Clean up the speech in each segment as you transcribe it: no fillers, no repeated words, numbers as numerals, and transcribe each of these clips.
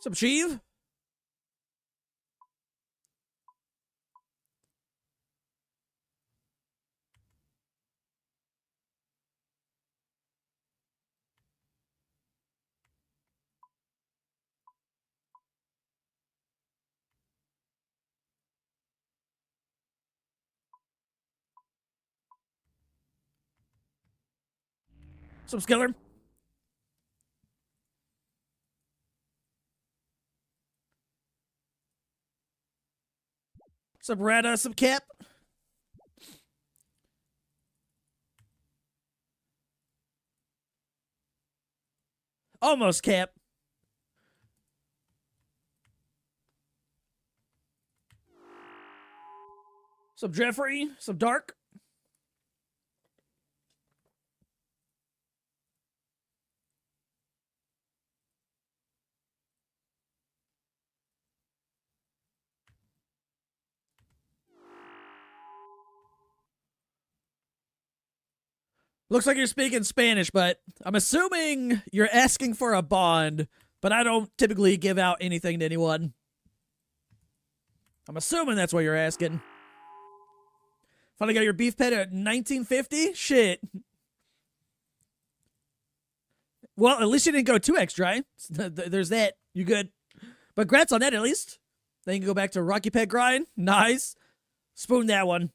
Some Sheev. Some Skiller. Some Rata, some Cap. Almost Cap. Some Jeffrey, some Dark. Looks like you're speaking Spanish, but I'm assuming you're asking for a bond, but I don't typically give out anything to anyone. I'm assuming that's what you're asking. Finally got your beef pet at 1950? Shit. Well, at least you didn't go 2x dry. There's that. You good. But congrats on that, at least. Then you can go back to Rocky Pet Grind. Nice. Spoon that one.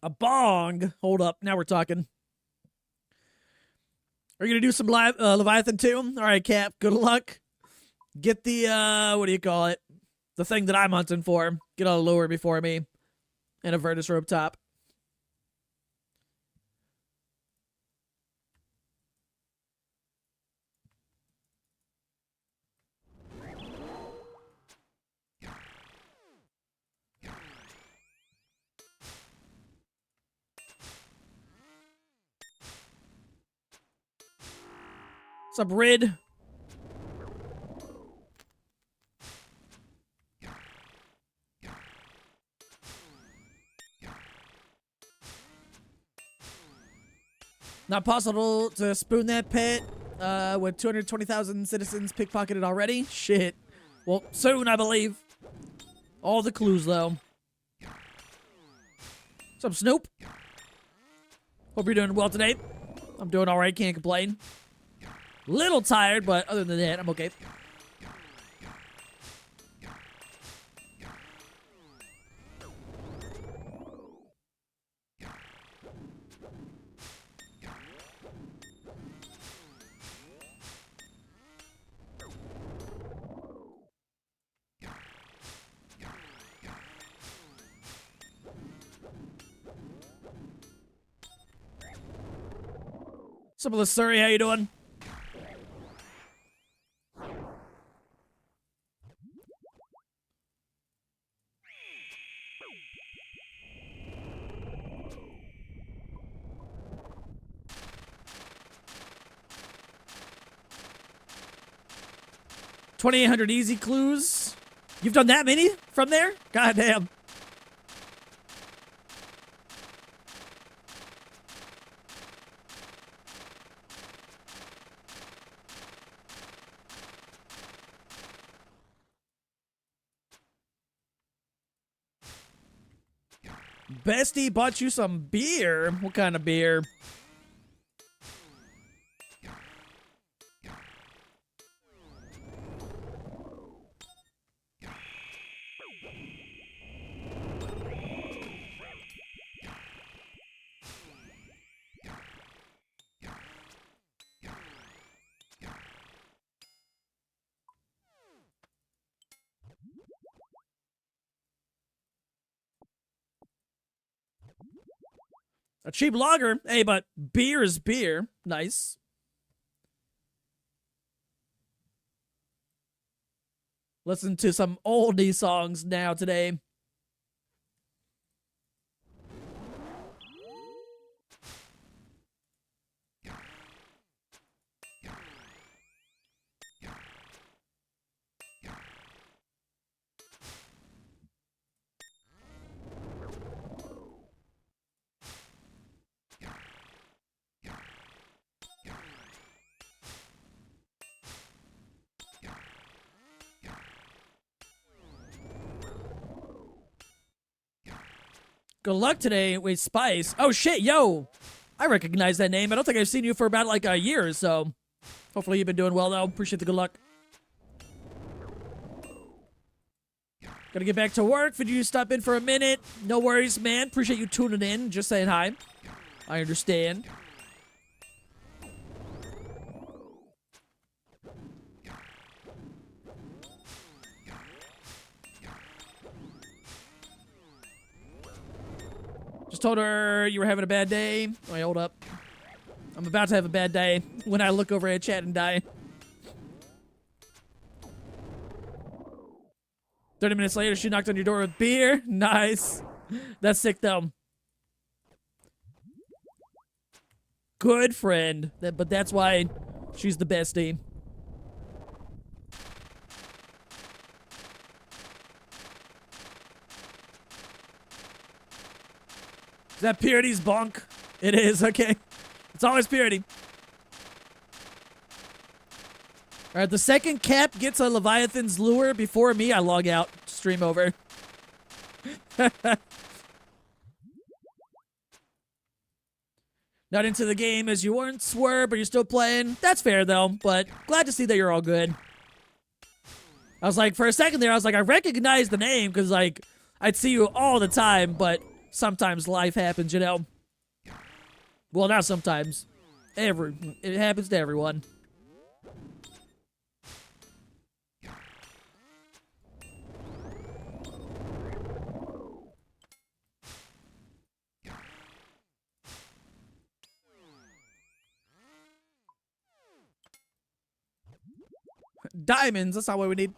A bong. Hold up. Now we're talking. Are you going to do some Leviathan too? All right, Cap. Good luck. Get the, what do you call it? The thing that I'm hunting for. Get a lure before me. And a Virtus rope top. What's up, Rid? Not possible to spoon that pet with 220,000 citizens pickpocketed already? Shit. Well, soon, I believe. All the clues, though. What's up, Snoop? Hope you're doing well today. I'm doing alright, can't complain. Little tired, but other than that, I'm okay. What's up, Surrey? How you doing? $2,800 easy clues. You've done that many from there? God damn. Bestie bought you some beer. What kind of beer? A cheap lager. Hey, but beer is beer. Nice. Listen to some oldie songs now today. Good luck today. Wait, Spice. Oh, shit, yo. I recognize that name. I don't think I've seen you for about, like, a year or so. Hopefully you've been doing well, though. Appreciate the good luck. Gotta get back to work. Did you stop in for a minute? No worries, man. Appreciate you tuning in. Just saying hi. I understand. Just told her you were having a bad day. Wait, hold up. I'm about to have a bad day when I look over at chat and die. 30 minutes later, she knocked on your door with beer. Nice. That's sick, though. Good friend. But that's why she's the bestie. Is that Purity's bonk? It is, okay. It's always Purity. Alright, the second Cap gets a Leviathan's lure before me, I log out. Stream over. Not into the game as you once were, but you're still playing. That's fair, though, but glad to see that you're all good. I was like, for a second there, I was like, I recognize the name, because, like, I'd see you all the time, but sometimes life happens, you know? Well, not sometimes. It happens to everyone. Diamonds, that's not what we need.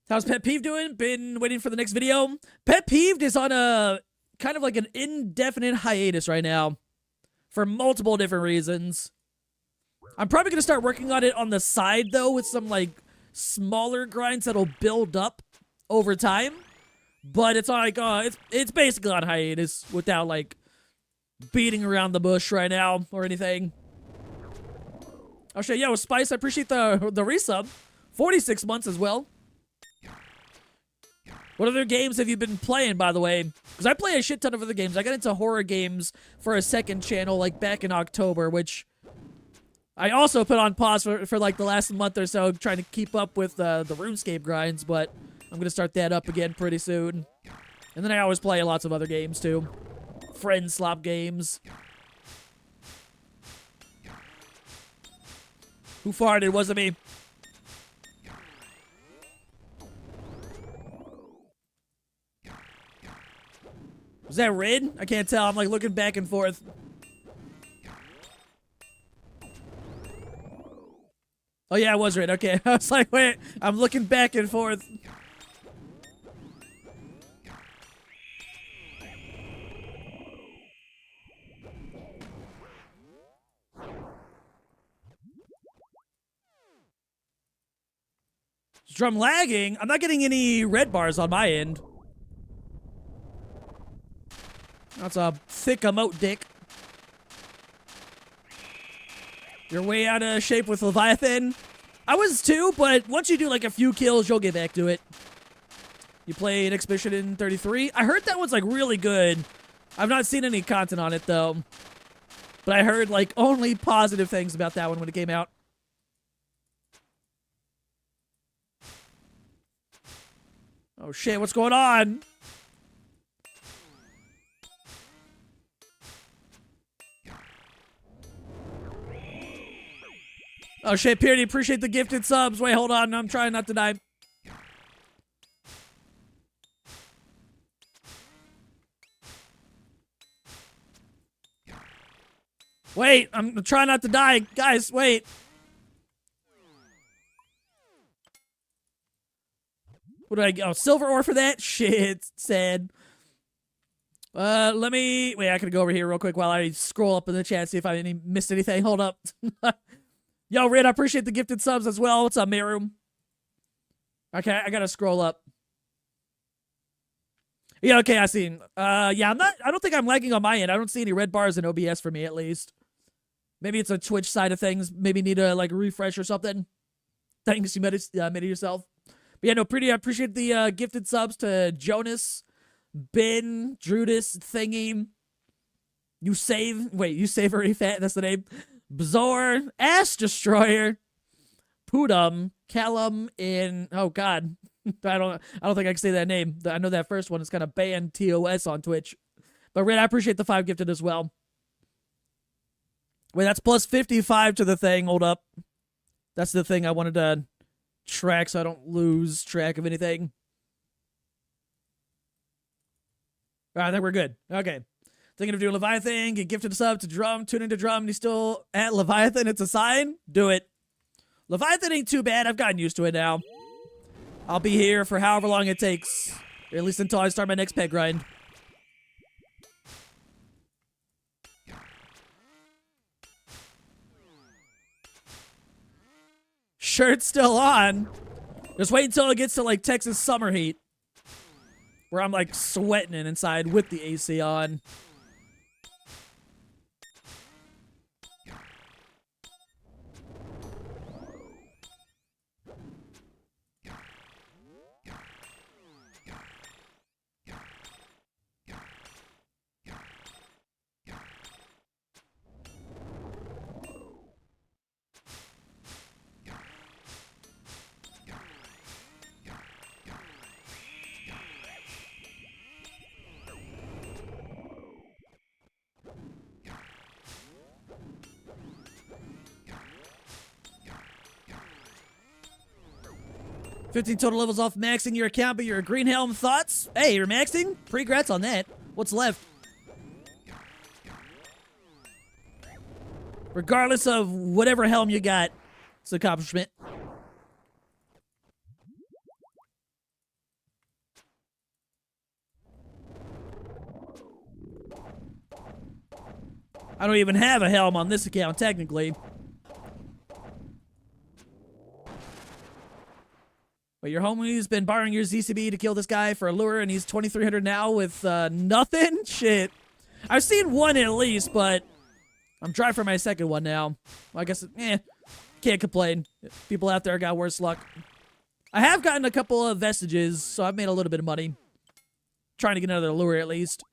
How's Pet Peeve doing? Been waiting for the next video. Pet Peeved is on a kind of like an indefinite hiatus right now for multiple different reasons. I'm probably going to start working on it on the side, though, with some, like, smaller grinds that'll build up over time. But it's like, it's basically on hiatus without, like, beating around the bush right now or anything. Oh, shit, yo, Spice, I appreciate the resub. 46 months as well. What other games have you been playing, by the way? Because I play a shit ton of other games. I got into horror games for a second channel, like, back in October, which I also put on pause for like, the last month or so, trying to keep up with the RuneScape grinds, but I'm going to start that up again pretty soon. And then I always play lots of other games, too. Friend slop games. Who farted? Wasn't me. Was that Rid? I can't tell. I'm like looking back and forth. Oh yeah, it was Rid. Okay. I was like, wait. I'm looking back and forth. Is drum lagging? I'm not getting any red bars on my end. That's a thick emote dick. You're way out of shape with Leviathan. I was too, but once you do like a few kills, you'll get back to it. You played Expedition 33. I heard that one's like really good. I've not seen any content on it though. But I heard like only positive things about that one when it came out. Oh shit, what's going on? Oh shit, Purity, appreciate the gifted subs. Wait, hold on, I'm trying not to die. Wait, I'm trying not to die. Guys, wait. What did I get? Oh, silver ore for that? Shit, sad. Let me... Wait, I can go over here real quick while I scroll up in the chat, see if I missed anything. Hold up. Yo, Red, I appreciate the gifted subs as well. What's up, Meru? Okay, I gotta scroll up. Yeah, okay, I see. Yeah, I don't think I'm lagging on my end. I don't see any red bars in OBS for me, at least. Maybe it's a Twitch side of things. Maybe need to, like, refresh or something. Thanks, you made it yourself. But yeah, no, pretty. I appreciate the gifted subs to Jonas, Ben, Drudis, Thingy. You savory fat. That's the name. Bzor, Ass Destroyer, Pudum, Callum, and oh god, I don't think I can say that name. I know that first one is kind of banned TOS on Twitch. But Red, I appreciate the 5 gifted as well. Wait, that's plus 55 to the thing. Hold up. That's the thing I wanted to track so I don't lose track of anything. All right, I think we're good. Okay. Thinking of doing Leviathan, get gifted a sub to Drum, tune into Drum, and he's still at Leviathan. It's a sign. Do it. Leviathan ain't too bad. I've gotten used to it now. I'll be here for however long it takes. Or at least until I start my next pet grind. Shirt's still on. Just wait until it gets to like Texas summer heat. Where I'm like sweating inside with the AC on. $15 total levels off maxing your account, but you're a green helm. Thoughts? Hey, you're maxing? Congrats on that. What's left? Regardless of whatever helm you got, it's an accomplishment. I don't even have a helm on this account, technically. But your homie's been borrowing your ZCB to kill this guy for a lure, and he's 2,300 now with nothing? Shit. I've seen one at least, but I'm trying for my second one now. Well, I guess, can't complain. People out there got worse luck. I have gotten a couple of vestiges, so I've made a little bit of money. Trying to get another lure at least.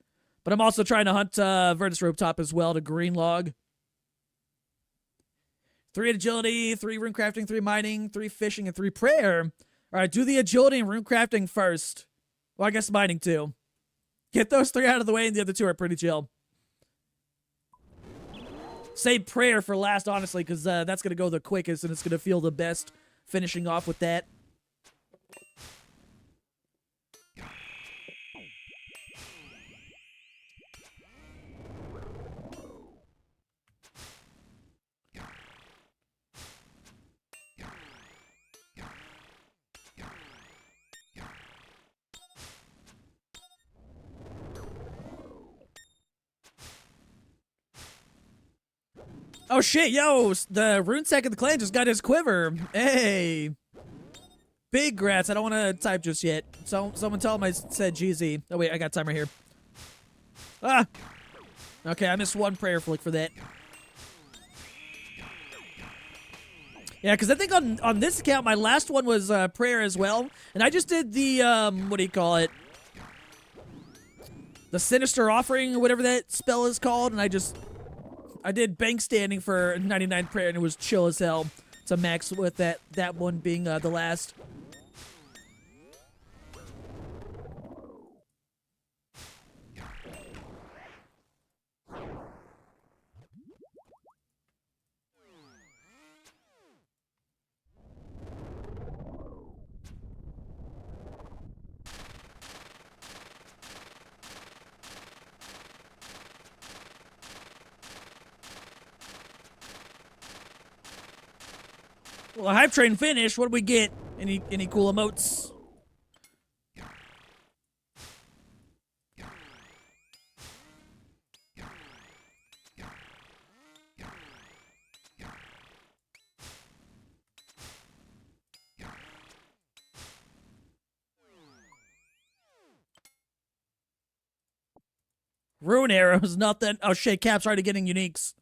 But I'm also trying to hunt Virtus Rope Top as well to green log. 3 agility, 3 rune crafting, 3 mining, 3 fishing, and 3 prayer. All right, do the agility and rune crafting first. Well, I guess mining too. Get those 3 out of the way, and the other 2 are pretty chill. Save prayer for last, honestly, because that's going to go the quickest, and it's going to feel the best finishing off with that. Oh shit, yo, the RuneSec of the clan just got his quiver. Hey. Big grats. I don't want to type just yet. So someone tell him I said GZ. Oh wait, I got timer here. Ah. Okay, I missed 1 prayer flick for that. Yeah, because I think on this account, my last one was prayer as well. And I just did the, what do you call it? The Sinister Offering, or whatever that spell is called. And I did bank standing for 99 prayer, and it was chill as hell to max with that one being the last. Well, the hype train finished. What do we get? Any cool emotes? Rune arrows, nothing. Oh shit, Cap's already getting uniques.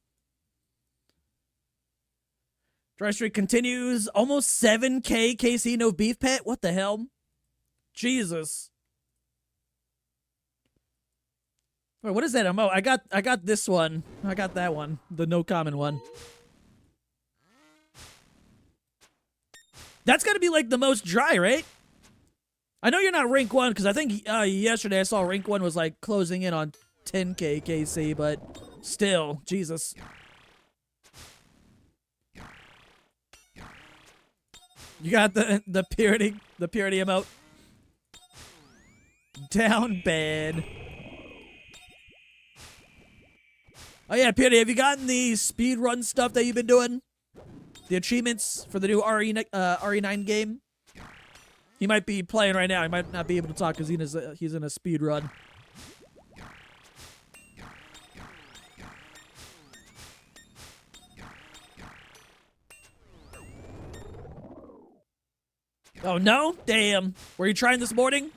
Dry streak continues. Almost 7K KC, no beef pet. What the hell? Jesus. Wait, what is that MO? I got this one. I got that one. The no common one. That's gotta be like the most dry, right? I know you're not rank 1, because I think yesterday I saw rank 1 was like closing in on 10K KC, but still, Jesus. You got the purity emote. Down bad. Oh yeah, Purity, have you gotten the speedrun stuff that you've been doing? The achievements for the new RE9 game? He might be playing right now. He might not be able to talk because he's in a speed run. Oh no? Damn. Were you trying this morning?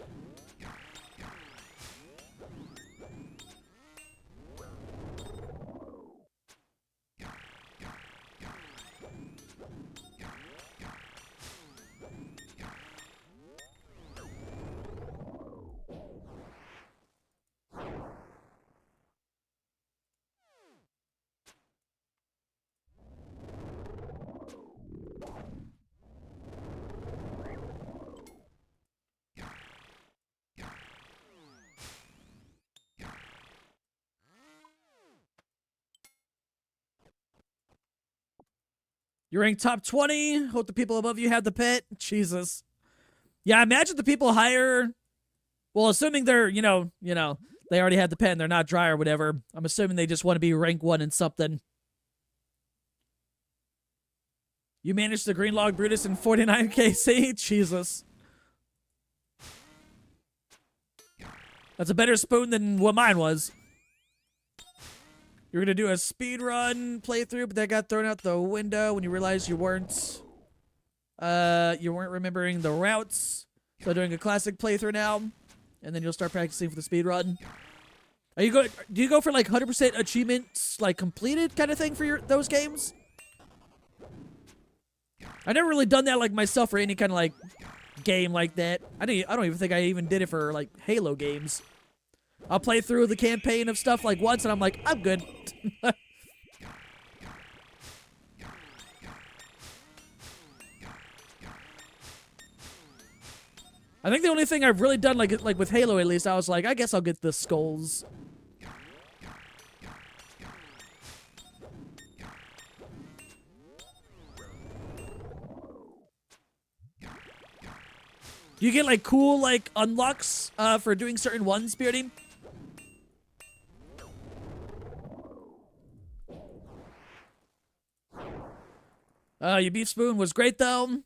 You're ranked top 20. Hope the people above you have the pet. Jesus. Yeah, I imagine the people higher. Well, assuming they're, you know, they already had the pet and they're not dry or whatever. I'm assuming they just want to be rank 1 in something. You managed the Green Log Brutus in 49 KC? Jesus. That's a better spoon than what mine was. You're gonna do a speedrun playthrough, but that got thrown out the window when you realized you weren't remembering the routes. So doing a classic playthrough now, and then you'll start practicing for the speedrun. Do you go for like 100% achievements, like completed kind of thing for those games? I never really done that like myself for any kind of like game like that. I don't even think I even did it for like Halo games. I'll play through the campaign of stuff like once and I'm like, I'm good. I think the only thing I've really done like with Halo at least, I was like, I guess I'll get the skulls. Do you get like cool like unlocks for doing certain ones, Beardy? Your beef spoon was great though.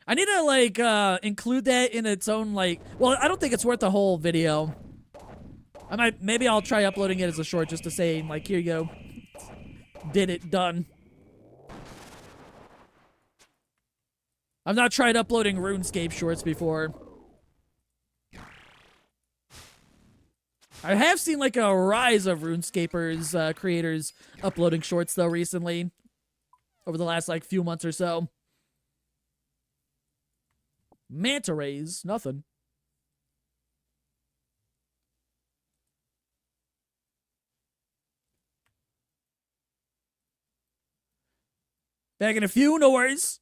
I need to like include that in its own like. Well, I don't think it's worth the whole video. Maybe I'll try uploading it as a short just to say like, here you go, did it, done. I've not tried uploading RuneScape shorts before. I have seen like a rise of RuneScapers creators uploading shorts though recently, over the last like few months or so. Manta rays, nothing. Back in a few, no worries.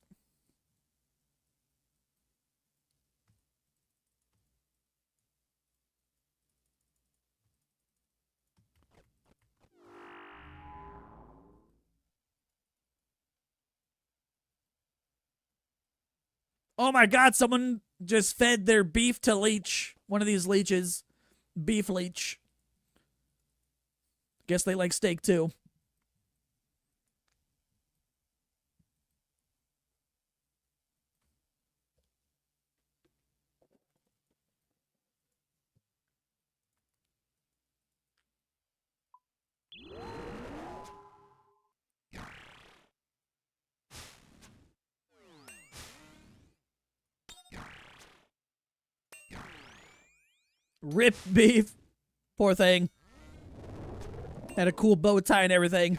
Oh my god, someone just fed their beef to leech. One of these leeches. Beef leech. Guess they like steak too. Rip beef. Poor thing. Had a cool bow tie and everything.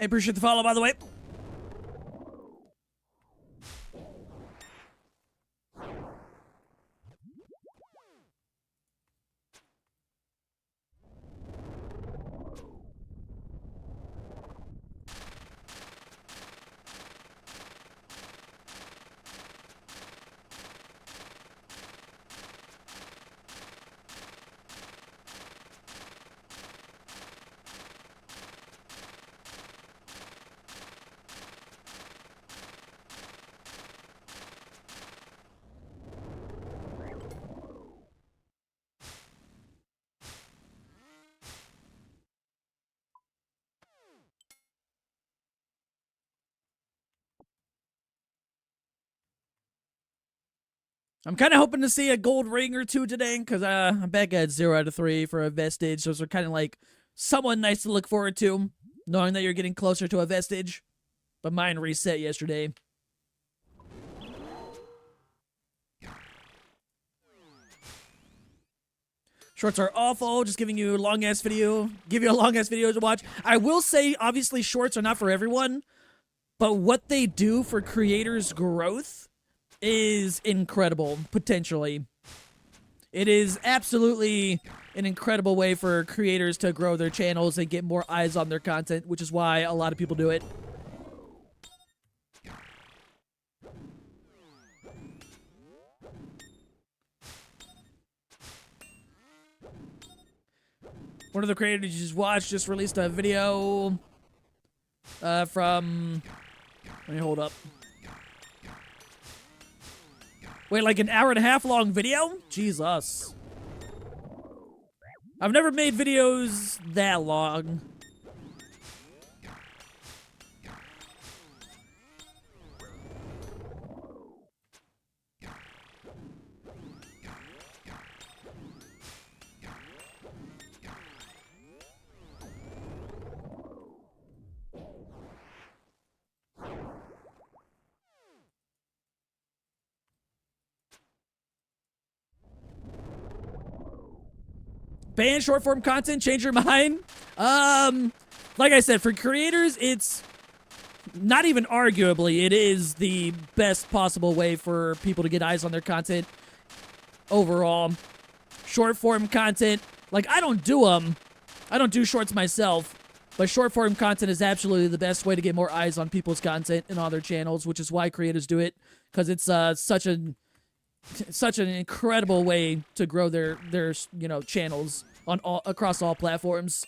I appreciate the follow, by the way. I'm kind of hoping to see a gold ring or two today, because I'm back at 0 out of 3 for a vestige. Those are kind of like somewhat nice to look forward to, knowing that you're getting closer to a vestige. But mine reset yesterday. Shorts are awful, just giving you a long-ass video. Give you a long-ass video to watch. I will say, obviously, shorts are not for everyone, but what they do for creators' growth is incredible, potentially. It is absolutely an incredible way for creators to grow their channels and get more eyes on their content, which is why a lot of people do it. One of the creators you just watched just released a video from... Let me hold up. Wait, like an hour and a half long video? Jesus. I've never made videos that long. Ban short form content, change your mind. Like I said, for creators, it's not even arguably, it is the best possible way for people to get eyes on their content overall. Short form content, like I don't do shorts myself, but short form content is absolutely the best way to get more eyes on people's content and on their channels, which is why creators do it, because it's such an incredible way to grow their channels on across all platforms.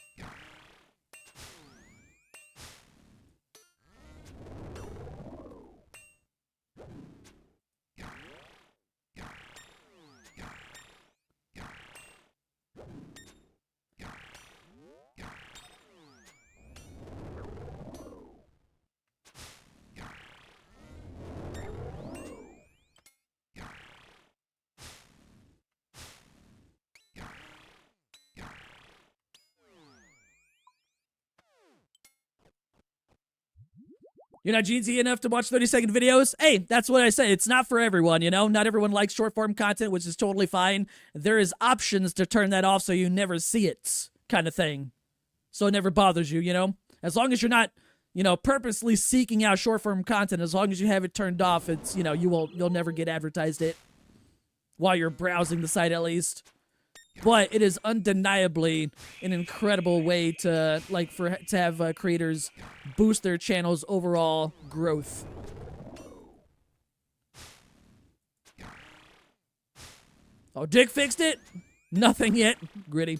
You're not GZ enough to watch 30-second videos? Hey, that's what I say. It's not for everyone, you know? Not everyone likes short-form content, which is totally fine. There is options to turn that off so you never see it, kind of thing. So it never bothers you, you know? As long as you're not, purposely seeking out short-form content, as long as you have it turned off, it's, you'll never get advertised it. While you're browsing the site, at least. But it is undeniably an incredible way to have creators boost their channel's overall growth. Oh, Dick fixed it? Nothing yet. Gritty.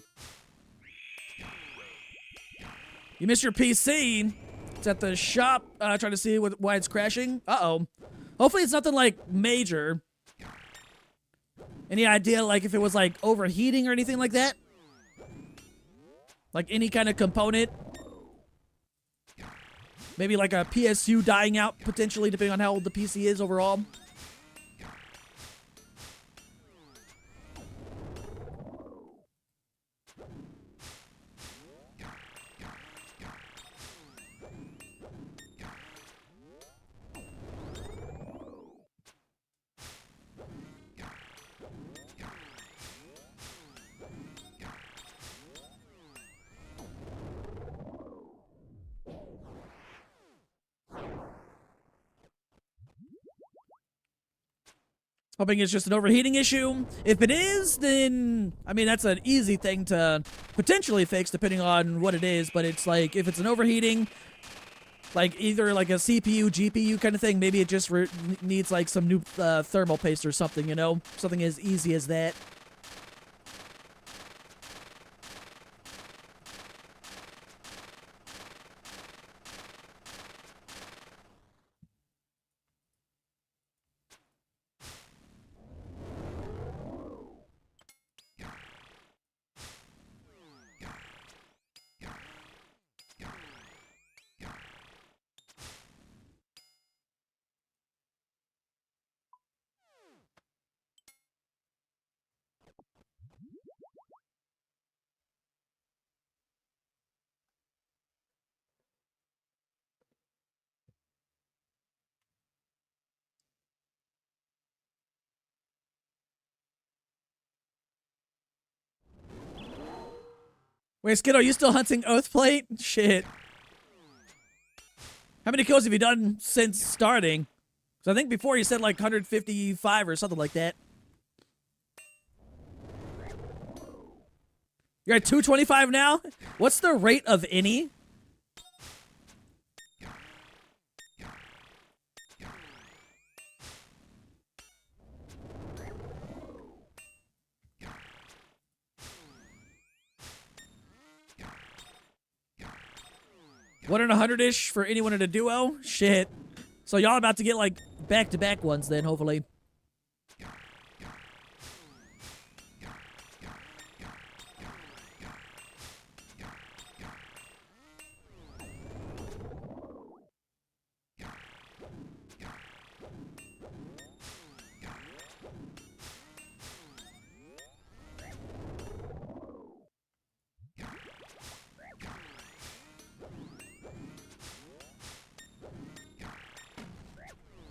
You missed your PC. It's at the shop. Trying to see why it's crashing. Uh-oh. Hopefully it's nothing like major. Any idea, like, if it was, like, overheating or anything like that? Like, any kind of component? Maybe, like, a PSU dying out, potentially, depending on how old the PC is overall. Hoping it's just an overheating issue. If it is, then, I mean, that's an easy thing to potentially fix depending on what it is, but it's like, if it's an overheating, like either like a CPU, GPU kind of thing, maybe it just needs like some new thermal paste or something, you know? Something as easy as that. Wait, Skid, are you still hunting Oathplate? Shit. How many kills have you done since starting? Because I think before you said like 155 or something like that. You're at 225 now? What's the rate of any? One in 100-ish for anyone in a duo? Shit. So y'all about to get like back-to-back ones then, hopefully.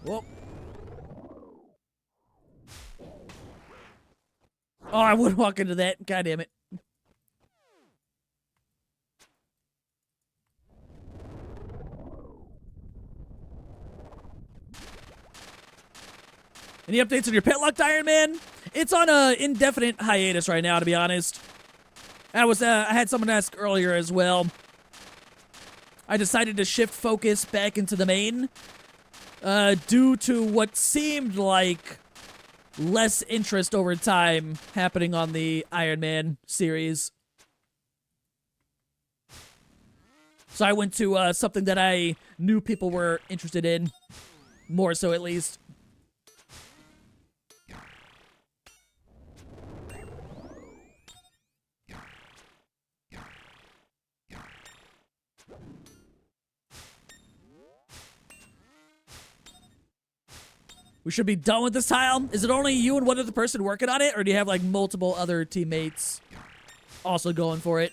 Whoa. Oh, I wouldn't walk into that. God damn it. Any updates on your pet locked Iron Man? It's on a indefinite hiatus right now, to be honest. I had someone ask earlier as well. I decided to shift focus back into the main. Due to what seemed like less interest over time happening on the Iron Man series. So I went to something that I knew people were interested in. More so, at least. We should be done with this tile. Is it only you and one other person working on it, or do you have like multiple other teammates also going for it?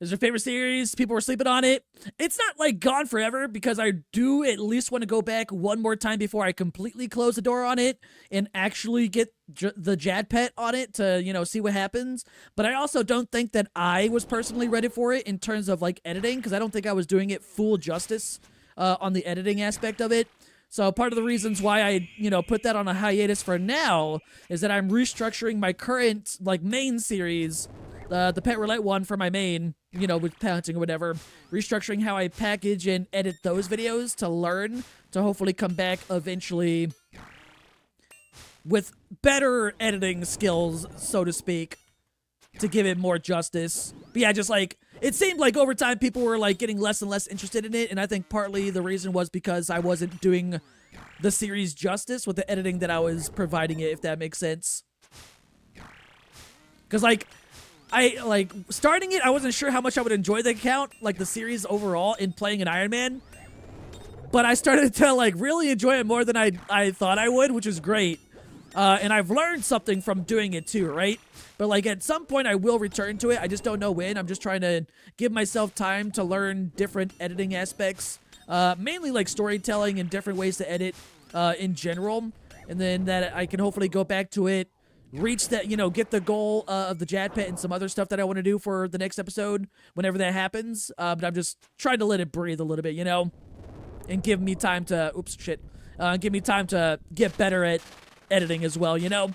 Is your favorite series? People were sleeping on it. It's not like gone forever because I do at least want to go back one more time before I completely close the door on it and actually get the Jad pet on it to, you know, see what happens. But I also don't think that I was personally ready for it in terms of like editing, because I don't think I was doing it full justice on the editing aspect of it. So part of the reasons why I, you know, put that on a hiatus for now is that I'm restructuring my current like main series, the pet roulette one for my main, you know, with parenting or whatever, restructuring how I package and edit those videos to learn to hopefully come back eventually with better editing skills, so to speak, to give it more justice. But yeah, just like, it seemed like over time people were like getting less and less interested in it, and I think partly the reason was because I wasn't doing the series justice with the editing that I was providing it, if that makes sense. Because like, starting it, I wasn't sure how much I would enjoy the account, like the series overall, in playing an Iron Man. But I started to like really enjoy it more than I thought I would, which is great. And I've learned something from doing it too, right? But like at some point I will return to it. I just don't know when. I'm just trying to give myself time to learn different editing aspects. Mainly like storytelling and different ways to edit in general. And then that I can hopefully go back to it, reach that, you know, get the goal of the Jad Pet and some other stuff that I want to do for the next episode whenever that happens. But I'm just trying to let it breathe a little bit, you know? And give me time to, give me time to get better at editing as well, you know?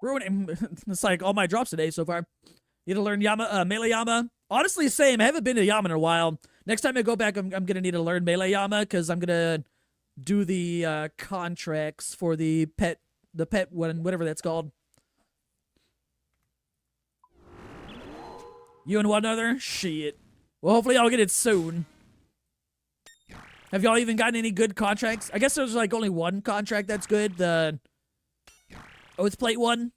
Ruining, it's like all my drops today so far. Need to learn Melee Yama. Honestly, same. I haven't been to Yama in a while. Next time I go back, I'm gonna need to learn Melee Yama because I'm gonna do the contracts for the pet one, whatever that's called. You and one other? Shit. Well, hopefully I'll get it soon. Have y'all even gotten any good contracts? I guess there's like only one contract that's good. The Oath Plate one.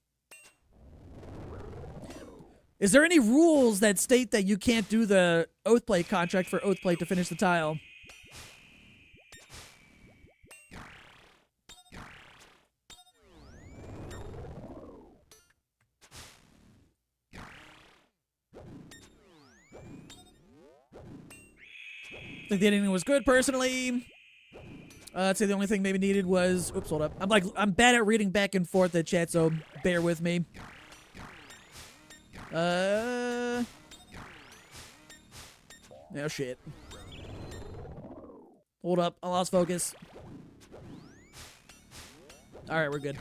Is there any rules that state that you can't do the Oath Plate contract for Oath Plate to finish the tile? I think the editing was good, personally. I'd say the only thing maybe needed was... Oops, hold up. I'm bad at reading back and forth the chat, so bear with me. Oh, shit. Hold up. I lost focus. Alright, we're good.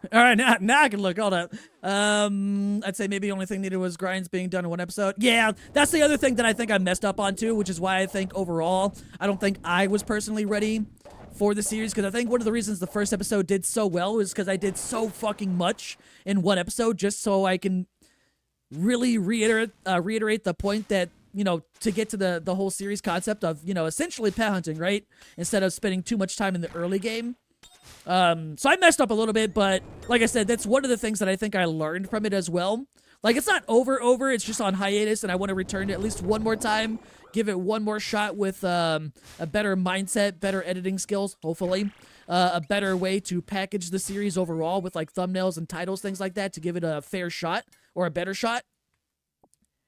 All right, now I can look. Hold up. I'd say maybe the only thing needed was grinds being done in one episode. Yeah, that's the other thing that I think I messed up on too, which is why I think overall I don't think I was personally ready for the series, because I think one of the reasons the first episode did so well was because I did so fucking much in one episode just so I can really reiterate the point that, you know, to get to the whole series concept of, you know, essentially pet hunting, right? Instead of spending too much time in the early game. So I messed up a little bit, but like I said, that's one of the things that I think I learned from it as well. Like, it's not over, it's just on hiatus, and I want to return to at least one more time, give it one more shot with a better mindset, better editing skills, hopefully, a better way to package the series overall with, like, thumbnails and titles, things like that, to give it a fair shot, or a better shot.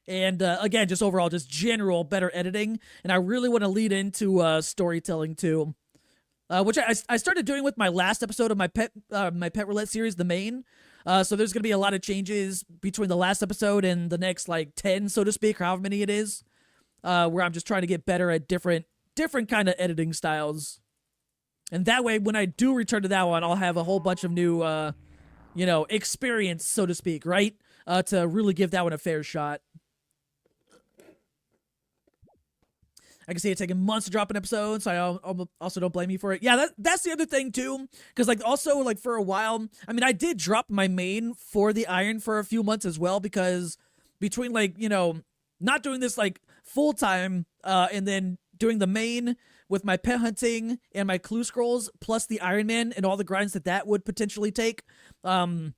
And, again, just overall, just general better editing, and I really want to lead into storytelling, too. Which I started doing with my last episode of my pet roulette series, the main. So there's gonna be a lot of changes between the last episode and the next like 10, so to speak, or however many it is. Where I'm just trying to get better at different kind of editing styles, and that way when I do return to that one, I'll have a whole bunch of new, you know, experience, so to speak, right? To really give that one a fair shot. I can see it taking months to drop an episode, so I also don't blame you for it. Yeah, that's the other thing, too. Because, like, also, like, for a while, I mean, I did drop my main for the Iron for a few months as well, because between, like, you know, not doing this, like, full-time, and then doing the main with my pet hunting and my clue scrolls, plus the Iron Man and all the grinds that would potentially take, there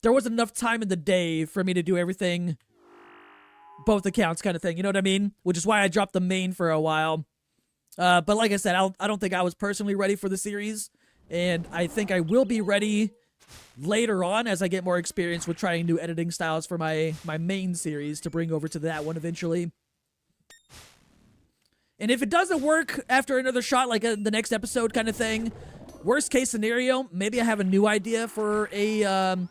wasn't enough time in the day for me to do everything, both accounts kind of thing, you know what I mean? Which is why I dropped the main for a while. But like I said, I don't think I was personally ready for the series, and I think I will be ready later on as I get more experience with trying new editing styles for my main series to bring over to that one eventually. And if it doesn't work after another shot, like the next episode kind of thing, worst case scenario, maybe I have a new idea for a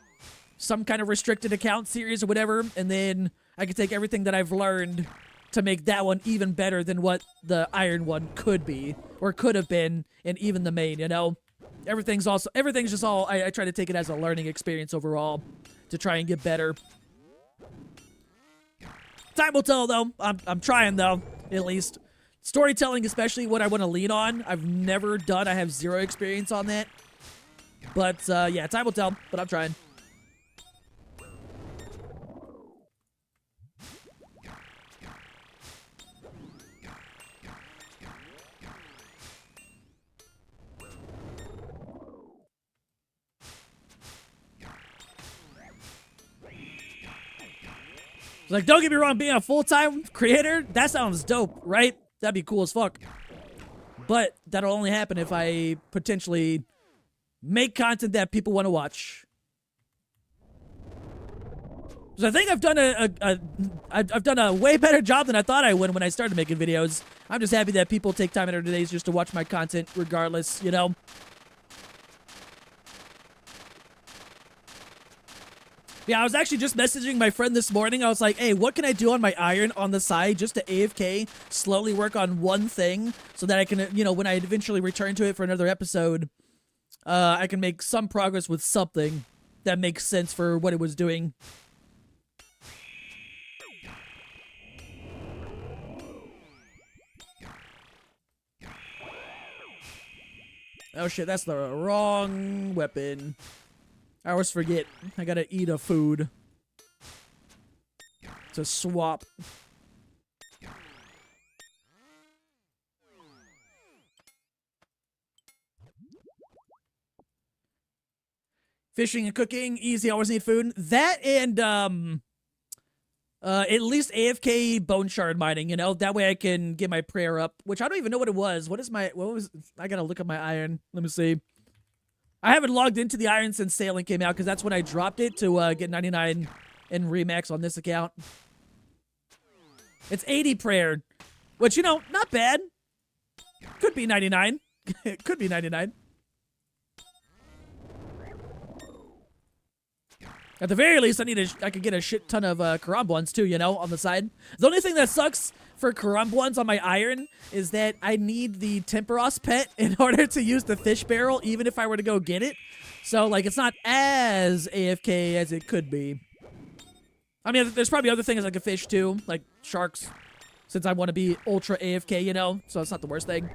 some kind of restricted account series or whatever, and then I can take everything that I've learned to make that one even better than what the Iron one could be, or could have been, and even the main, you know? Everything's just all, I try to take it as a learning experience overall, to try and get better. Time will tell, though. I'm trying, though, at least. Storytelling, especially what I want to lean on, I've never done. I have zero experience on that. But, yeah, time will tell, but I'm trying. Like, don't get me wrong, being a full-time creator, that sounds dope, right? That'd be cool as fuck. But that'll only happen if I potentially make content that people want to watch. So I think I've done a way better job than I thought I would when I started making videos. I'm just happy that people take time out of their days just to watch my content regardless, you know? Yeah, I was actually just messaging my friend this morning. I was like, hey, what can I do on my iron on the side just to AFK, slowly work on one thing so that I can, you know, when I eventually return to it for another episode, I can make some progress with something that makes sense for what it was doing. Oh shit, that's the wrong weapon. I always forget. I gotta eat a food to swap. Fishing and cooking, easy, always need food. That and, at least AFK bone shard mining, you know? That way I can get my prayer up, which I don't even know what it was. What was, I gotta look at my iron. Let me see. I haven't logged into the iron since sailing came out, because that's when I dropped it to, get 99 in Remax on this account. It's 80 prayer, which, you know, not bad. Could be 99. It could be 99. At the very least, I could get a shit ton of Karambwans ones too, you know, on the side. The only thing that sucks for Karambwans ones on my iron is that I need the Temperos pet in order to use the fish barrel, even if I were to go get it. So, like, it's not as AFK as it could be. I mean, there's probably other things I could fish too, like sharks, since I want to be ultra AFK, you know, so it's not the worst thing.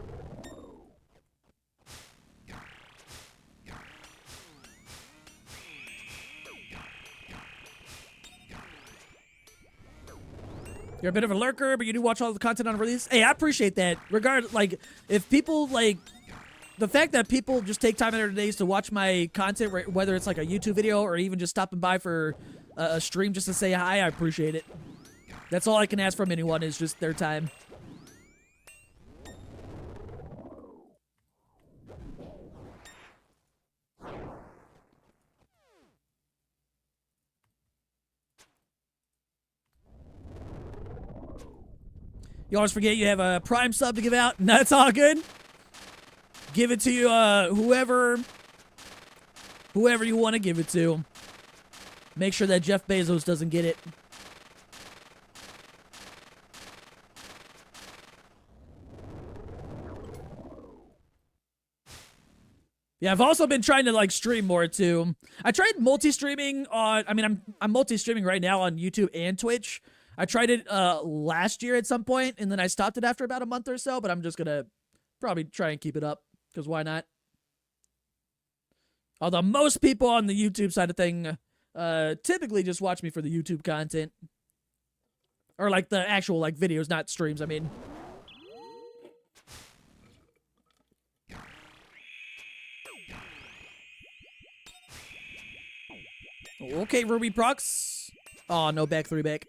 You're a bit of a lurker, but you do watch all the content on release. Hey, I appreciate that. Like, if people, like, the fact that people just take time out of their days to watch my content, whether it's like a YouTube video or even just stopping by for a stream just to say hi, I appreciate it. That's all I can ask from anyone is just their time. You always forget you have a Prime sub to give out. That's all good. Give it to you, whoever you want to give it to. Make sure that Jeff Bezos doesn't get it. Yeah, I've also been trying to, like, stream more, too. I tried multi-streaming on... I mean, I'm multi-streaming right now on YouTube and Twitch. I tried it last year at some point, and then I stopped it after about a month or so, but I'm just gonna probably try and keep it up, because why not? Although most people on the YouTube side of thing typically just watch me for the YouTube content. Or, like, the actual, like, videos, not streams, I mean. Okay, Ruby Prox. Oh, no back 3 back.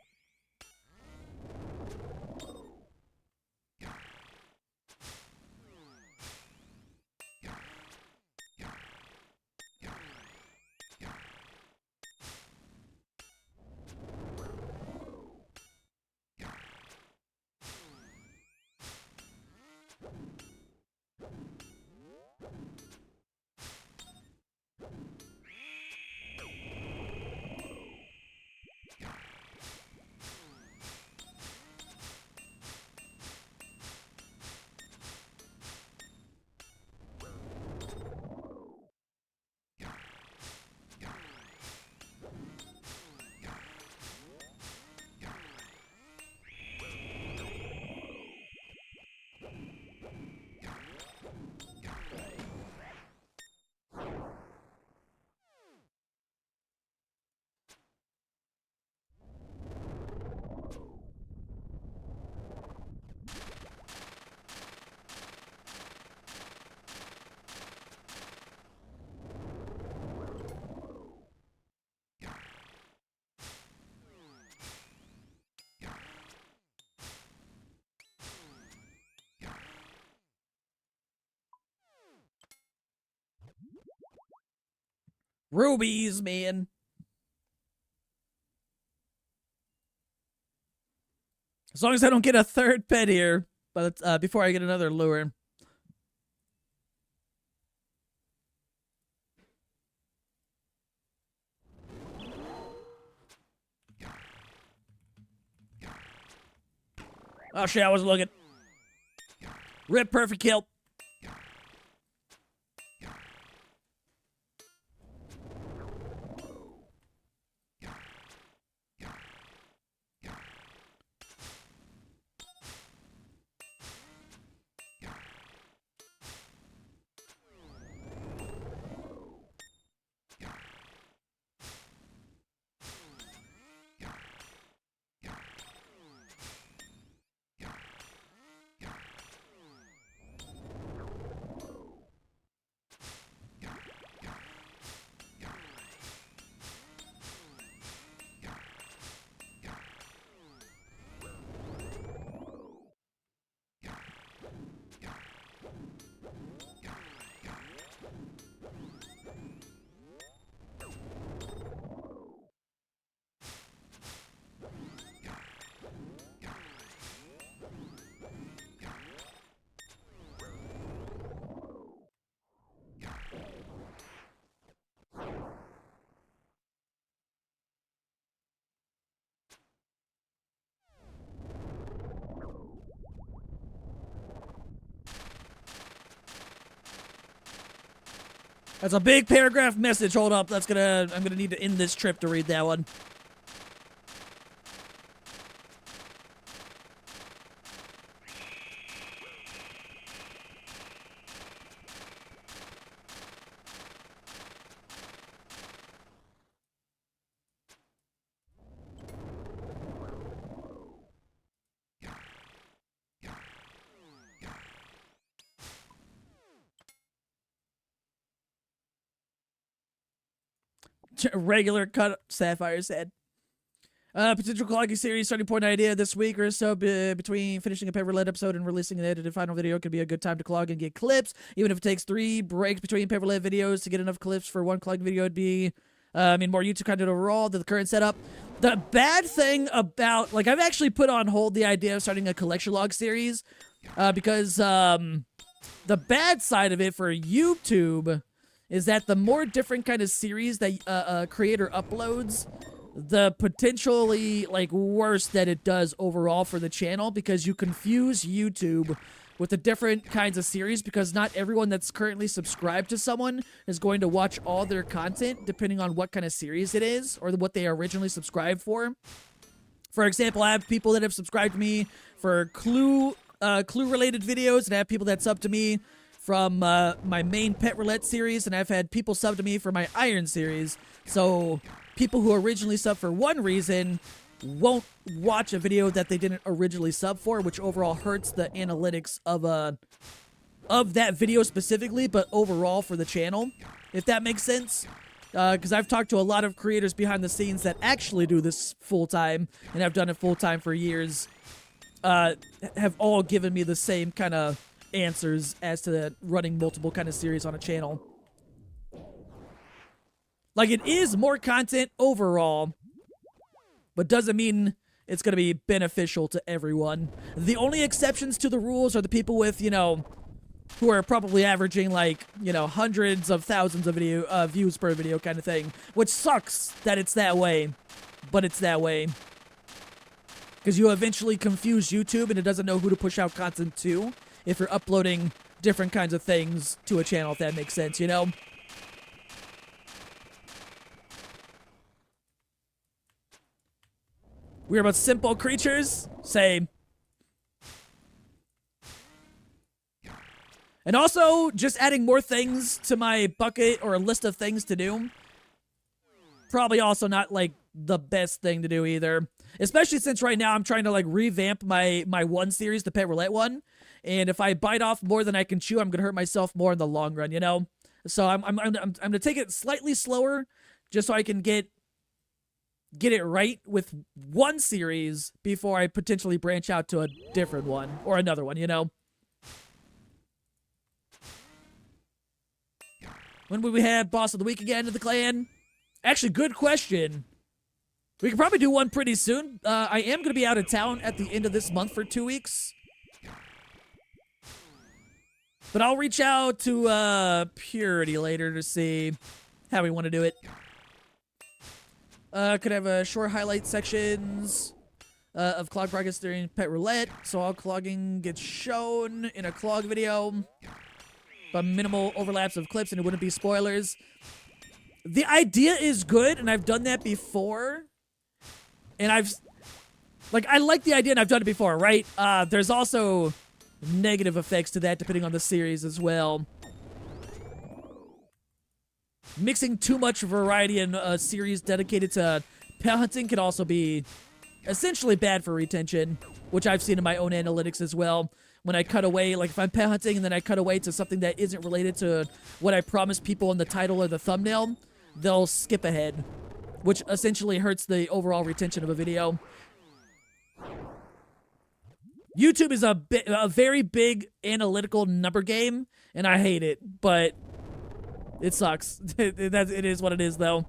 Rubies, man. As long as I don't get a third pet here, but before I get another lure. Oh shit, I wasn't looking. Rip, perfect kill. That's a big paragraph message. Hold up. I'm gonna need to end this trip to read that one. Regular cut, Sapphire said. Potential clogging series starting point idea this week or so between finishing a pet roulette episode and releasing an edited final video could be a good time to clog and get clips. Even if it takes 3 breaks between pet roulette videos to get enough clips for one clogged video, it'd be, more YouTube content overall than the current setup. The bad thing about, like, I've actually put on hold the idea of starting a collection log series, because, the bad side of it for YouTube is that the more different kind of series that a creator uploads, the potentially, like, worse that it does overall for the channel, because you confuse YouTube with the different kinds of series, because not everyone that's currently subscribed to someone is going to watch all their content depending on what kind of series it is or what they originally subscribed for. For example, I have people that have subscribed to me for clue related videos, and I have people that sub to me from my main pet roulette series, and I've had people sub to me for my iron series. So people who originally sub for one reason won't watch a video that they didn't originally sub for, which overall hurts the analytics of that video specifically, but overall for the channel, if that makes sense. Because I've talked to a lot of creators behind the scenes that actually do this full-time, and have done it full-time for years, have all given me the same kind of answers as to running multiple kind of series on a channel. Like, it is more content overall, but doesn't mean it's going to be beneficial to everyone. The only exceptions to the rules are the people with, you know, who are probably averaging, like, you know, hundreds of thousands of views per video kind of thing, which sucks that it's that way, but it's that way. Because you eventually confuse YouTube and it doesn't know who to push out content to if you're uploading different kinds of things to a channel, if that makes sense, you know? We're about simple creatures? Same. And also, just adding more things to my bucket or a list of things to do. Probably also not, like, the best thing to do either. Especially since right now I'm trying to, like, revamp my one series, the pet roulette one. And if I bite off more than I can chew, I'm gonna hurt myself more in the long run, you know? So I'm gonna take it slightly slower, just so I can get it right with one series before I potentially branch out to a different one or another one, you know? When will we have Boss of the Week again in the clan? Actually, good question. We could probably do one pretty soon. I am going to be out of town at the end of this month for 2 weeks. But I'll reach out to Purity later to see how we want to do it. Could have short highlight sections of clog progress during pet roulette, so all clogging gets shown in a clog video, but minimal overlaps of clips and it wouldn't be spoilers. The idea is good, and I've done that before. And I like the idea, and I've done it before, right? There's also negative effects to that depending on the series as well. Mixing too much variety in a series dedicated to pet hunting can also be essentially bad for retention, which I've seen in my own analytics as well. When I cut away, like if I'm pet hunting and then I cut away to something that isn't related to what I promised people in the title or the thumbnail, they'll skip ahead, which essentially hurts the overall retention of a video. YouTube is a very big analytical number game, and I hate it, but it sucks. It is what it is, though.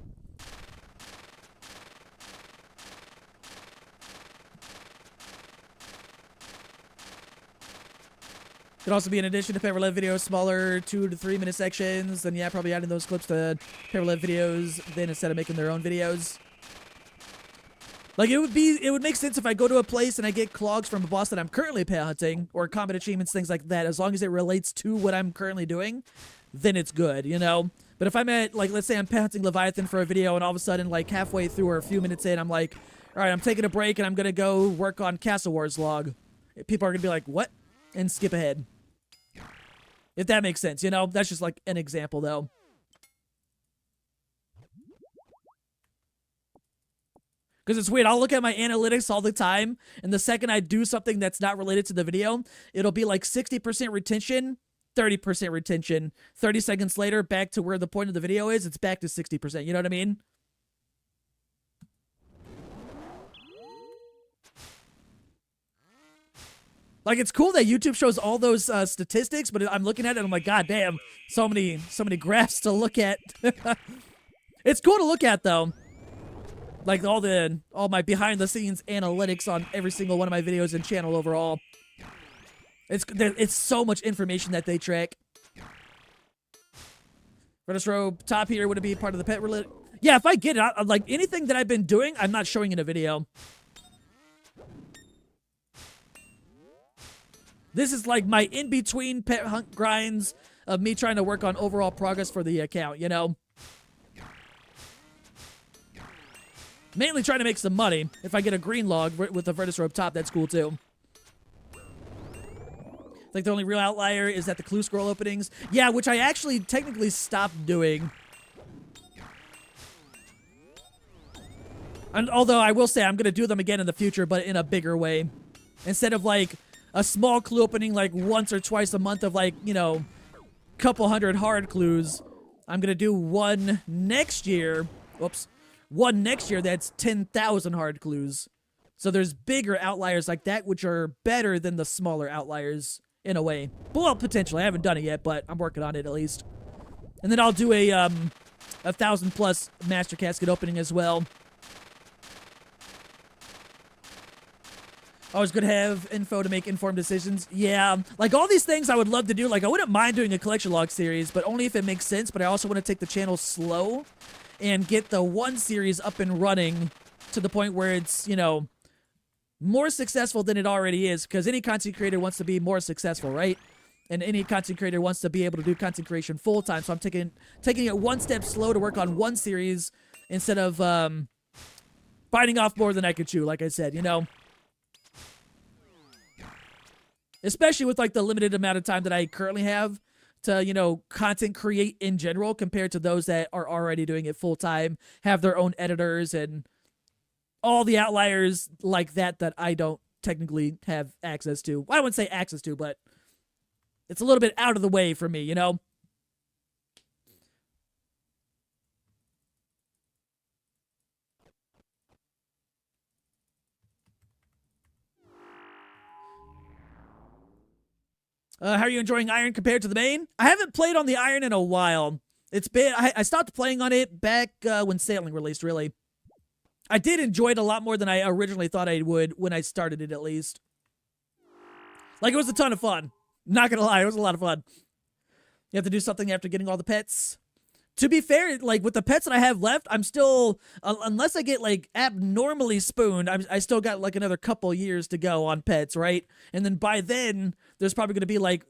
Could also be in addition to pet roulette videos, smaller 2 to 3 minute sections. Then yeah, probably adding those clips to pet roulette videos. Then instead of making their own videos, like it would make sense if I go to a place and I get clogs from a boss that I'm currently pet hunting, or combat achievements, things like that. As long as it relates to what I'm currently doing, then it's good, you know. But if I'm at, like, let's say I'm pet hunting Leviathan for a video, and all of a sudden, like halfway through or a few minutes in, I'm like, all right, I'm taking a break and I'm gonna go work on Castle Wars log. People are gonna be like, what? And skip ahead. If that makes sense, you know? That's just like an example, though. Because it's weird. I'll look at my analytics all the time, and the second I do something that's not related to the video, it'll be like 60% retention, 30% retention. 30 seconds later, back to where the point of the video is, it's back to 60%. You know what I mean? Like, it's cool that YouTube shows all those statistics, but I'm looking at it and I'm like, God damn, so many graphs to look at. It's cool to look at, though. Like, all my behind-the-scenes analytics on every single one of my videos and channel overall. It's so much information that they track. Redis Robe top here, would it be part of the pet roulette? Yeah, if I get it, like, anything that I've been doing, I'm not showing in a video. This is like my in-between pet hunt grinds of me trying to work on overall progress for the account, you know? Mainly trying to make some money. If I get a green log with a Vertus Robe top, that's cool too. I think the only real outlier is that the clue scroll openings. Yeah, which I actually technically stopped doing. And although I will say I'm going to do them again in the future, but in a bigger way. Instead of like a small clue opening like once or twice a month of like, you know, couple hundred hard clues, I'm going to do one next year. Whoops. One next year that's 10,000 hard clues. So there's bigger outliers like that, which are better than the smaller outliers in a way. Well, potentially. I haven't done it yet, but I'm working on it at least. And then I'll do a 1,000+ Master Casket opening as well. Always good to have info to make informed decisions. Yeah, like all these things I would love to do. Like I wouldn't mind doing a collection log series, but only if it makes sense. But I also want to take the channel slow and get the one series up and running to the point where it's, you know, more successful than it already is. Because any content creator wants to be more successful, right? And any content creator wants to be able to do content creation full time. So I'm taking it one step slow to work on one series instead of biting off more than I could chew. Like I said, you know. Especially with, like, the limited amount of time that I currently have to, you know, content create in general compared to those that are already doing it full-time, have their own editors, and all the outliers like that I don't technically have access to. Well, I wouldn't say access to, but it's a little bit out of the way for me, you know? How are you enjoying Iron compared to the main? I haven't played on the Iron in a while. It's been I stopped playing on it back when Sailing released. Really, I did enjoy it a lot more than I originally thought I would when I started it. At least, like it was a ton of fun. Not gonna lie, it was a lot of fun. You have to do something after getting all the pets. To be fair, like with the pets that I have left, I'm still unless I get like abnormally spooned, I still got like another couple years to go on pets, right? And then by then, there's probably gonna be like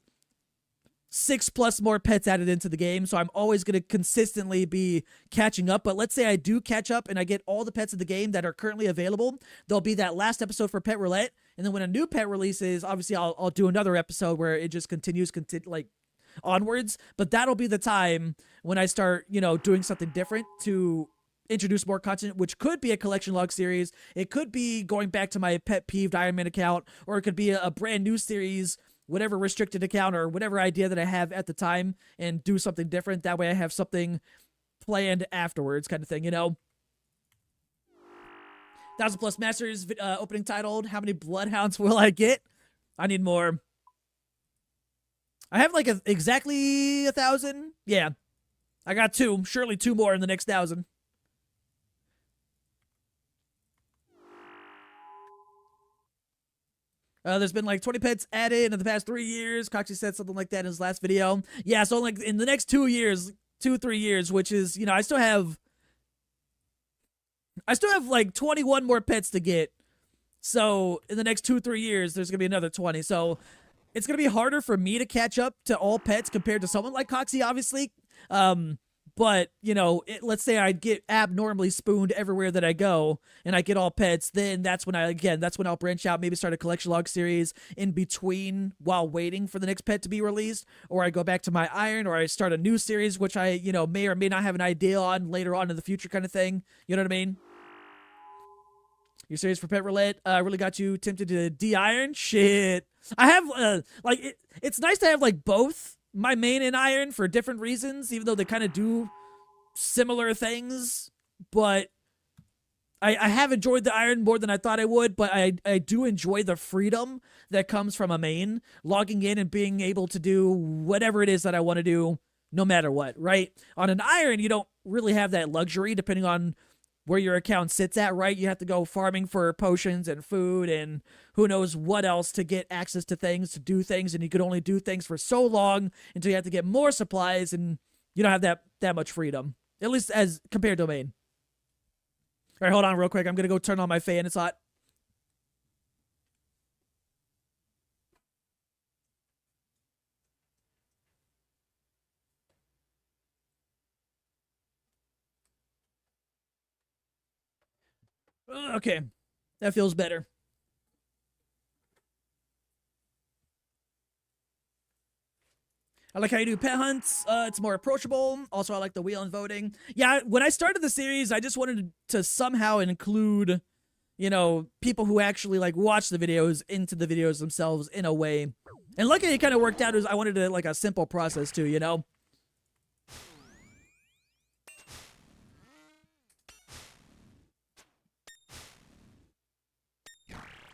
6+ more pets added into the game, so I'm always going to consistently be catching up. But let's say I do catch up and I get all the pets in the game that are currently available, there'll be that last episode for Pet Roulette, and then when a new pet releases, obviously I'll do another episode where it just continues like onwards. But that'll be the time when I start, you know, doing something different to introduce more content, which could be a collection log series. It could be going back to my pet peeved Iron Man account, or it could be a brand new series, whatever restricted account or whatever idea that I have at the time, and do something different. That way I have something planned afterwards, kind of thing, you know? 1,000+ Masters opening titled, how many Bloodhounds will I get? I need more. I have like exactly 1,000. Yeah. I got 2. Surely 2 more in the next 1,000. There's been like 20 pets added in the past 3 years. Coxie said something like that in his last video. Yeah, so like in the next 2 years, 3 years, which is, you know, I still have like 21 more pets to get. So in the next 3 years, there's gonna be another 20. So it's gonna be harder for me to catch up to all pets compared to someone like Coxie, obviously. But, you know, let's say I get abnormally spooned everywhere that I go and I get all pets, then that's when I'll branch out, maybe start a collection log series in between while waiting for the next pet to be released, or I go back to my iron, or I start a new series, which I, you know, may or may not have an idea on later on in the future kind of thing. You know what I mean? Your series for Pet Roulette really got you tempted to de-iron? Shit. I have, it's nice to have, like, both my main and iron for different reasons, even though they kind of do similar things. But I have enjoyed the iron more than I thought I would, but I do enjoy the freedom that comes from a main, logging in and being able to do whatever it is that I want to do, no matter what, right? On an iron, you don't really have that luxury, depending on where your account sits at, right? You have to go farming for potions and food and who knows what else to get access to things, to do things, and you could only do things for so long until you have to get more supplies, and you don't have that much freedom, at least as compared to a main. All right, hold on real quick. I'm going to go turn on my fan. It's hot. Okay, that feels better. I like how you do pet hunts. It's more approachable. Also, I like the wheel and voting. Yeah, when I started the series, I just wanted to somehow include, you know, people who actually like watch the videos into the videos themselves in a way. And luckily, it kind of worked out. As I wanted to like a simple process too, you know.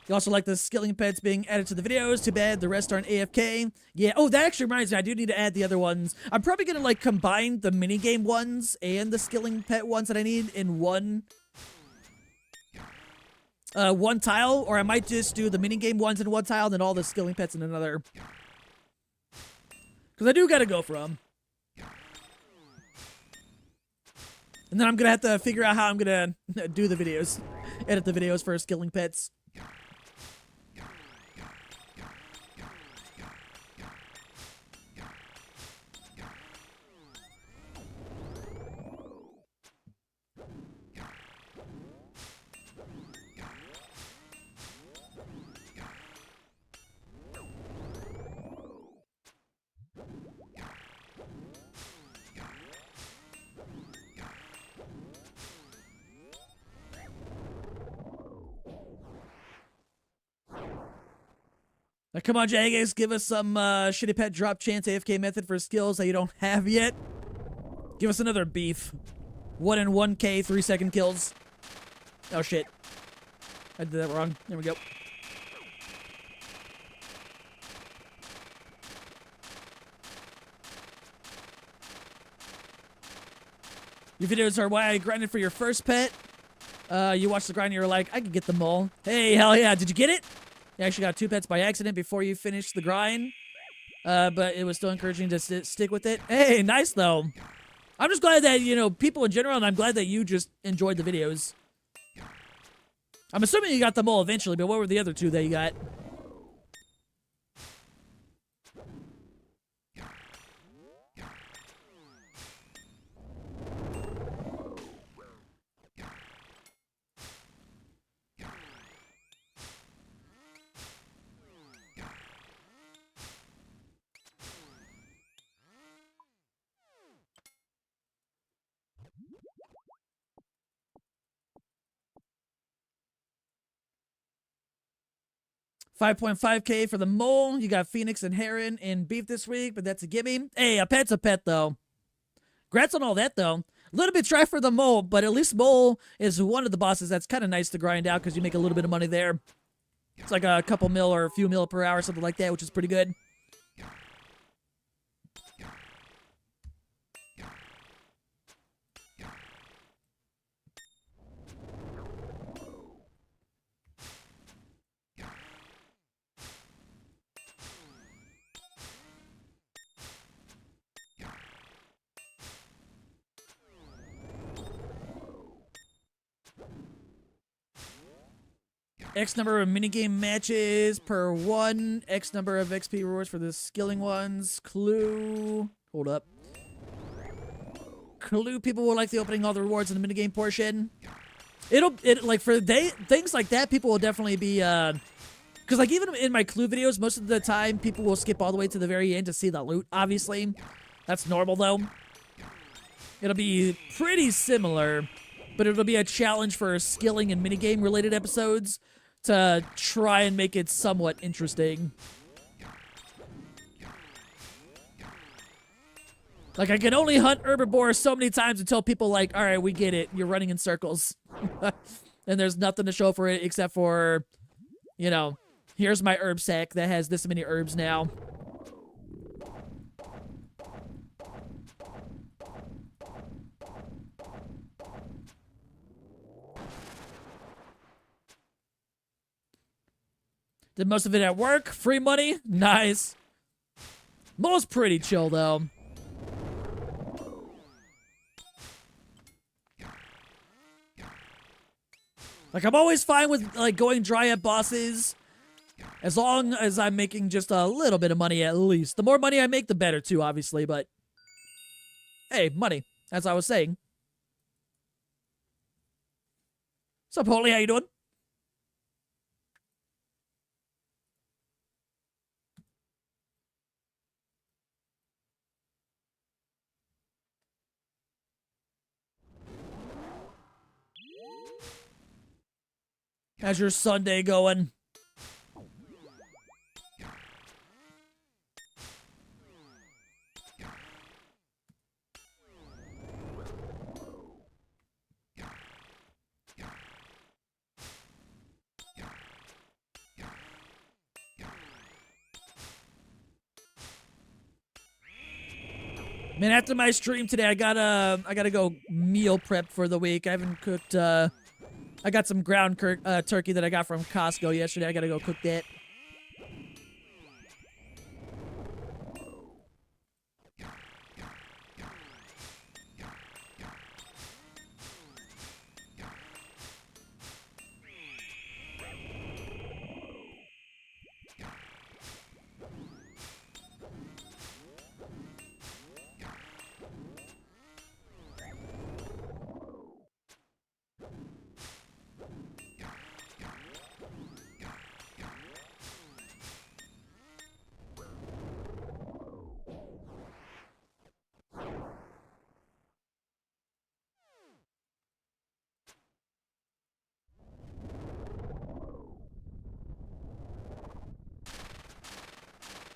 You also like the skilling pets being added to the videos. Too bad the rest aren't AFK. Yeah, oh, that actually reminds me. I do need to add the other ones. I'm probably going to, like, combine the minigame ones and the skilling pet ones that I need in one tile. Or I might just do the minigame ones in one tile, then all the skilling pets in another. Because I do got to go for them. And then I'm going to have to figure out how I'm going to do the videos. Edit the videos for skilling pets. Now, come on, Jagex, give us some shitty pet drop chance AFK method for skills that you don't have yet. Give us another beef. 1 in 1K 3-second kills. Oh shit. I did that wrong. There we go. Your videos are why I grinded for your first pet. You watched the grind and you were like, I can get the mole. Hey, hell yeah. Did you get it? You actually got 2 pets by accident before you finished the grind. But it was still encouraging to stick with it. Hey, nice though. I'm just glad that, you know, people in general, and I'm glad that you just enjoyed the videos. I'm assuming you got the mole eventually, but what were the other 2 that you got? 5.5K for the mole. You got Phoenix and Heron and Beef this week, but that's a gimme. Hey, a pet's a pet, though. Congrats on all that, though. A little bit try for the mole, but at least mole is one of the bosses that's kind of nice to grind out because you make a little bit of money there. It's like a couple mil or a few mil per hour, something like that, which is pretty good. X number of minigame matches per 1. X number of XP rewards for the skilling ones. Clue. Hold up. Clue people will like the opening all the rewards in the minigame portion. Like for things like that, people will definitely be because like even in my Clue videos, most of the time people will skip all the way to the very end to see the loot. Obviously, that's normal though. It'll be pretty similar, but it'll be a challenge for skilling and minigame related episodes to try and make it somewhat interesting. Like, I can only hunt herbivores so many times until people like, all right, we get it. You're running in circles. And there's nothing to show for it except for, you know, here's my herb sack that has this many herbs now. Did most of it at work. Free money. Nice. Mole's pretty chill, though. Like, I'm always fine with, like, going dry at bosses as long as I'm making just a little bit of money at least. The more money I make, the better, too, obviously, but hey, money, as I was saying. What's up, Holy? How you doing? How's your Sunday going? Man, after my stream today, I gotta go meal prep for the week. I haven't cooked. I got some ground turkey that I got from Costco yesterday. I gotta go cook that.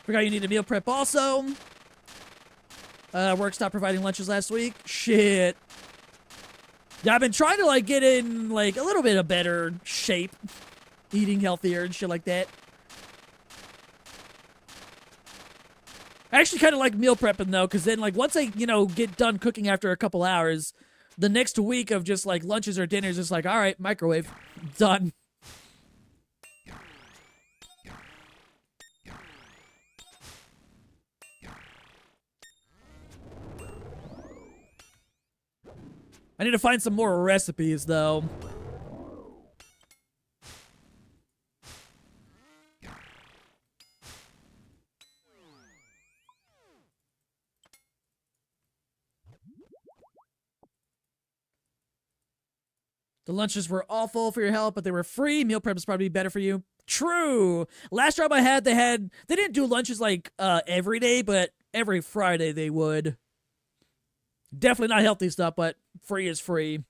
Forgot you need a meal prep also. Work stopped providing lunches last week. Shit. Yeah, I've been trying to, like, get in, like, a little bit of better shape. Eating healthier and shit like that. I actually kind of like meal prepping, though, because then, like, once I, you know, get done cooking after a couple hours, the next week of just like lunches or dinners, just like, all right, microwave, done. I need to find some more recipes, though. The lunches were awful for your health, but they were free. Meal prep is probably better for you. True. Last job I had, they didn't do lunches like every day, but every Friday they would. Definitely not healthy stuff, but free is free.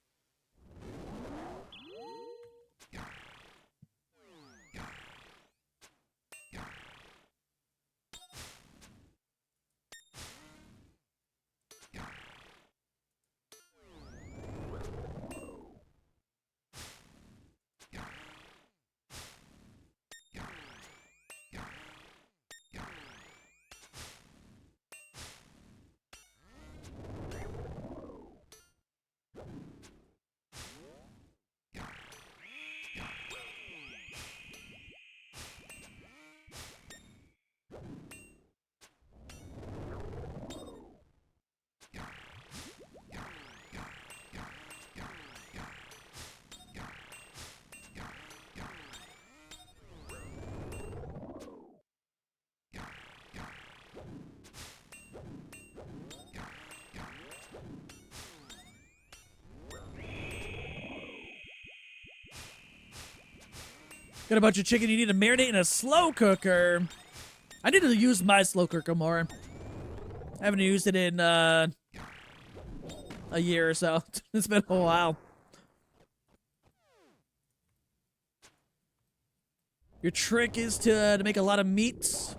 Got a bunch of chicken you need to marinate in a slow cooker. I need to use my slow cooker more. I haven't used it in a year or so. It's been a while. Your trick is to make a lot of meat.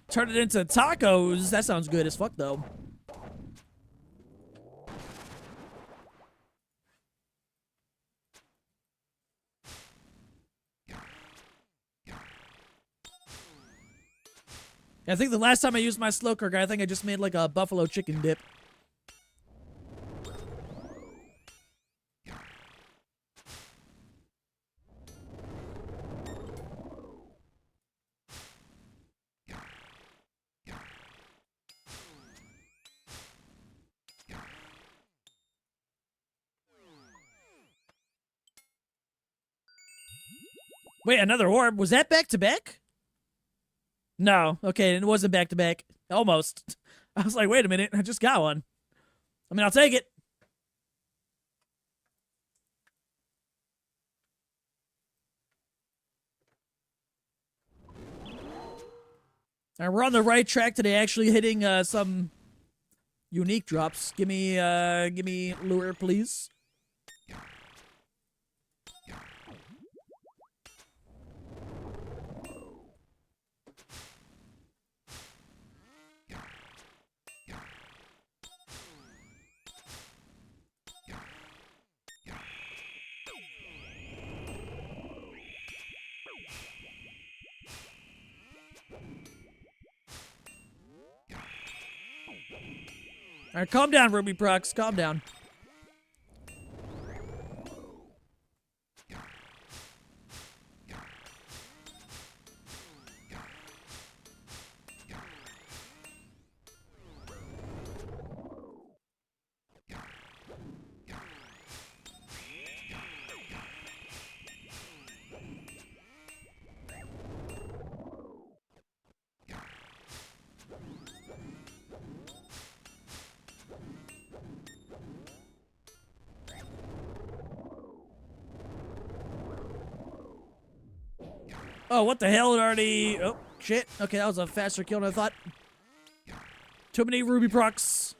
Turn it into tacos. That sounds good as fuck, though. I think the last time I used my slow cooker, I think I just made like a buffalo chicken dip. Wait, another orb? Was that back to back? No. Okay, it wasn't back to back. Almost. I was like, wait a minute, I just got one. I mean, I'll take it. All right, we're on the right track today, actually hitting some unique drops. Give me lure, please. All right, calm down, Ruby Prox. Calm down. Oh, what the hell? It already... Oh, shit. Okay, that was a faster kill than I thought. Too many Ruby Procs.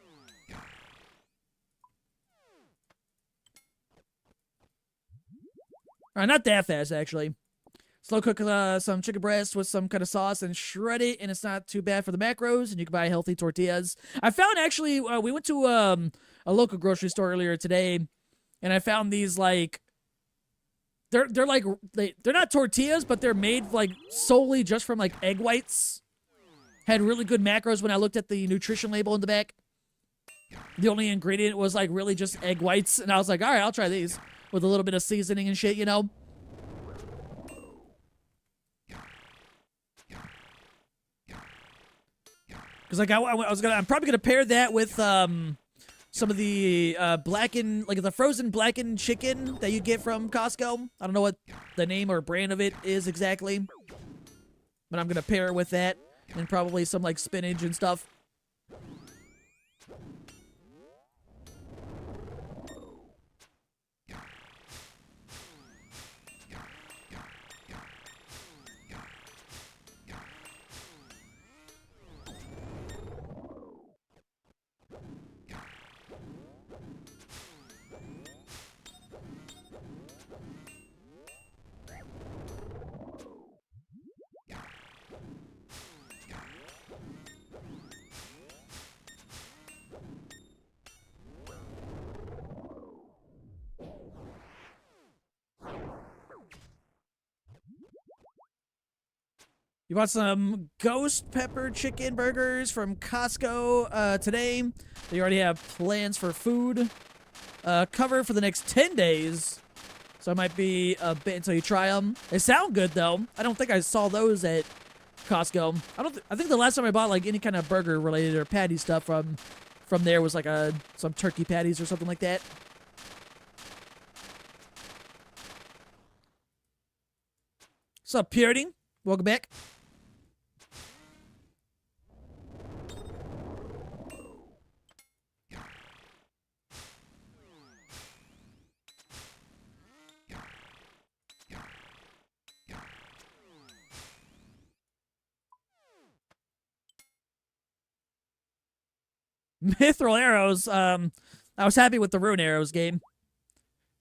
Alright, not that fast, actually. Slow cook some chicken breast with some kind of sauce and shred it, and it's not too bad for the macros, and you can buy healthy tortillas. I found, actually, we went to a local grocery store earlier today, and I found these, like... They're like they're not tortillas, but they're made like solely just from like egg whites. Had really good macros when I looked at the nutrition label in the back. The only ingredient was like really just egg whites, and I was like, all right, I'll try these with a little bit of seasoning and shit, you know. Because like I'm probably gonna pair that with some of the blackened, like the frozen blackened chicken that you get from Costco. I don't know what the name or brand of it is exactly, but I'm gonna pair it with that and probably some like spinach and stuff. You want some ghost pepper chicken burgers from Costco today? They already have plans for food cover for the next 10 days. So it might be a bit until you try them. They sound good though. I don't think I saw those at Costco. I think the last time I bought like any kind of burger related or patty stuff from there was like some turkey patties or something like that. What's up, Purity? Welcome back. Mithril arrows. I was happy with the rune arrows game.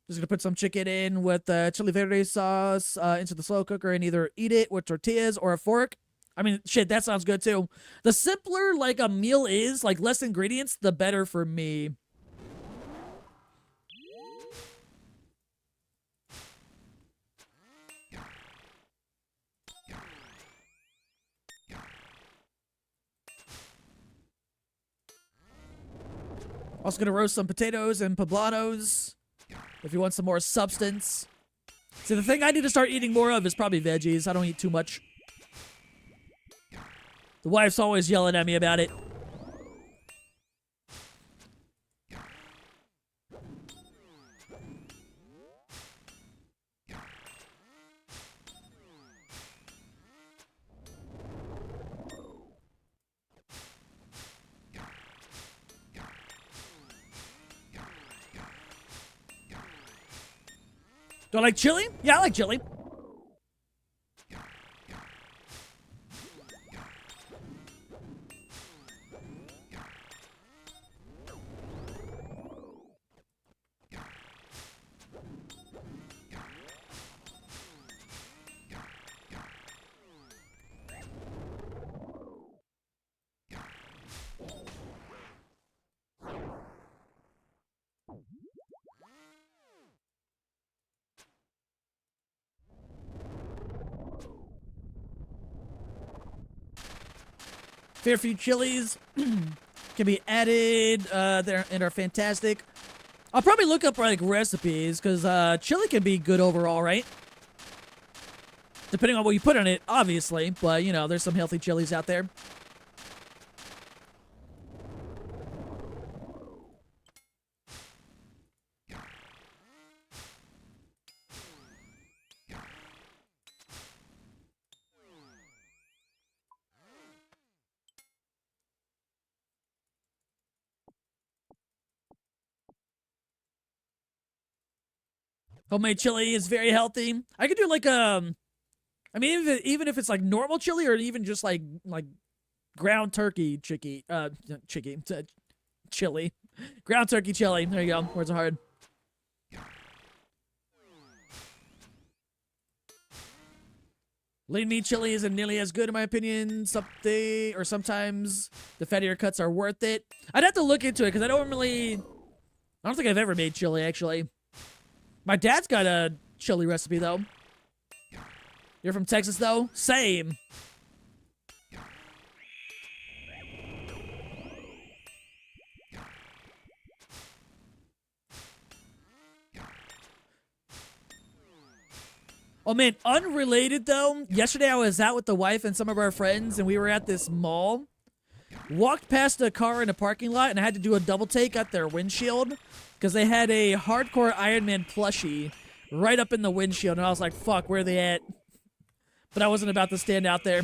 Just gonna put some chicken in with chili verde sauce into the slow cooker and either eat it with tortillas or a fork. I mean, shit, that sounds good too. The simpler like a meal is, like less ingredients, the better for me. Also gonna roast some potatoes and poblanos if you want some more substance. See, the thing I need to start eating more of is probably veggies. I don't eat too much. The wife's always yelling at me about it. Do I like chili? Yeah, I like chili. Fair few chilies can be added there and are fantastic. I'll probably look up like recipes because chili can be good overall, right? Depending on what you put on it, obviously. But you know, there's some healthy chilies out there. Homemade chili is very healthy. I could do like I mean, even if it's like normal chili or even just like ground turkey chili, ground turkey chili. There you go. Words are hard. Lean meat chili isn't nearly as good in my opinion. Sometimes the fattier cuts are worth it. I'd have to look into it because I don't think I've ever made chili actually. My dad's got a chili recipe, though. You're from Texas, though? Same. Oh man, unrelated though. Yesterday I was out with the wife and some of our friends, and we were at this mall. Walked past a car in a parking lot, and I had to do a double take at their windshield because they had a hardcore Iron Man plushie right up in the windshield, and I was like, "Fuck, where are they at?" But I wasn't about to stand out there.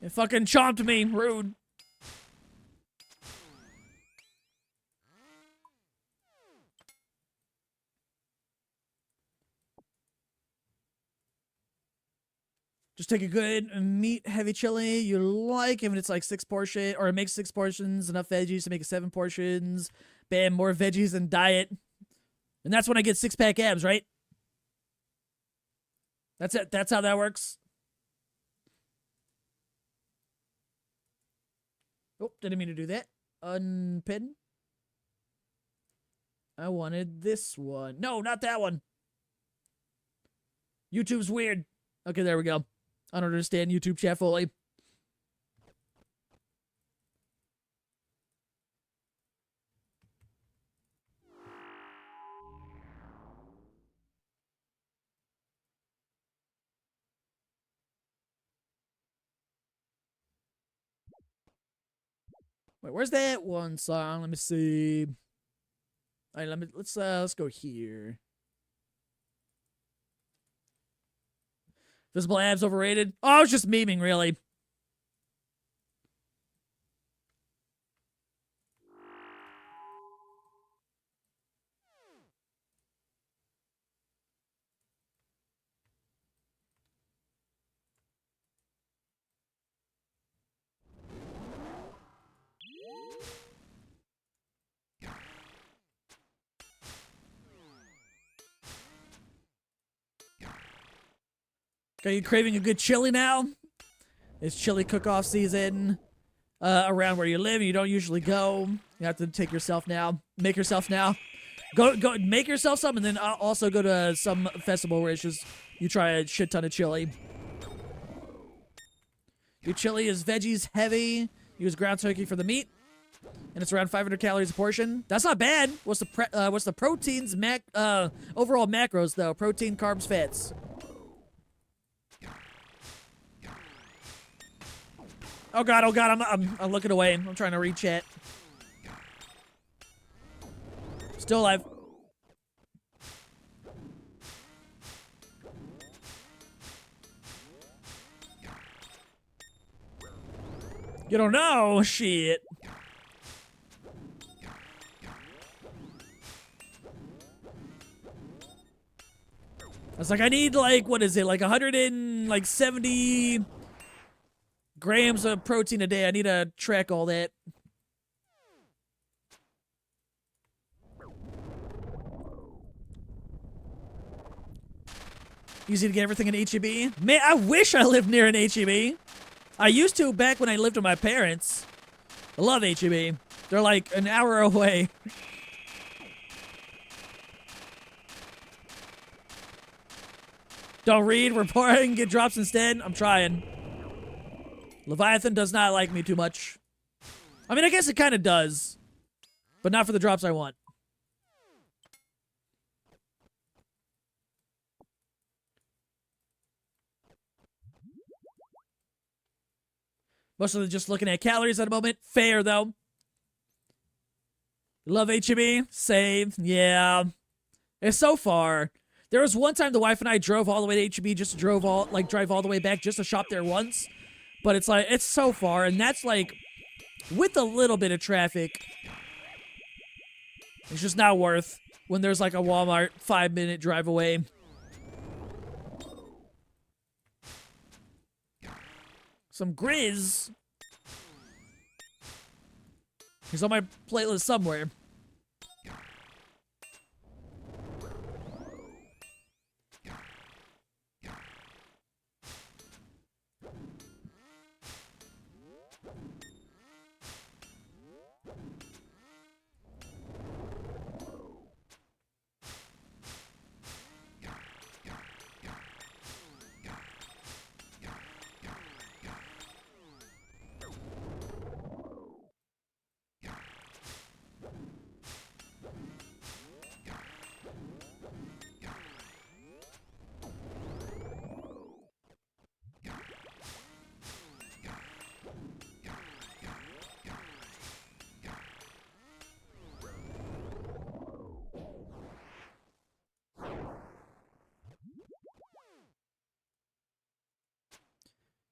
It fucking chomped me. Rude. Just take a good meat heavy chili you like, even if it's like 6 portion, or it makes 6 portions, enough veggies to make it 7 portions. Bam, more veggies than diet. And that's when I get 6-pack abs, right? That's it. That's how that works. Oh, didn't mean to do that. Unpin. I wanted this one. No, not that one. YouTube's weird. Okay, there we go. I don't understand YouTube chat fully. Wait, where's that one song? Let me see. All right, let's go here. Visible abs overrated? Oh, I was just memeing, really. Are you craving a good chili now? It's chili cook-off season around where you live. You don't usually go. You have to take yourself now. Make yourself now. Go make yourself some, and then also go to some festival where it's just you try a shit ton of chili. Your chili is veggies heavy. Use ground turkey for the meat, and it's around 500 calories a portion. That's not bad. What's the proteins overall macros though? Protein, carbs, fats. Oh god, I'm looking away. I'm trying to read chat. Still alive. You don't know? Shit. I was like, I need like, what is it? Like 170 grams of protein a day. I need to track all that. Easy to get everything in HEB. Man, I wish I lived near an HEB. I used to back when I lived with my parents. I love HEB. They're like an hour away. Don't read, report, and get drops instead. I'm trying. Leviathan does not like me too much. I mean, I guess it kind of does. But not for the drops I want. Mostly just looking at calories at the moment. Fair, though. Love HEB? Same. Yeah. It's so far. There was one time the wife and I drove all the way to HEB, just drive all the way back just to shop there once. But it's like, it's so far, and that's like, with a little bit of traffic, it's just not worth when there's like a Walmart 5-minute drive away. Some Grizz. He's on my playlist somewhere.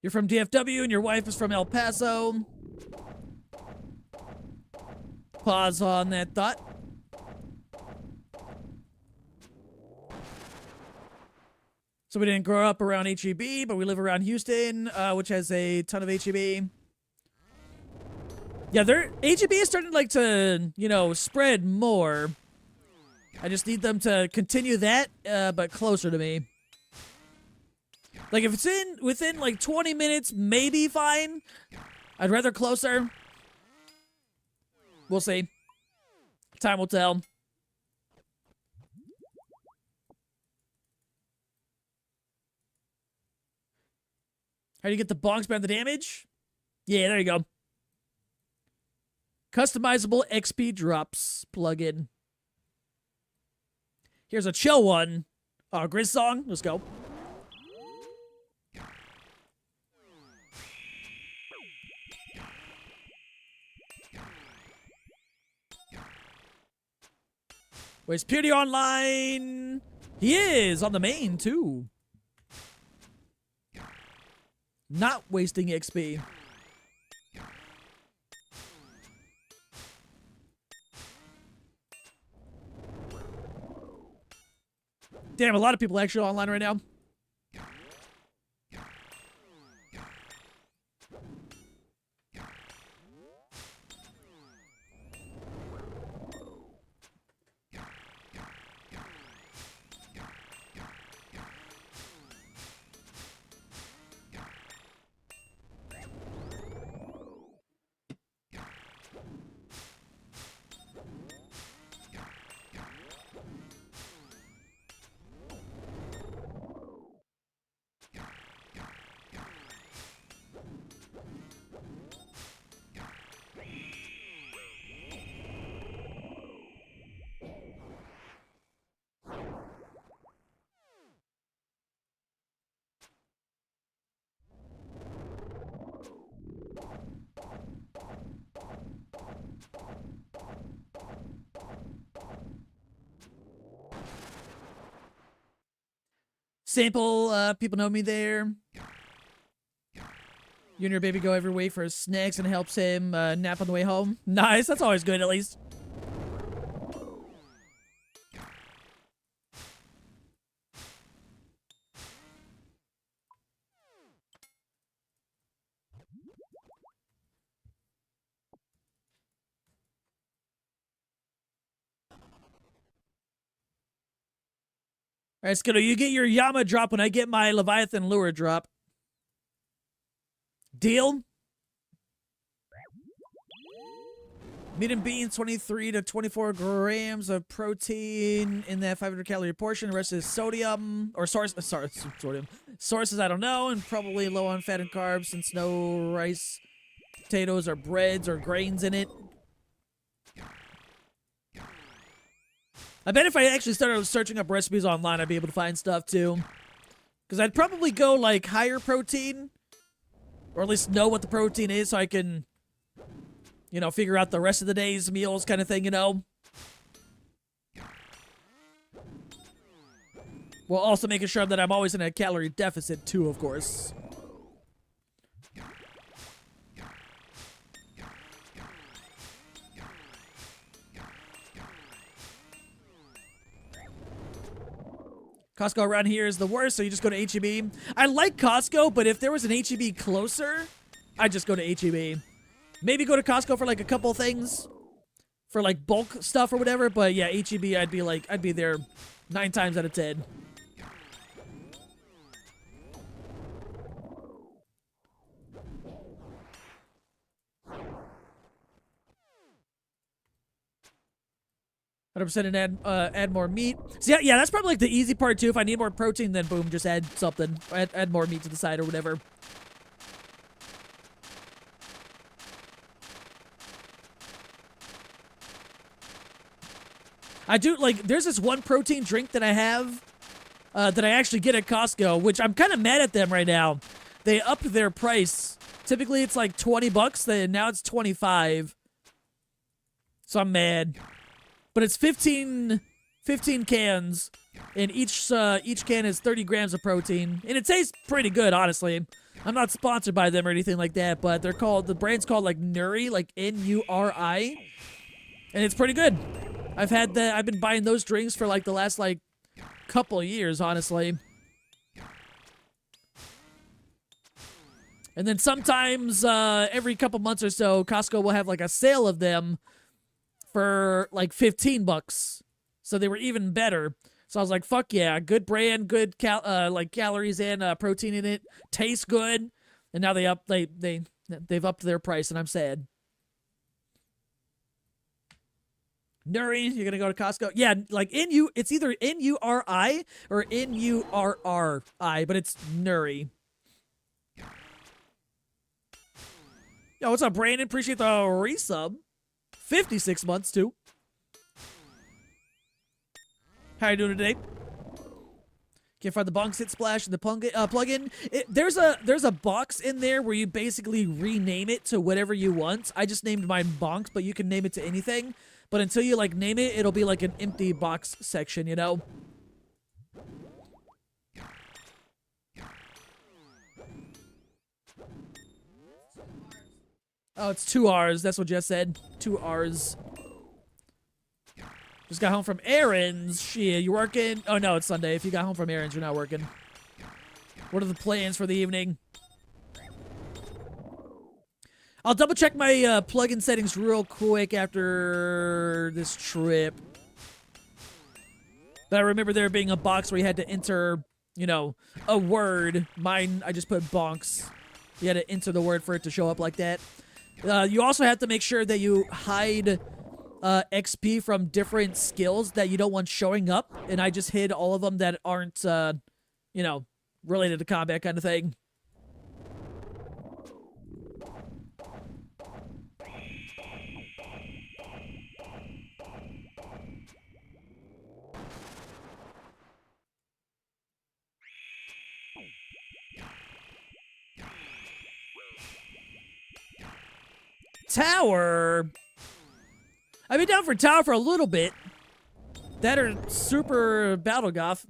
You're from DFW and your wife is from El Paso. Pause on that thought. So we didn't grow up around HEB, but we live around Houston, which has a ton of HEB. Yeah, HEB is starting like to, you know, spread more. I just need them to continue that, but closer to me. Like if it's within like 20 minutes, maybe fine. I'd rather closer. We'll see. Time will tell. How do you get the bonks beyond the damage? Yeah, there you go. Customizable XP drops plugin. Here's a chill one. Oh, Grizz song. Let's go. Where's Purity Online? He is on the main, too. Not wasting XP. Damn, a lot of people actually online right now. Sample, people know me there. You and your baby go every way for snacks and helps him nap on the way home. Nice, that's always good at least. Alright, Skittle, you get your Yama drop when I get my Leviathan lure drop. Deal? Meat and beans, 23 to 24 grams of protein in that 500 calorie portion. The rest is sodium, or sodium. Sources, I don't know, and probably low on fat and carbs since no rice, potatoes, or breads, or grains in it. I bet if I actually started searching up recipes online, I'd be able to find stuff too. Because I'd probably go like higher protein, or at least know what the protein is so I can, you know, figure out the rest of the day's meals kind of thing, you know. While also making sure that I'm always in a calorie deficit too, of course. Costco around here is the worst, so you just go to HEB. I like Costco, but if there was an HEB closer, I'd just go to HEB. Maybe go to Costco for like a couple things, for like bulk stuff or whatever, but yeah, HEB, I'd be there 9 times out of 10. % and add more meat. So yeah, that's probably like the easy part too. If I need more protein, then boom, just add something. Add more meat to the side or whatever. I do, like, there's this one protein drink that I have that I actually get at Costco, which I'm kind of mad at them right now. They upped their price. Typically it's like 20 bucks, now it's 25. So I'm mad. But it's 15 cans, and each can is 30 grams of protein, and it tastes pretty good, honestly. I'm not sponsored by them or anything like that, but the brand's called like Nuri, like Nuri, and it's pretty good. I've been buying those drinks for like the last like couple of years, honestly. And then sometimes every couple months or so, Costco will have like a sale of them for like $15. So they were even better. So I was like, fuck yeah, good brand, good like calories and protein in it, tastes good. And now they've upped their price, and I'm sad. Nuri, you're gonna go to Costco? Yeah, like it's either Nuri or Nurri, but it's Nuri. Yo, what's up, Brandon? Appreciate the resub. 56 months too. How you doing today? Can't find the bonk sit splash and the plugin. There's a box in there where you basically rename it to whatever you want. I just named mine bonks, but you can name it to anything. But until you like name it, it'll be like an empty box section, you know? Oh, it's 2 R's. That's what Jess said. 2 R's. Just got home from errands. Shit, you working? Oh, no, it's Sunday. If you got home from errands, you're not working. What are the plans for the evening? I'll double check my plugin settings real quick after this trip. But I remember there being a box where you had to enter, you know, a word. Mine, I just put bonks. You had to enter the word for it to show up like that. You also have to make sure that you hide XP from different skills that you don't want showing up. And I just hid all of them that aren't, you know, related to combat kind of thing. Tower. I've been down for Tower for a little bit. That or Super Battle Golf.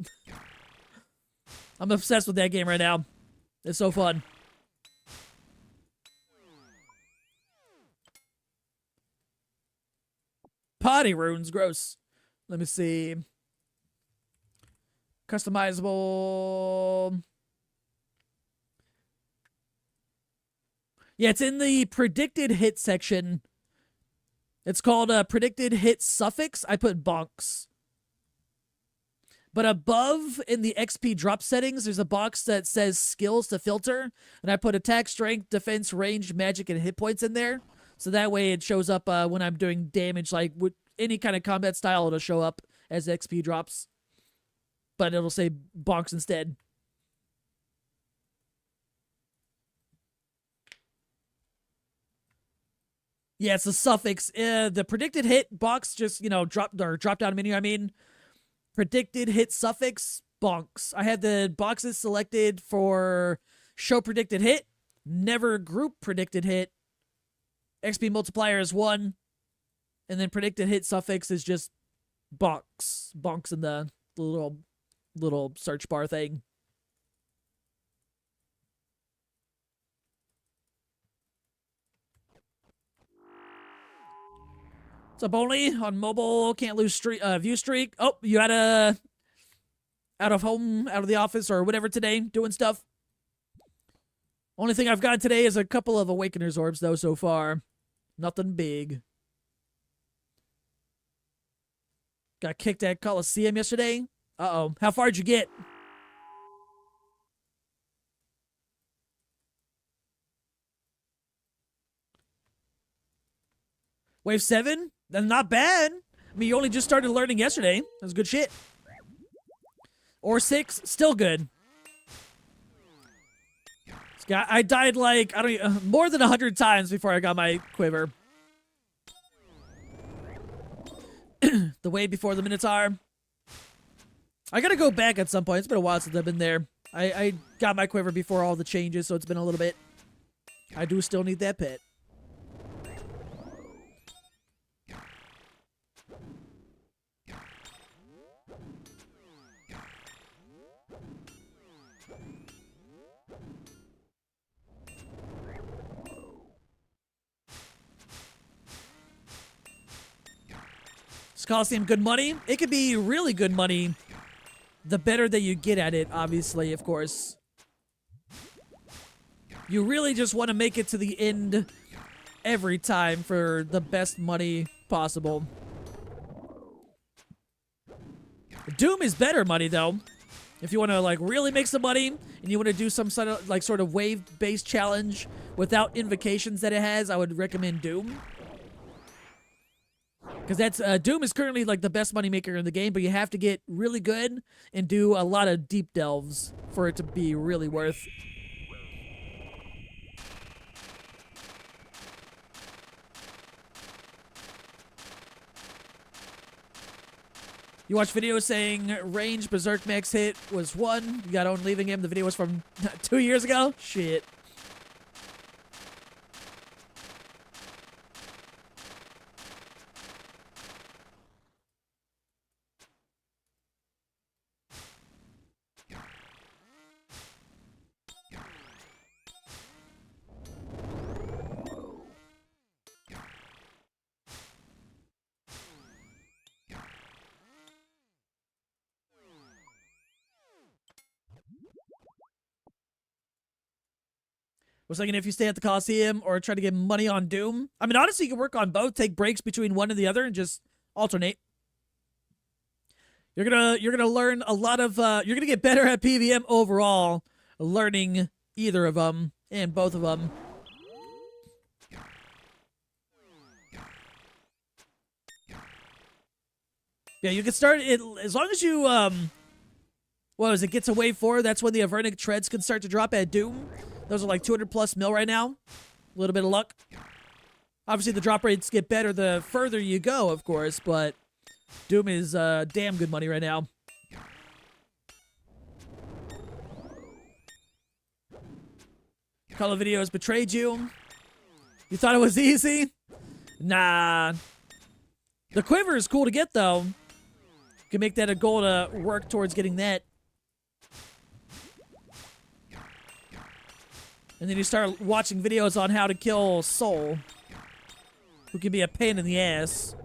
I'm obsessed with that game right now. It's so fun. Potty runes, gross. Let me see. Customizable. Yeah, it's in the predicted hit section. It's called predicted hit suffix. I put bonks. But above in the XP drop settings, there's a box that says skills to filter. And I put attack, strength, defense, range, magic, and hit points in there. So that way it shows up when I'm doing damage. Like with any kind of combat style, it'll show up as XP drops. But it'll say bonks instead. Yeah, it's a suffix. The predicted hit box just, you know, drop down menu, I mean. Predicted hit suffix, bonks. I have the boxes selected for show predicted hit, never group predicted hit, XP multiplier is 1, and then predicted hit suffix is just bonks. Bonks in the little search bar thing. What's up, only on mobile? Can't lose view streak. Oh, you had a out of the office or whatever today, doing stuff. Only thing I've got today is a couple of Awakener's orbs though so far. Nothing big. Got kicked at Coliseum yesterday. Uh-oh. How far did you get? Wave 7? That's not bad. I mean, you only just started learning yesterday. That's good shit. Or 6, still good. I died like, I don't know, more than 100 times before I got my quiver. The way before the Minotaur. I gotta go back at some point. It's been a while since I've been there. I got my quiver before all the changes, so it's been a little bit. I do still need that pet. Coliseum good money? It could be really good money the better that you get at it, obviously, of course. You really just want to make it to the end every time for the best money possible. Doom is better money, though. If you want to, like, really make some money and you want to do some sort of wave-based challenge without invocations that it has, I would recommend Doom. Because that's Doom is currently like the best moneymaker in the game, but you have to get really good and do a lot of deep delves for it to be really worth. You watch videos saying range Berserk max hit was 1. You got on leaving him. The video was from 2 years ago. Shit. Was thinking if you stay at the Coliseum or try to get money on Doom. I mean, honestly, you can work on both. Take breaks between one and the other and just alternate. You're gonna learn a lot of. You're gonna get better at PVM overall, learning either of them and both of them. Yeah, you can start it as long as you what was it? Gets a wave 4. That's when the Avernic treads can start to drop at Doom. Those are like 200 plus mil right now. A little bit of luck. Obviously, the drop rates get better the further you go, of course, but Doom is damn good money right now. Call of Videos betrayed you. You thought it was easy? Nah. The quiver is cool to get, though. You can make that a goal to work towards getting that. And then you start watching videos on how to kill Soul, who can be a pain in the ass.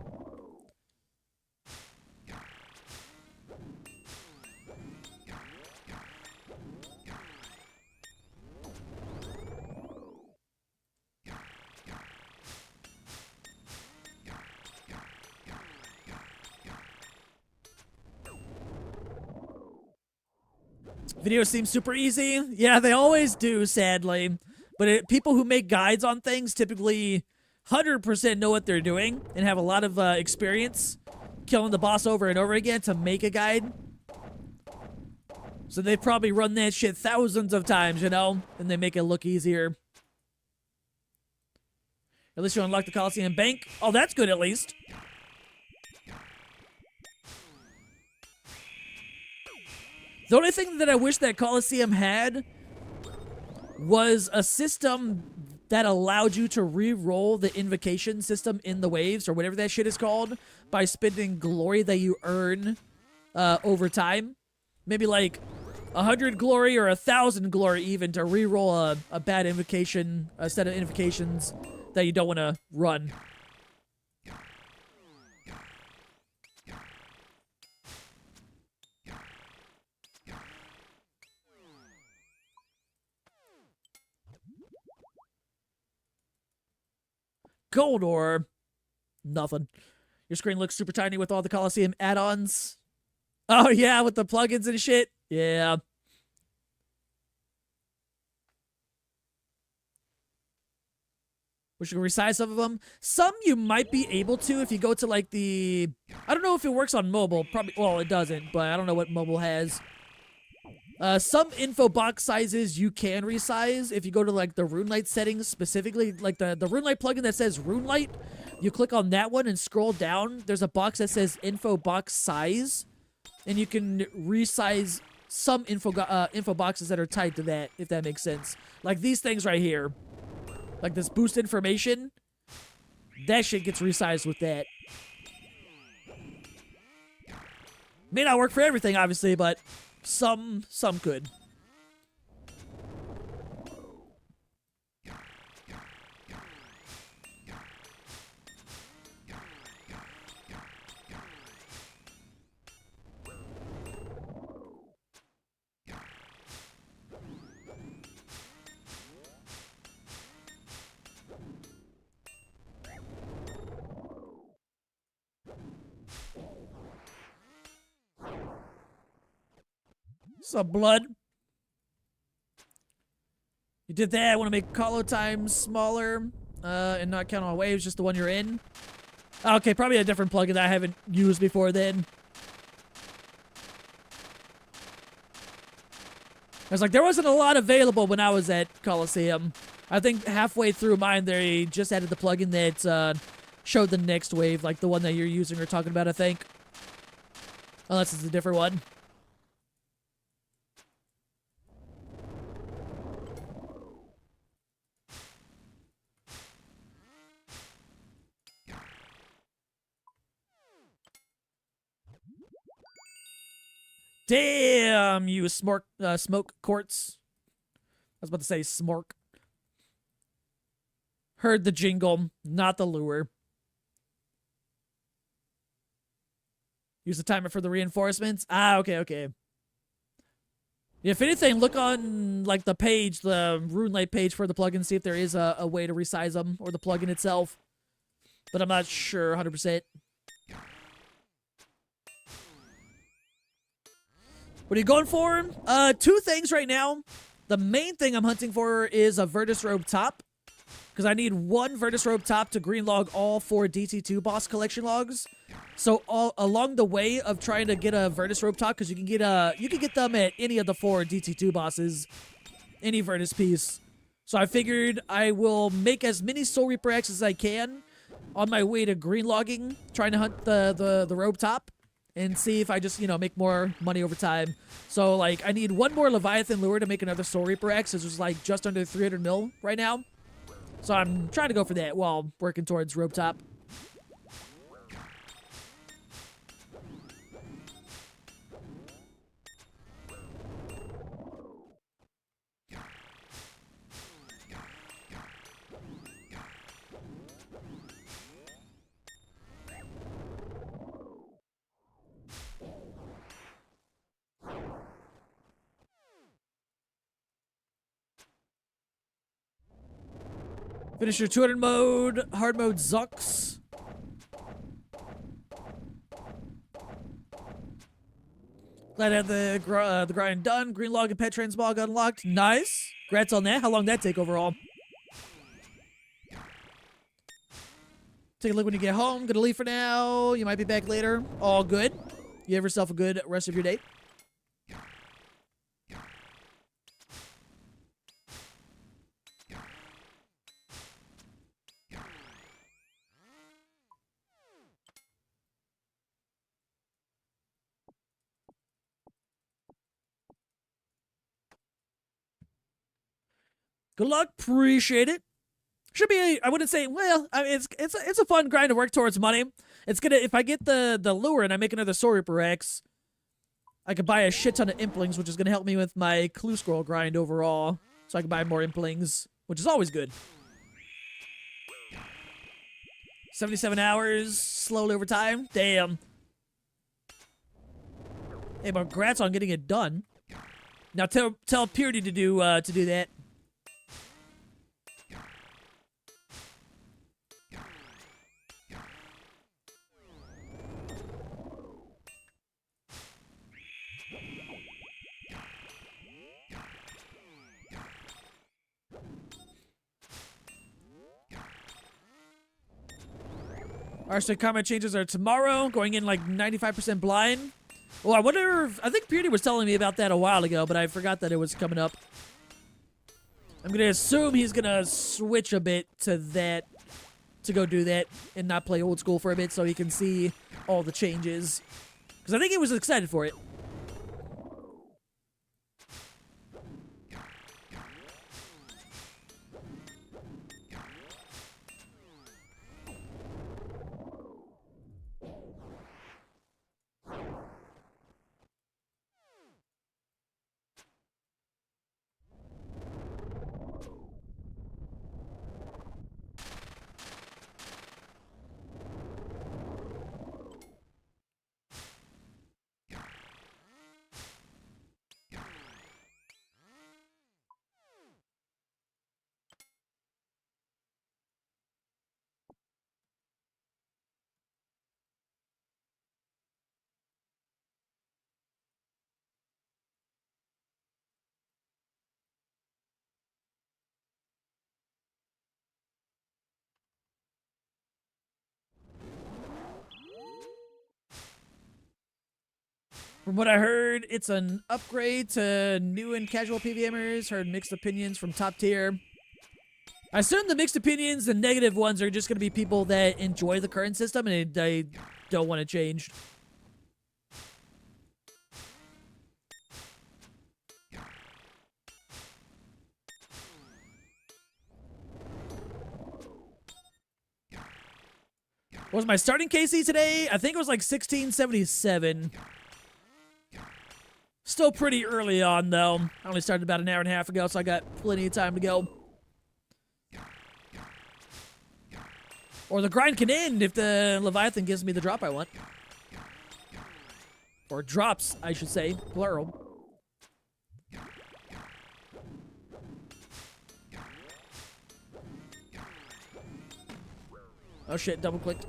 Videos seem super easy. Yeah, they always do, sadly. But people who make guides on things typically 100% know what they're doing and have a lot of experience killing the boss over and over again to make a guide. So they've probably run that shit thousands of times, you know? And they make it look easier. At least you unlock the Coliseum Bank. Oh, that's good at least. The only thing that I wish that Coliseum had was a system that allowed you to re-roll the invocation system in the waves, or whatever that shit is called, by spending glory that you earn over time. Maybe like 100 glory or 1,000 glory even to re-roll a bad invocation, a set of invocations that you don't want to run. Gold ore. Nothing. Your screen looks super tiny with all the Coliseum add-ons. Oh, yeah, with the plugins and shit. Yeah. Wish you could resize some of them. Some you might be able to if you go to, like, the... I don't know if it works on mobile. Probably... Well, it doesn't, but I don't know what mobile has. Some info box sizes you can resize if you go to like the RuneLite settings specifically, like the RuneLite plugin that says RuneLite. You click on that one and scroll down. There's a box that says info box size, and you can resize some info boxes that are tied to that, if that makes sense. Like these things right here, like this boost information. That shit gets resized with that. May not work for everything, obviously, but some could. Some blood. You did that. I want to make call out time smaller and not count on waves, just the one you're in. Okay, probably a different plugin that I haven't used before then. I was like, there wasn't a lot available when I was at Coliseum. I think halfway through mine, they just added the plugin that showed the next wave, like the one that you're using or talking about, I think. Unless it's a different one. Damn, you smoke quartz. I was about to say smork. Heard the jingle, not the lure. Use the timer for the reinforcements. Ah, okay. If anything, look on like the page, the RuneLite page for the plugin, see if there is a way to resize them, or the plugin itself. But I'm not sure 100%. What are you going for? Two things right now. The main thing I'm hunting for is a Virtus Robe top. Because I need one Virtus Robe top to green log all 4 DT2 boss collection logs. So along the way of trying to get a Virtus Robe top, because you can get them at any of the 4 DT2 bosses, any Virtus piece. So I figured I will make as many Soul Reaper X as I can on my way to green logging, trying to hunt the robe top and see if I just, you know, make more money over time. So like I need one more Leviathan lure to make another Soul Reaper X, which is like just under 300 mil right now. So I'm trying to go for that while working towards rope top. Finish your 200 mode, hard mode Zux. Glad I had the grind done. Green log and pet transmog unlocked. Nice. Congrats on that. How long did that take overall? Take a look when you get home. Gonna leave for now. You might be back later. All good. You have yourself a good rest of your day. Good luck. Appreciate it. Should be, I wouldn't say, well, I mean, it's a fun grind to work towards money. It's gonna, if I get the lure and I make another Soul Reaper X, I could buy a shit ton of Implings, which is gonna help me with my Clue Scroll grind overall. So I can buy more Implings, which is always good. 77 hours, slowly over time. Damn. Hey, but congrats on getting it done. Now tell Purity to do that. Arsenic combat changes are tomorrow, going in like 95% blind. Oh, I wonder if, I think Purity was telling me about that a while ago, but I forgot that it was coming up. I'm going to assume he's going to switch a bit to that, to go do that and not play old school for a bit so he can see all the changes. Because I think he was excited for it. From what I heard, it's an upgrade to new and casual PVMers. Heard mixed opinions from top tier. I assume the mixed opinions, the negative ones, are just going to be people that enjoy the current system and they don't want to change. What was my starting KC today? I think it was like 1677. Still pretty early on, though. I only started about an hour and a half ago, so I got plenty of time to go. Or the grind can end if the Leviathan gives me the drop I want. Or drops, I should say, plural. Oh shit, double clicked.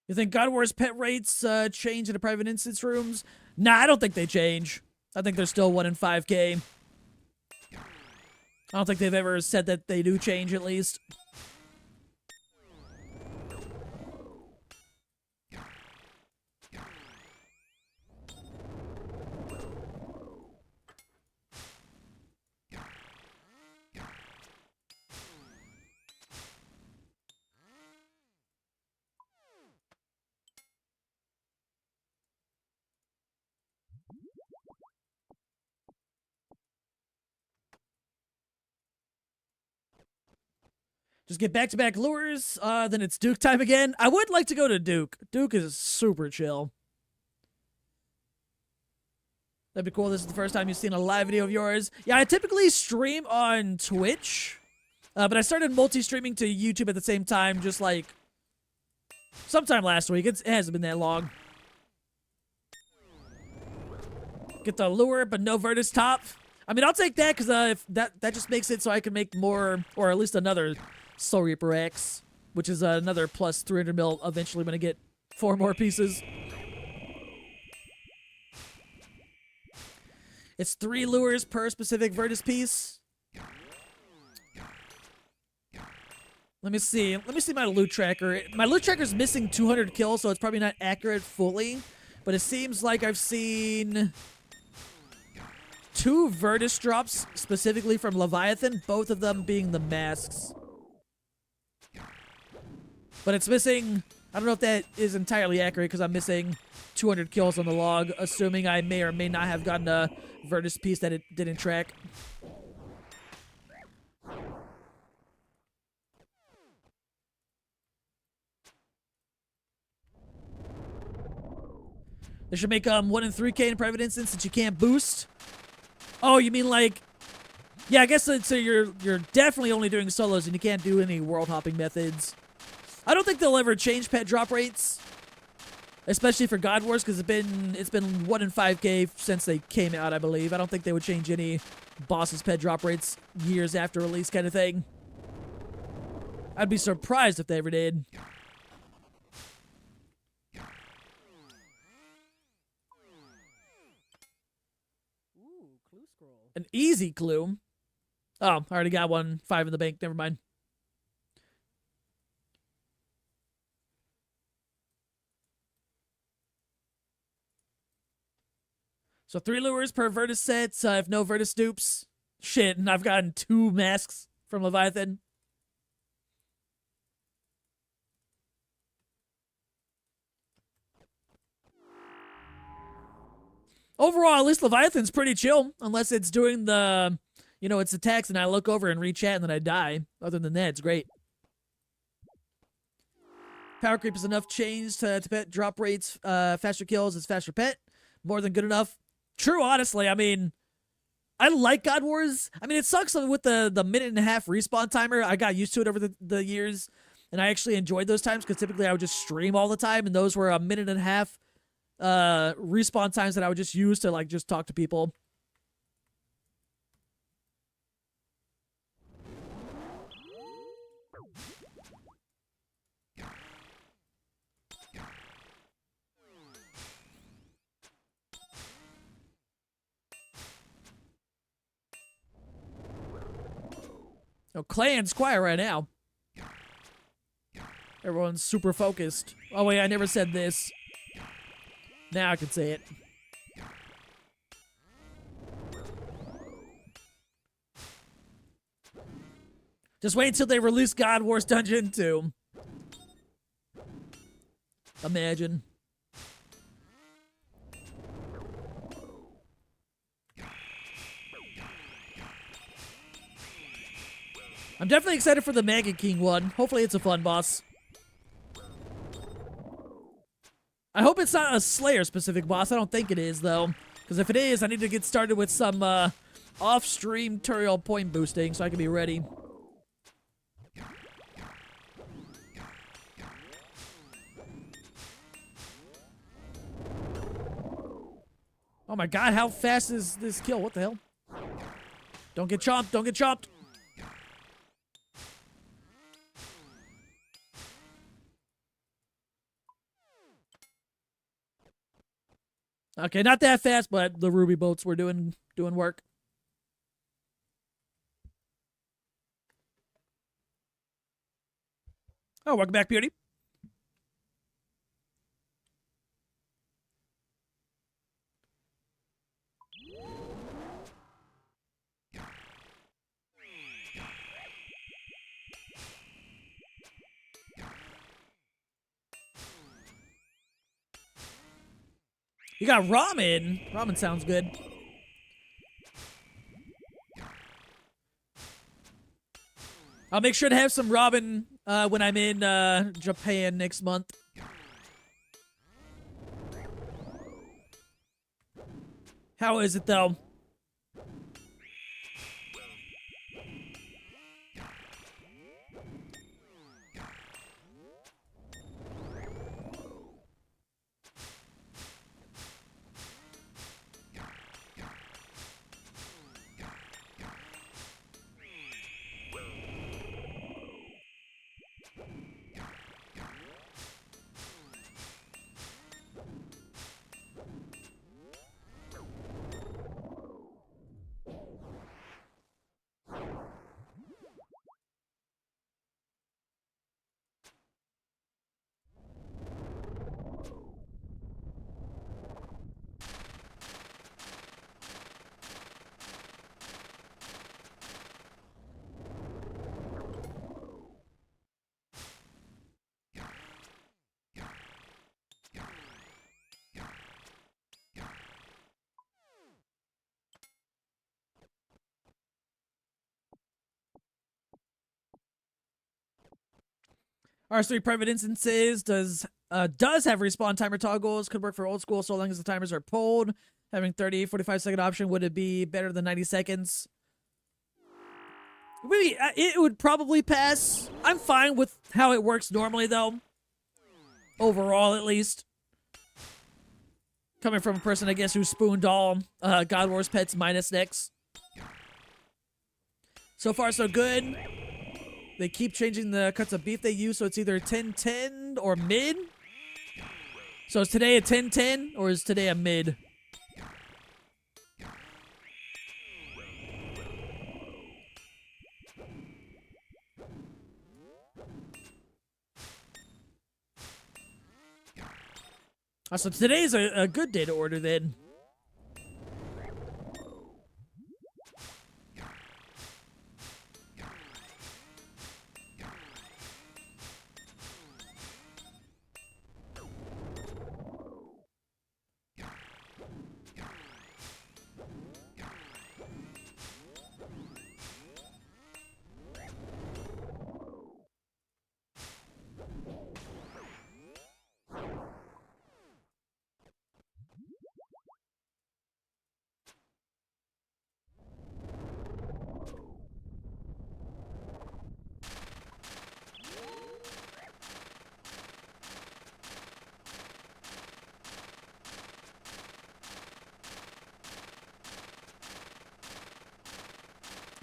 You think God War's pet rates change in the private instance rooms? Nah, I don't think they change. I think they're still 1 in 5k. I don't think they've ever said that they do change, at least. Just get back-to-back lures, then it's Duke time again. I would like to go to Duke. Duke is super chill. That'd be cool. This is the first time you've seen a live video of yours. Yeah, I typically stream on Twitch, but I started multi-streaming to YouTube at the same time, just like sometime last week. It hasn't been that long. Get the lure, but no Virtus top. I mean, I'll take that because if that just makes it so I can make more, or at least another Soul Reaper X, which is another plus 300 mil eventually when I get 4 more pieces. It's 3 lures per specific Virtus piece. Let me see my loot tracker. My loot tracker is missing 200 kills, so it's probably not accurate fully. But it seems like I've seen 2 Virtus drops specifically from Leviathan, both of them being the masks. But it's missing, I don't know if that is entirely accurate because I'm missing 200 kills on the log, assuming I may or may not have gotten a Virtus piece that it didn't track. They should make 1 in 3k in private instance since you can't boost. Oh, you mean like, yeah, I guess so you're definitely only doing solos and you can't do any world hopping methods. I don't think they'll ever change pet drop rates, especially for God Wars, because it's been 1 in 5k since they came out, I believe. I don't think they would change any bosses' pet drop rates years after release kind of thing. I'd be surprised if they ever did. Ooh, clue scroll. An easy clue. Oh, I already got 5 in the bank. Never mind. So 3 lures per Virtus set, if no Virtus dupes. Shit, and I've gotten 2 masks from Leviathan. Overall, at least Leviathan's pretty chill, unless it's doing the, its attacks and I look over and reach chat and then I die. Other than that, it's great. Power creep is enough change to pet drop rates, faster kills is faster pet. More than good enough. True, honestly. I mean, I like God Wars. I mean, it sucks with the 1.5-minute respawn timer. I got used to it over the years, and I actually enjoyed those times because typically I would just stream all the time, and those were 1.5 minutes respawn times that I would just use to like just talk to people. Oh, clan's quiet right now. Everyone's super focused. Oh wait, I never said this. Now I can say it. Just wait until they release God Wars Dungeon 2. Imagine. I'm definitely excited for the Mega King one. Hopefully it's a fun boss. I hope it's not a Slayer-specific boss. I don't think it is, though. Because if it is, I need to get started with some off-stream tutorial point boosting so I can be ready. Oh my god, how fast is this kill? What the hell? Don't get chomped, don't get chomped! Okay, not that fast, but the ruby boats were doing work. Oh, welcome back, Beauty. You got ramen. Ramen sounds good. I'll make sure to have some ramen when I'm in Japan next month. How is it, though? RS3 private instances does have respawn timer toggles. Could work for old school so long as the timers are pulled. Having 30, 45-second option, would it be better than 90 seconds? Really, it would probably pass. I'm fine with how it works normally, though. Overall, at least. Coming from a person, I guess, who spooned all God Wars pets minus Nyx. So far, so good. They keep changing the cuts of beef they use, so it's either 10-10 or mid. So is today a 10-10 or is today a mid? So today's a good day to order then.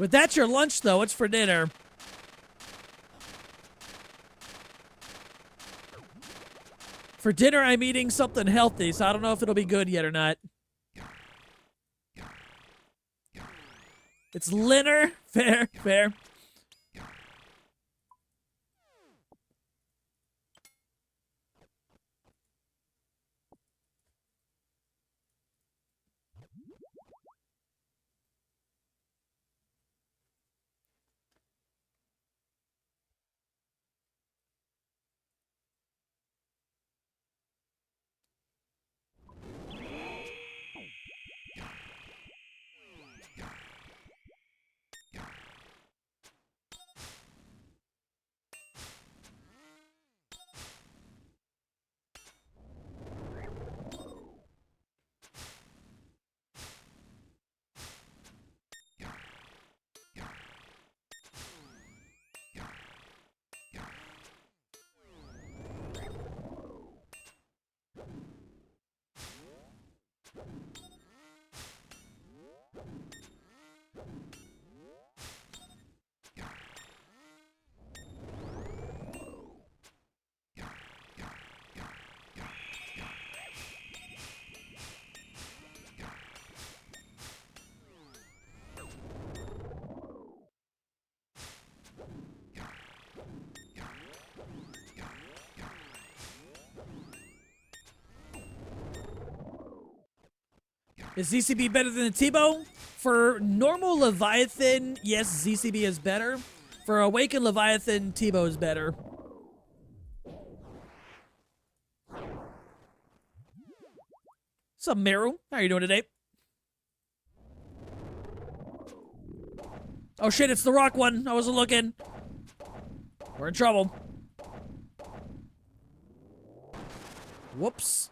But that's your lunch, though. What's for dinner? For dinner, I'm eating something healthy, so I don't know if it'll be good yet or not. It's Linner. Fair, fair. Is ZCB better than the T-Bow? For normal Leviathan, yes, ZCB is better. For Awakened Leviathan, T-Bow is better. What's up, Meru? How are you doing today? Oh shit, it's the rock one. I wasn't looking. We're in trouble. Whoops.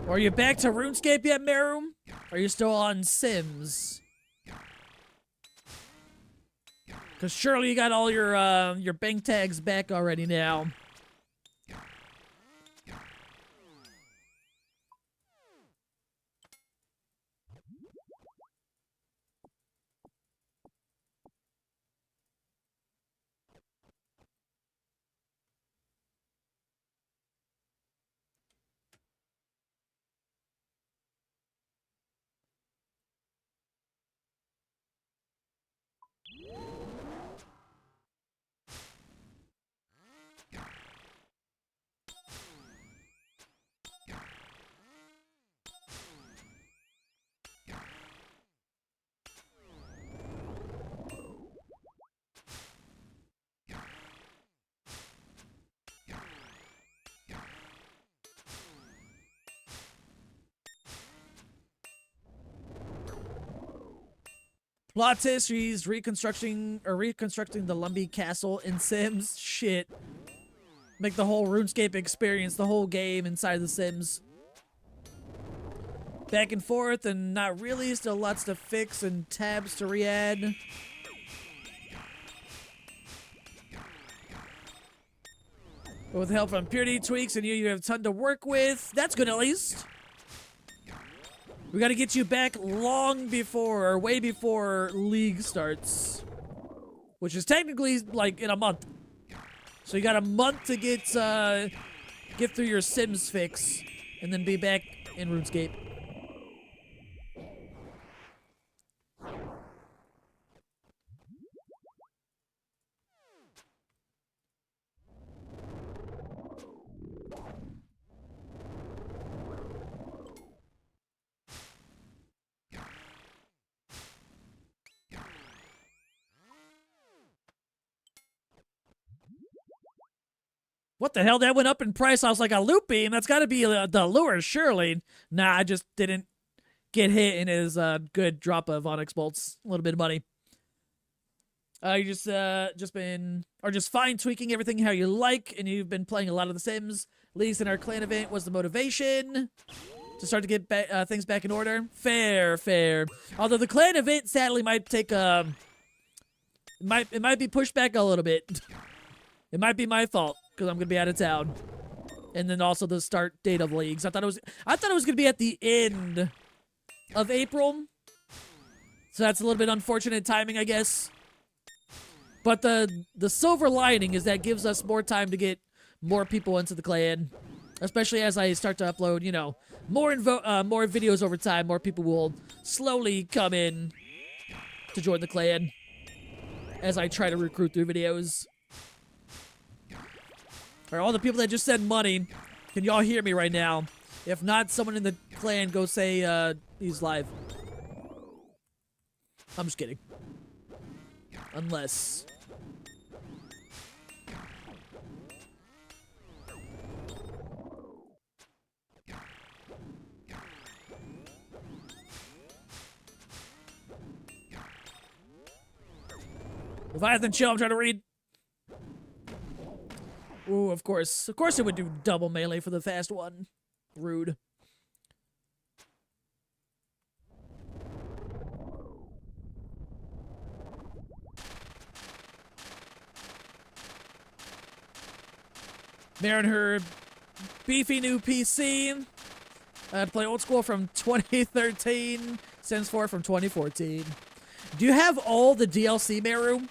Are you back to RuneScape yet, Meru? Are you still on Sims? Because surely you got all your bank tags back already now. Plot twist, she's reconstructing the Lumbee Castle in Sims. Shit. Make the whole RuneScape experience, the whole game inside the Sims. Back and forth and not really, still lots to fix and tabs to re-add. But with help from Purity tweaks and you have a ton to work with. That's good at least. We gotta get you back long before, or way before League starts. Which is technically, like, in a month. So you got a month to get through your Sims fix, and then be back in RuneScape. What the hell? That went up in price. I was like, a loop beam? That's got to be the lure, surely. Nah, I just didn't get hit in his good drop of Onyx bolts. A little bit of money. You just been or just fine tweaking everything how you like, and you've been playing a lot of The Sims. Least in our clan event was the motivation to start to get things back in order. Fair, fair. Although the clan event sadly might take it might be pushed back a little bit. It might be my fault because I'm gonna be out of town, and then also the start date of leagues. I thought it was gonna be at the end of April, so that's a little bit unfortunate timing, I guess. But the silver lining is that gives us more time to get more people into the clan, especially as I start to upload, you know, more videos over time. More people will slowly come in to join the clan as I try to recruit through videos. All right, all the people that just sent money, can y'all hear me right now? If not, someone in the clan go say he's live. I'm just kidding. Unless... Leviathan, chill, I'm trying to read. Ooh, of course. Of course it would do double melee for the fast one. Rude. Marin her beefy new PC. I had to play old school from 2013. Sims 4 from 2014. Do you have all the DLC, Meru?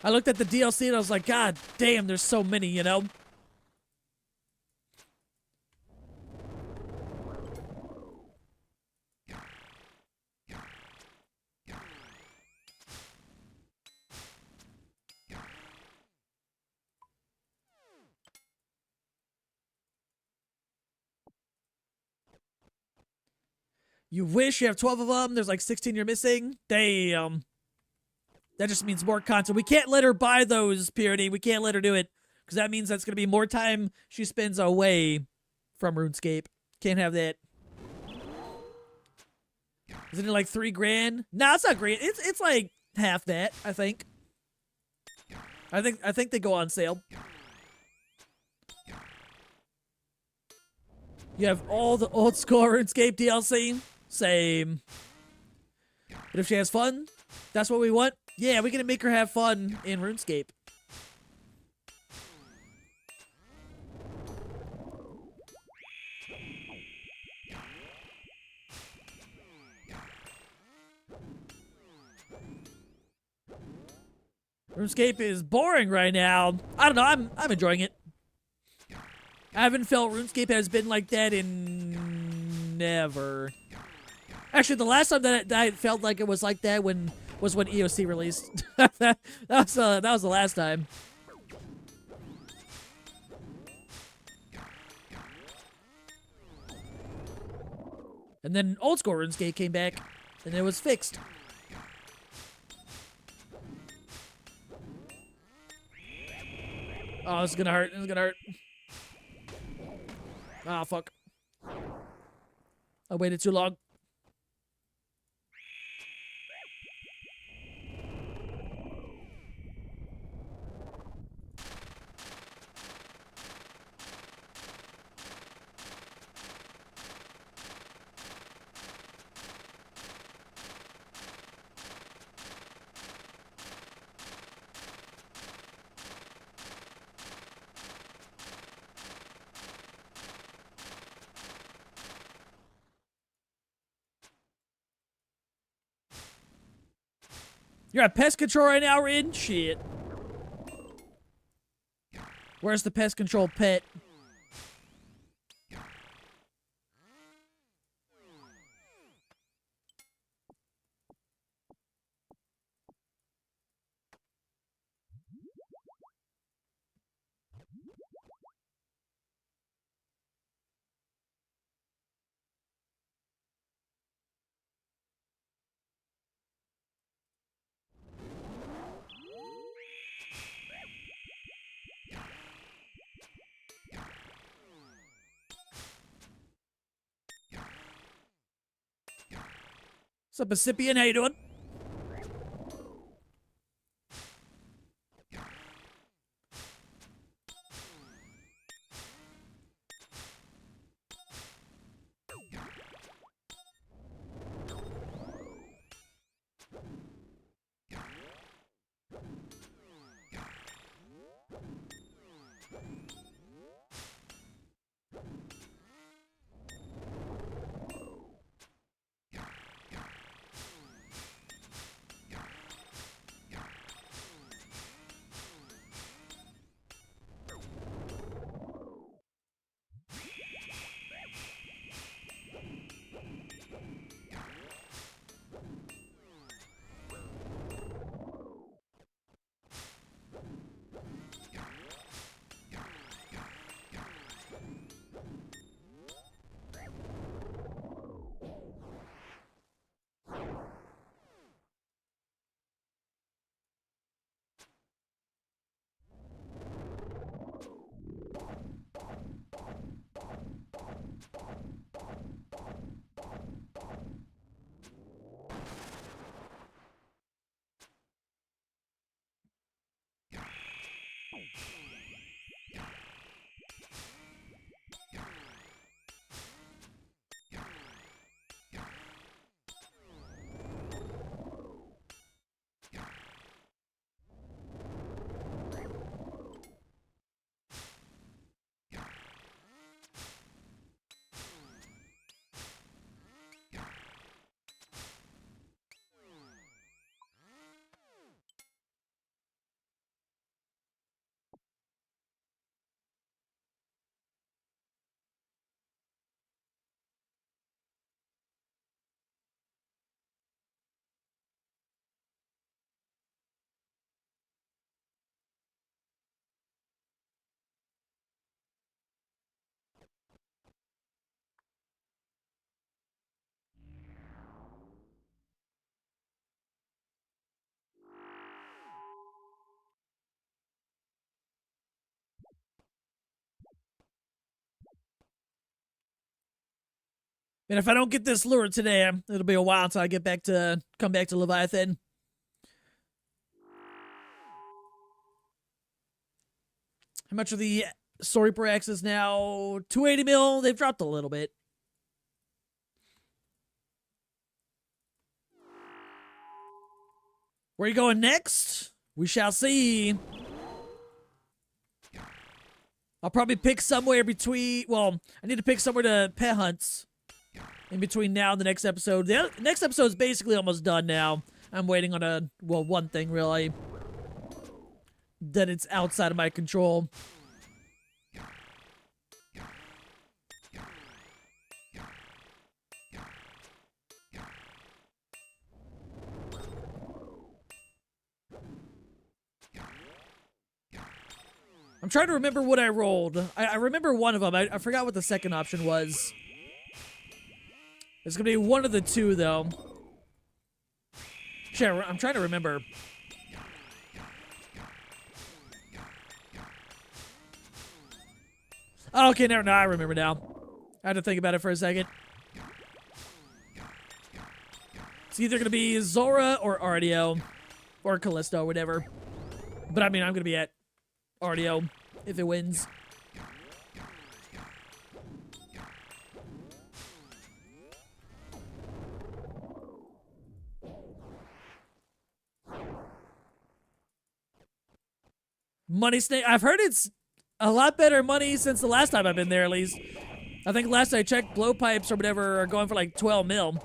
I looked at the DLC and I was like, God damn, there's so many, you know? You wish you have 12 of them. There's like 16 you're missing. Damn. That just means more content. We can't let her buy those, Purity. We can't let her do it. Because that means that's going to be more time she spends away from RuneScape. Can't have that. Isn't it like $3,000? Nah, it's not great. It's like half that, I think. I think they go on sale. You have all the old school RuneScape DLC? Same. But if she has fun, that's what we want. Yeah, we're gonna make her have fun in RuneScape. RuneScape is boring right now. I don't know, I'm enjoying it. I haven't felt RuneScape has been like that in never. Actually, the last time that I felt like it was like that was when EOC released. that was the last time. And then old school RuneScape came back, and it was fixed. Oh, this is gonna hurt. This is gonna hurt. Oh, fuck. I waited too long. You're at pest control right now, Rin? Shit. Where's the pest control pet? What's up, Pacifian? How you doing? And if I don't get this lure today, it'll be a while until I come back to Leviathan. How much of the story per X is now? 280 mil. They've dropped a little bit. Where are you going next? We shall see. I'll probably pick somewhere between... Well, I need to pick somewhere to pet hunts in between now and the next episode. The next episode is basically almost done now. I'm waiting on one thing, really. That it's outside of my control. I'm trying to remember what I rolled. I remember one of them. I forgot what the second option was. It's gonna be one of the two, though. Shit, I'm trying to remember. Oh, okay, no, I remember now. I had to think about it for a second. It's either gonna be Zora or Artio. Or Callisto, whatever. But I mean, I'm gonna be at Artio if it wins. Money Snake. I've heard it's a lot better money since the last time I've been there, at least. I think last I checked, blowpipes or whatever are going for like 12 mil.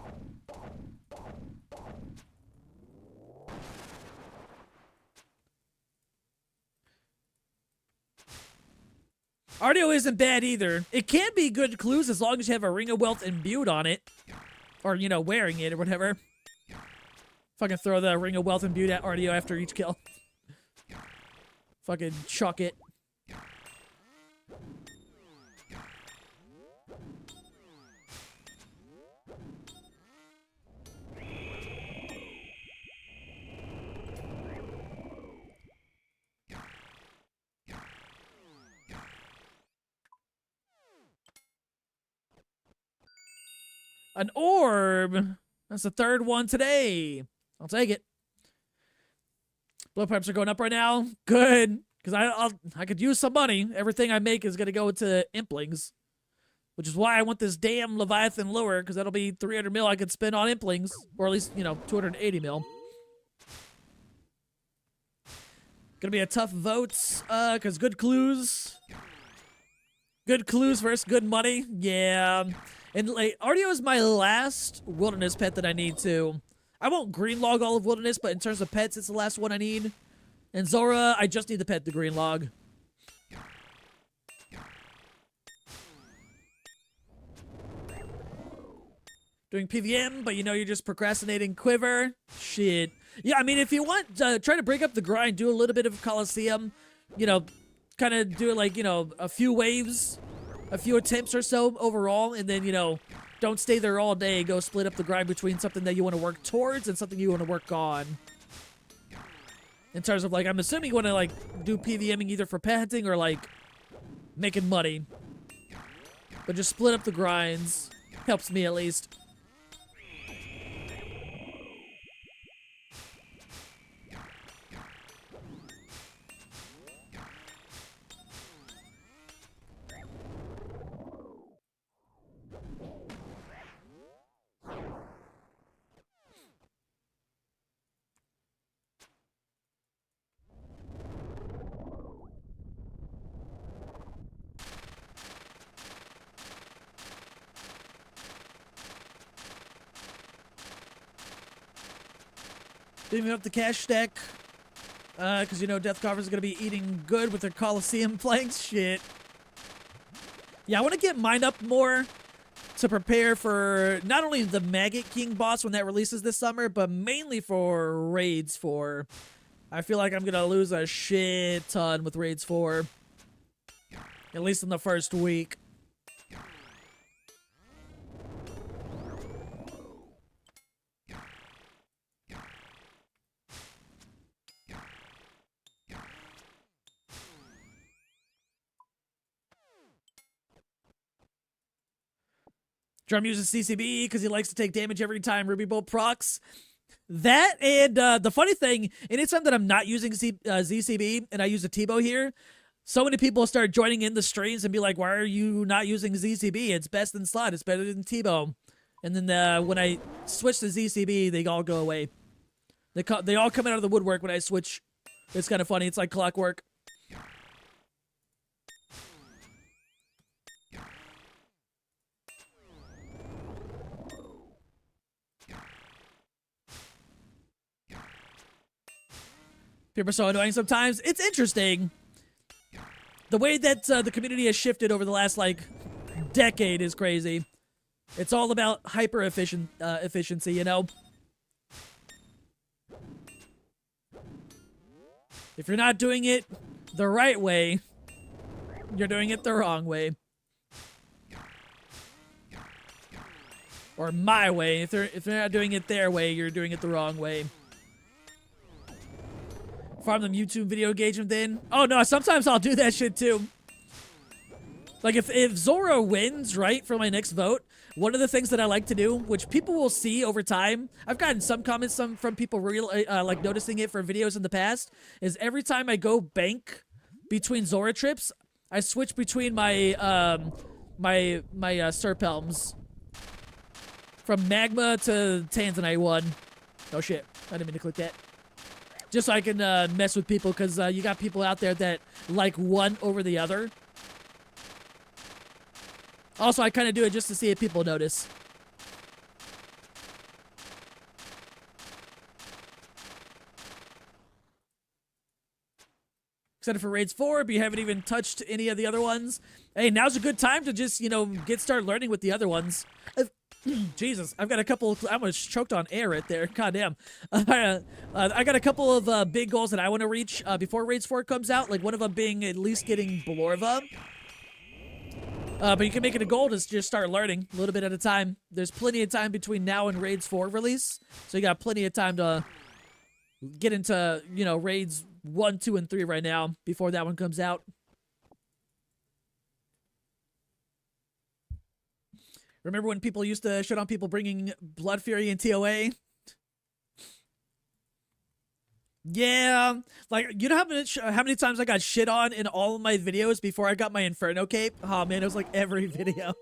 Artio isn't bad either. It can be good clues as long as you have a Ring of Wealth imbued on it. Or, you know, wearing it or whatever. Fucking throw the Ring of Wealth imbued at Artio after each kill. Fucking chuck it. An orb. That's the third one today. I'll take it. Blowpipes are going up right now. Good, because I could use some money. Everything I make is gonna go into implings, which is why I want this damn Leviathan lure, because that'll be 300 mil I could spend on implings, or at least 280 mil. Gonna be a tough vote, because good clues versus good money. Yeah. And like, Artio is my last wilderness pet that I need to. I won't green log all of wilderness, but in terms of pets, it's the last one I need. And Zora, I just need to pet the green log. Doing PVM, but you're just procrastinating Quiver. Shit. Yeah, I mean, if you want, try to break up the grind, do a little bit of Coliseum. Kind of do it like, a few waves. A few attempts or so overall, and then, don't stay there all day. Go split up the grind between something that you want to work towards and something you want to work on. In terms of, like, I'm assuming you want to, like, do PVMing either for pet hunting or, like, making money. But just split up the grinds. Helps me, at least. Leaving up the cash stack. Because, Death Coffers is going to be eating good with their Coliseum flanks. Shit. Yeah, I want to get mine up more to prepare for not only the Maggot King boss when that releases this summer, but mainly for Raids 4. I feel like I'm going to lose a shit ton with Raids 4. At least in the first week. Drum uses CCB because he likes to take damage every time Ruby Bolt procs. That, and the funny thing, anytime that I'm not using ZCB and I use a T-Bow here, so many people start joining in the streams and be like, why are you not using ZCB? It's best in slot. It's better than T-Bow. And then when I switch to ZCB, they all go away. They all come out of the woodwork when I switch. It's kind of funny. It's like clockwork. People are so annoying sometimes. It's interesting. The way that the community has shifted over the last, like, decade is crazy. It's all about efficiency, you know? If you're not doing it the right way, you're doing it the wrong way. Or my way. If they're not doing it their way, you're doing it the wrong way. Farm them YouTube video engagement then. Oh no, sometimes I'll do that shit too. Like if Zora wins, right, for my next vote, one of the things that I like to do, which people will see over time, I've gotten some comments from people like noticing it for videos in the past, is every time I go bank between Zora trips, I switch between my Serpelms. From Magma to Tanzanite 1. Oh shit, I didn't mean to click that. Just so I can mess with people, because you got people out there that like one over the other. Also, I kind of do it just to see if people notice. Excited for Raids 4, but you haven't even touched any of the other ones. Hey, now's a good time to just, you know, start learning with the other ones. Jesus, I've got a couple. I almost choked on air right there. God damn. I got a couple of big goals that I want to reach before Raids 4 comes out. Like one of them being at least getting Belorva. But you can make it a goal to just start learning a little bit at a time. There's plenty of time between now and Raids 4 release. So you got plenty of time to get into, you know, Raids 1, 2, and 3 right now before that one comes out. Remember when people used to shit on people bringing Blood Fury and TOA? Yeah, like, you know how many times I got shit on in all of my videos before I got my Inferno cape? Oh man, it was like every video.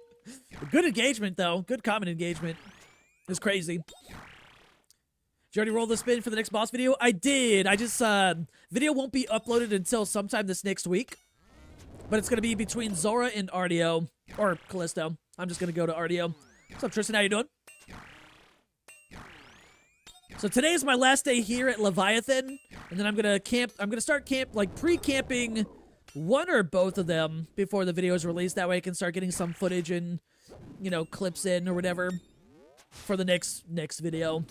Good engagement though, good comment engagement. It was crazy. Did you already roll the spin for the next boss video? I did. I just, video won't be uploaded until sometime this next week. But it's gonna be between Zora and Artio. Or Callisto. I'm just gonna go to Artio. What's up, Tristan? How you doing? So today is my last day here at Leviathan, and then I'm gonna camp. I'm gonna start like pre-camping one or both of them before the video is released. That way I can start getting some footage and, you know, clips in or whatever for the next video. Do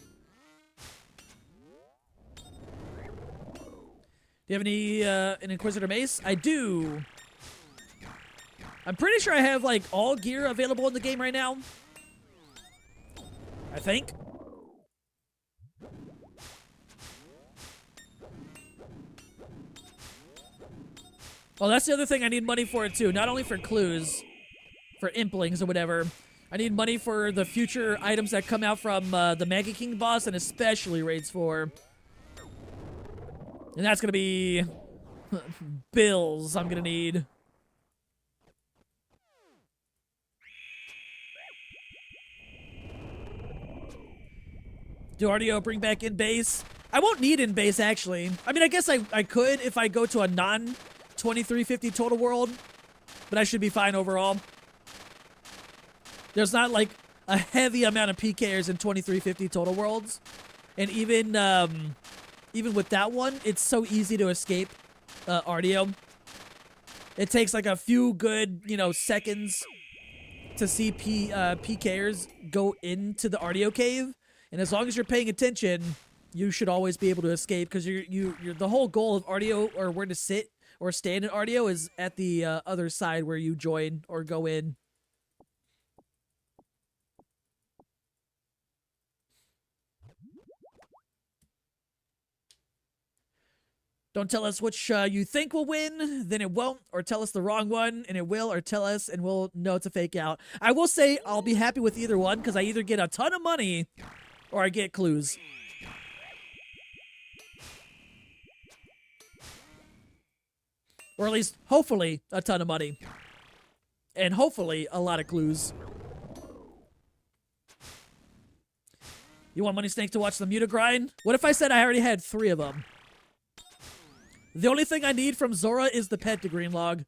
you have any an Inquisitor Mace? I do. I'm pretty sure I have, like, all gear available in the game right now. I think. Well, that's the other thing I need money for it, too. Not only for clues, for implings or whatever. I need money for the future items that come out from the Mega King boss, and especially Raids 4. And that's gonna be bills I'm gonna need. Do Artio bring back in base? I won't need in base, actually. I mean, I guess I could if I go to a non-2350 total world, but I should be fine overall. There's not, like, a heavy amount of PKers in 2350 total worlds. And even with that one, it's so easy to escape Artio. It takes, like, a few good, you know, seconds to see PKers go into the Artio cave. And as long as you're paying attention, you should always be able to escape, because you're the whole goal of Artio, or where to sit or stand in Artio, is at the other side where you join or go in. Don't tell us which you think will win, then it won't, or tell us the wrong one, and it will, or tell us, and we'll know it's a fake out. I will say I'll be happy with either one, because I either get a ton of money, or I get clues. Or at least, hopefully, a ton of money. And hopefully, a lot of clues. You want Money Snake to watch the Muta grind? What if I said I already had 3 of them? The only thing I need from Zora is the pet to green log.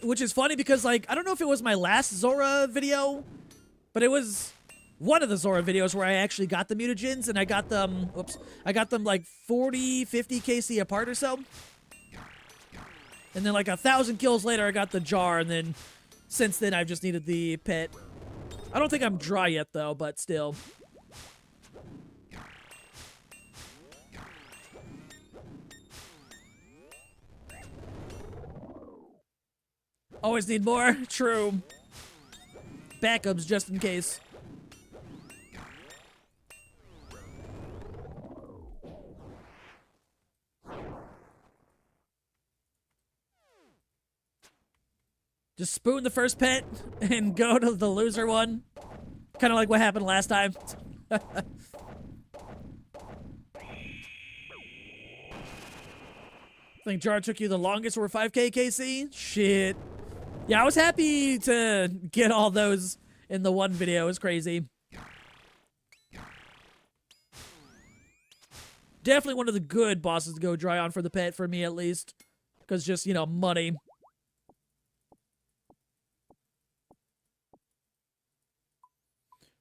Which is funny because, like, I don't know if it was my last Zora video, but it was one of the Zora videos where I actually got the mutagens, and I got them, I got them like 40, 50 KC apart or so. And then like 1,000 kills later, I got the jar, and then since then I've just needed the pet. I don't think I'm dry yet though, but still. Always need more. True. Backups just in case. Just spoon the first pet and go to the loser one. Kind of like what happened last time. I think Jar took you the longest for 5k KC? Shit. Yeah, I was happy to get all those in the one video. It was crazy. Definitely one of the good bosses to go dry on for the pet, for me at least. Because just, you know, money.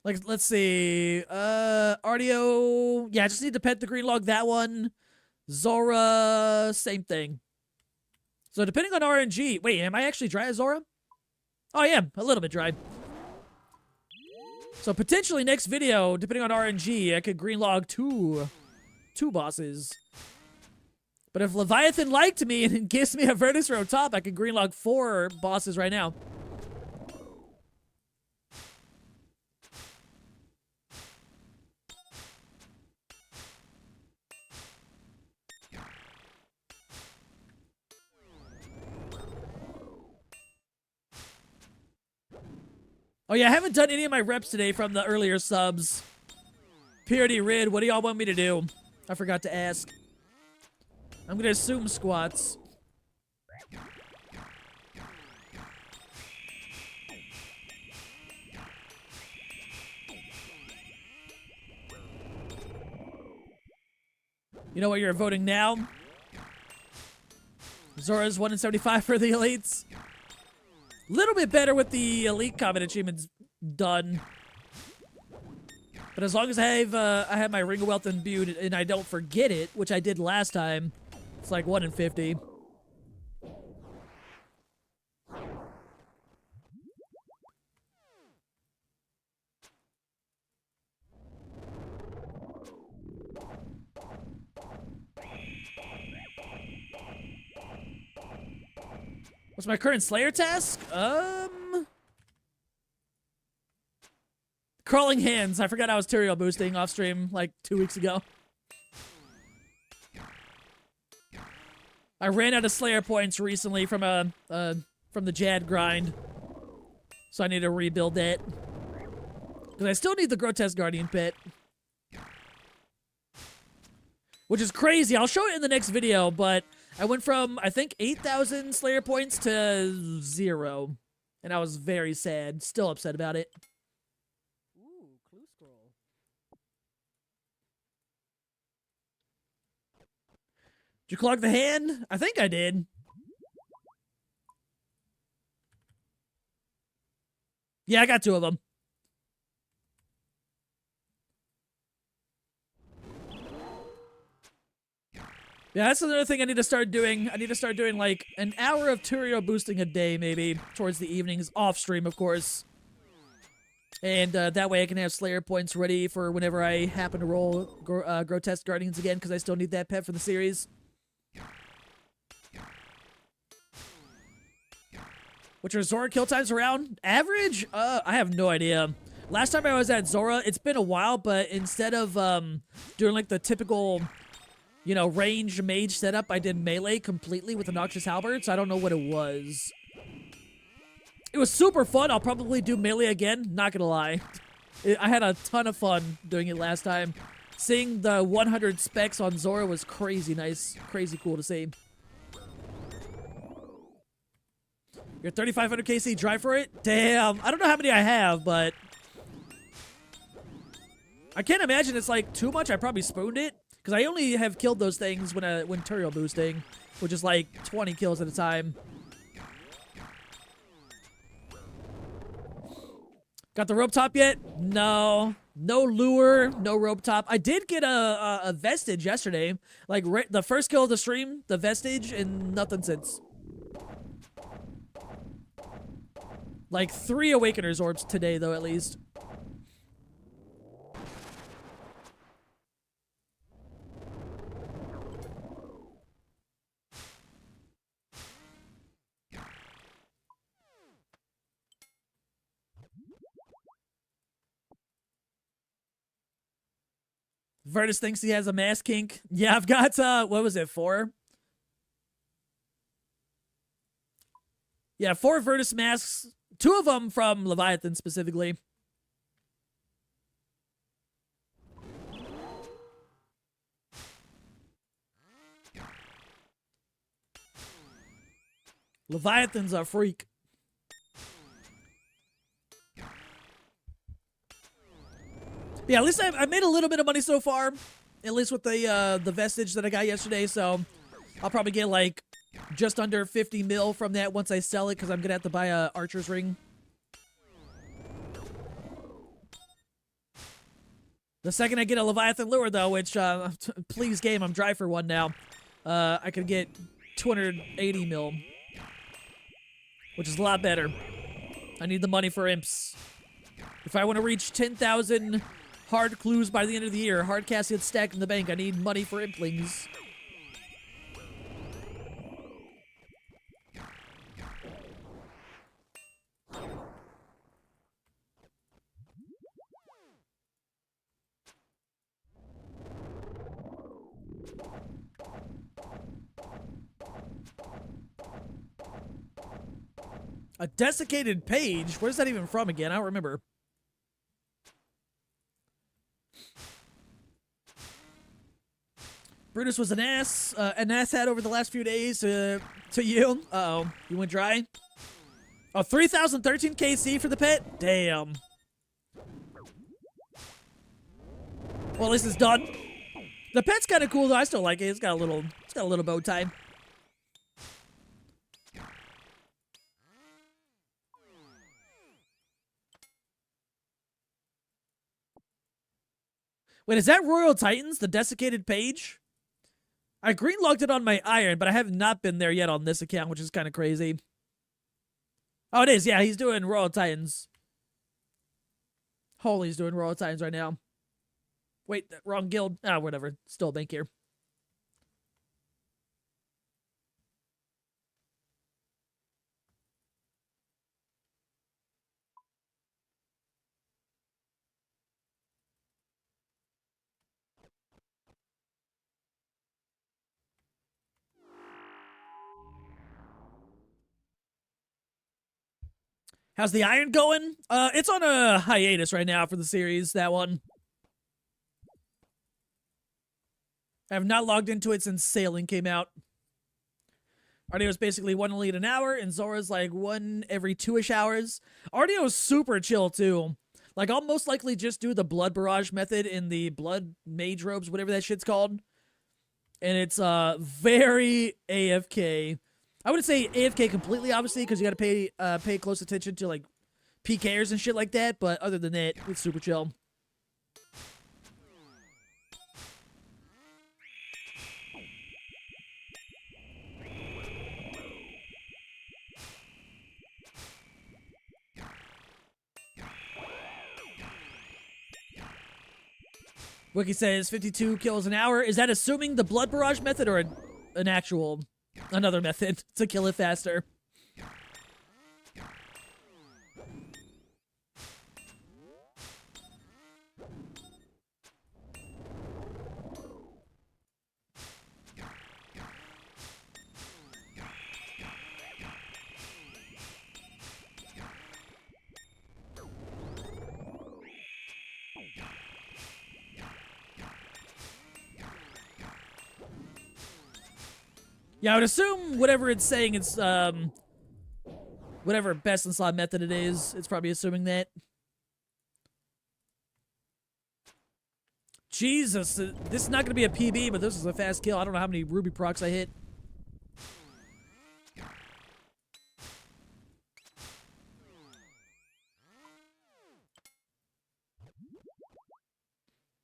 Like, let's see. Artio. Yeah, I just need to pet the green log, that one. Zora, same thing. So depending on RNG, wait, am I actually dry as Zora? Oh, I am, a little bit dry. So potentially next video, depending on RNG, I could green log two bosses. But if Leviathan liked me and gives me a Virtus Row top, I could green log 4 bosses right now. Oh yeah, I haven't done any of my reps today from the earlier subs. Purity Rid, what do y'all want me to do? I forgot to ask. I'm gonna assume squats. You know what you're voting now? Zora's 1 in 75 for the elites. Little bit better with the elite combat achievements done. But as long as I have my Ring of Wealth imbued and I don't forget it, which I did last time, it's like 1 in 50. What's my current Slayer task? Crawling Hands. I forgot I was Tyrael boosting off stream like 2 weeks ago. I ran out of Slayer points recently from the Jad grind, so I need to rebuild that. Because I still need the Grotesque Guardian pet, which is crazy. I'll show it in the next video, but I went from, I think, 8,000 Slayer points to 0. And I was very sad. Still upset about it. Ooh, clue scroll. Did you clog the hand? I think I did. Yeah, I got 2 of them. Yeah, that's another thing I need to start doing. I need to start doing like an hour of Tyrael boosting a day, maybe, towards the evenings, off stream, of course. And that way I can have Slayer points ready for whenever I happen to roll Grotesque Guardians again, because I still need that pet for the series. Which are Zora kill times around? Average? I have no idea. Last time I was at Zora, it's been a while, but instead of doing like the typical, you know, ranged mage setup, I did melee completely with the Noxious Halberd, so I don't know what it was. It was super fun. I'll probably do melee again, not gonna lie. I had a ton of fun doing it last time. Seeing the 100 specs on Zora was crazy nice, crazy cool to see. You're 3,500 KC, drive for it? Damn, I don't know how many I have, but I can't imagine it's like too much. I probably spooned it because I only have killed those things when Turiel boosting, which is like 20 kills at a time. Got the rope top yet? No. No lure, no rope top. I did get a vestige yesterday. Like, the first kill of the stream, the vestige, and nothing since. Like, 3 Awakener's orbs today, though, at least. Virtus thinks he has a mask kink. Yeah, I've got, what was it, 4? Yeah, 4 Virtus masks. 2 of them from Leviathan, specifically. Leviathan's a freak. Yeah, at least I made a little bit of money so far. At least with the vestige that I got yesterday, so I'll probably get like just under 50 mil from that once I sell it, because I'm gonna have to buy a archer's ring. The second I get a Leviathan lure, though, which please game, I'm dry for one now. I could get 280 mil, which is a lot better. I need the money for imps. If I want to reach 10,000 hard clues by the end of the year, hard caskets stacked in the bank, I need money for implings. A desiccated page? Where's that even from again? I don't remember. Brutus was an asshat over the last few days to you. Uh-oh. You went dry? Oh, 3,013 KC for the pet? Damn. Well, at least it's done. The pet's kind of cool, though. I still like it. It's got a little bow tie. Wait, is that Royal Titans, the desiccated page? I green-logged it on my iron, but I have not been there yet on this account, which is kind of crazy. Oh, it is. Yeah, he's doing Royal Titans. Holy's doing Royal Titans right now. Wait, wrong guild. Ah, whatever. Still a bank here. How's the iron going? It's on a hiatus right now for the series, that one. I have not logged into it since Sailing came out. Ardio is basically 1 elite an hour, and Zora's like 1 every 2-ish hours. Ardio is super chill, too. Like, I'll most likely just do the Blood Barrage method in the Blood Mage Robes, whatever that shit's called. And it's, very AFK. I wouldn't say AFK completely, obviously, because you gotta pay close attention to, like, PKers and shit like that, but other than that, it's super chill. Wiki says 52 kills an hour. Is that assuming the Blood Barrage method or another method to kill it faster? Yeah, I would assume whatever it's saying, it's whatever best in slot method it is, it's probably assuming that. Jesus, this is not going to be a PB, but this is a fast kill. I don't know how many ruby procs I hit.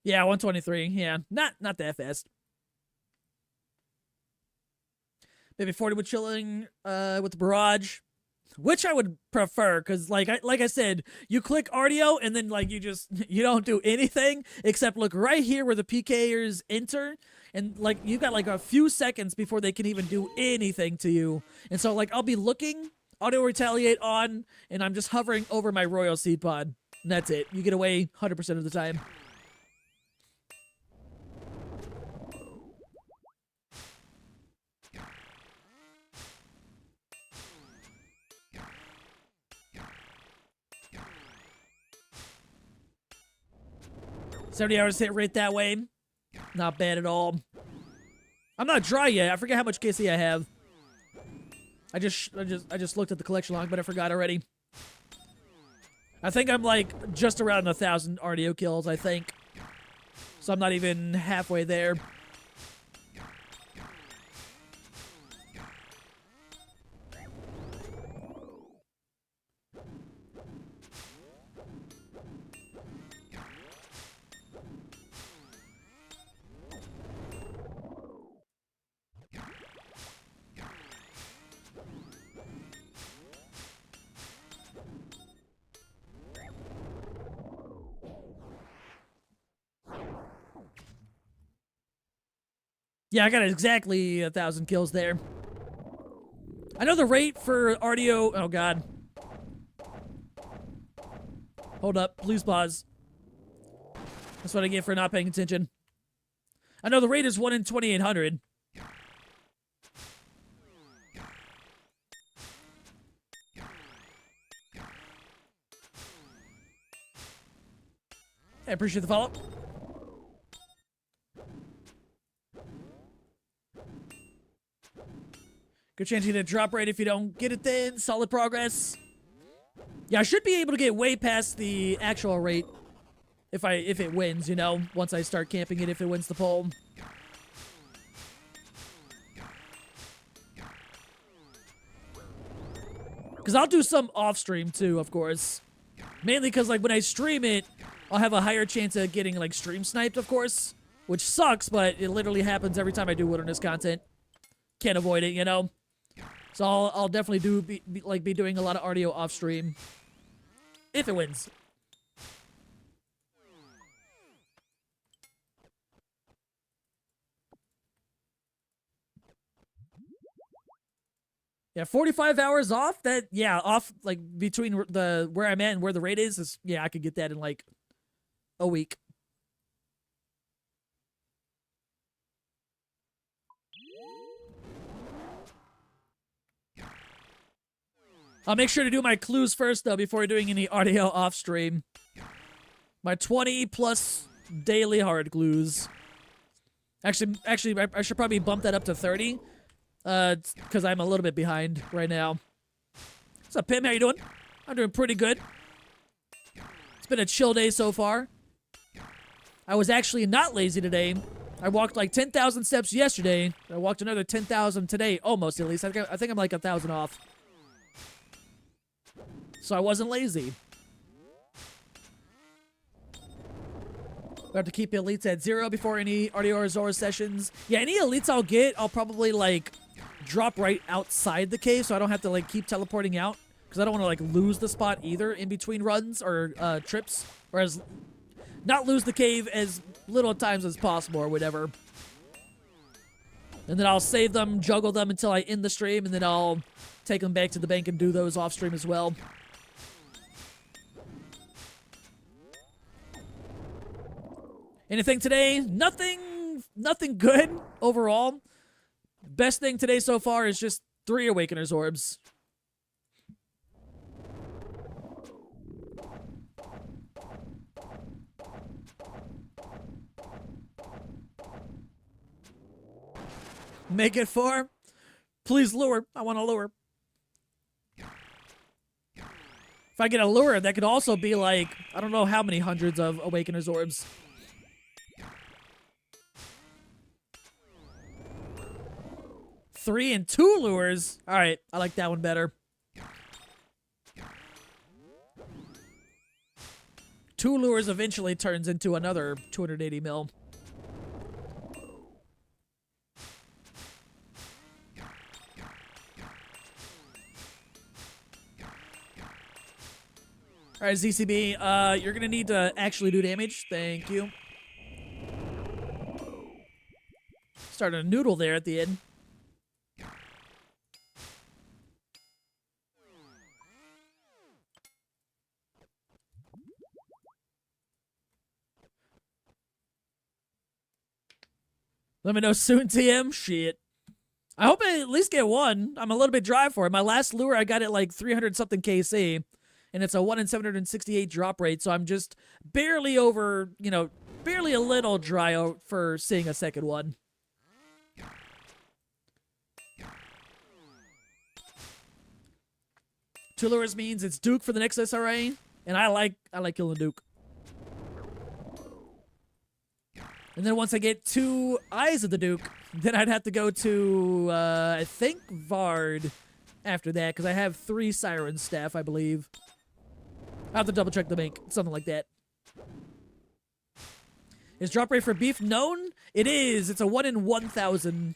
Yeah, 123. Yeah, not that fast. Maybe 40 with chilling with the barrage, which I would prefer, because like I said, you click RDO and then like you don't do anything except look right here where the PKers enter, and like you got like a few seconds before they can even do anything to you. And so like I'll be looking, auto retaliate on, and I'm just hovering over my royal seed pod. And that's it. You get away 100% of the time. $70 hit rate that way. Not bad at all. I'm not dry yet. I forget how much KC I have. I just looked at the collection log, but I forgot already. I think I'm like just around 1,000 RDO kills, I think. So I'm not even halfway there. Yeah, I got exactly 1,000 kills there. I know the rate for RDO. Oh, God. Hold up. Please pause. That's what I get for not paying attention. I know the rate is 1 in 2,800. I appreciate the follow-up. Good chance you get a drop rate if you don't get it then. Solid progress. Yeah, I should be able to get way past the actual rate if it wins, you know, once I start camping it if it wins the poll. Because I'll do some off-stream too, of course. Mainly because, like, when I stream it, I'll have a higher chance of getting, like, stream sniped, of course. Which sucks, but it literally happens every time I do wilderness content. Can't avoid it, you know? So I'll definitely be doing a lot of RDO off stream if it wins. Yeah, 45 hours off. That off like between the where I'm at and where the rate is yeah, I could get that in like a week. I'll make sure to do my clues first, though, before doing any audio off-stream. My 20-plus daily hard clues. Actually, I should probably bump that up to 30. Because I'm a little bit behind right now. What's up, Pim? How you doing? I'm doing pretty good. It's been a chill day so far. I was actually not lazy today. I walked like 10,000 steps yesterday. I walked another 10,000 today, almost at least. I think I'm like 1,000 off. So I wasn't lazy. We have to keep elites at 0 before any RDO or OSRS sessions. Yeah, any elites I'll get, I'll probably like drop right outside the cave so I don't have to like keep teleporting out. Because I don't want to like lose the spot either in between runs or trips. Whereas not lose the cave as little times as possible or whatever. And then I'll save them, juggle them until I end the stream, and then I'll take them back to the bank and do those off stream as well. Anything today? Nothing good overall. Best thing today so far is just 3 Awakener's Orbs. Make it 4? Please lure. I want a lure. If I get a lure, that could also be like, I don't know how many hundreds of Awakener's orbs. Three and two lures. All right, I like that one better. Two lures eventually turns into another 280 mil. All right, ZCB, you're gonna need to actually do damage. Thank you. Started a noodle there at the end. Let me know soon, TM. Shit. I hope I at least get one. I'm a little bit dry for it. My last lure, I got it like 300 something KC. And it's a 1 in 768 drop rate, so I'm just barely over, you know, barely a little dry for seeing a second one. Two lures means it's Duke for the next SRA, and I like killing Duke. And then once I get two eyes of the Duke, then I'd have to go to, I think, Vard after that, because I have 3 Siren Staff, I believe. I'll have to double check the bank. Something like that. Is drop rate for beef known? It is. It's a 1 in 1,000.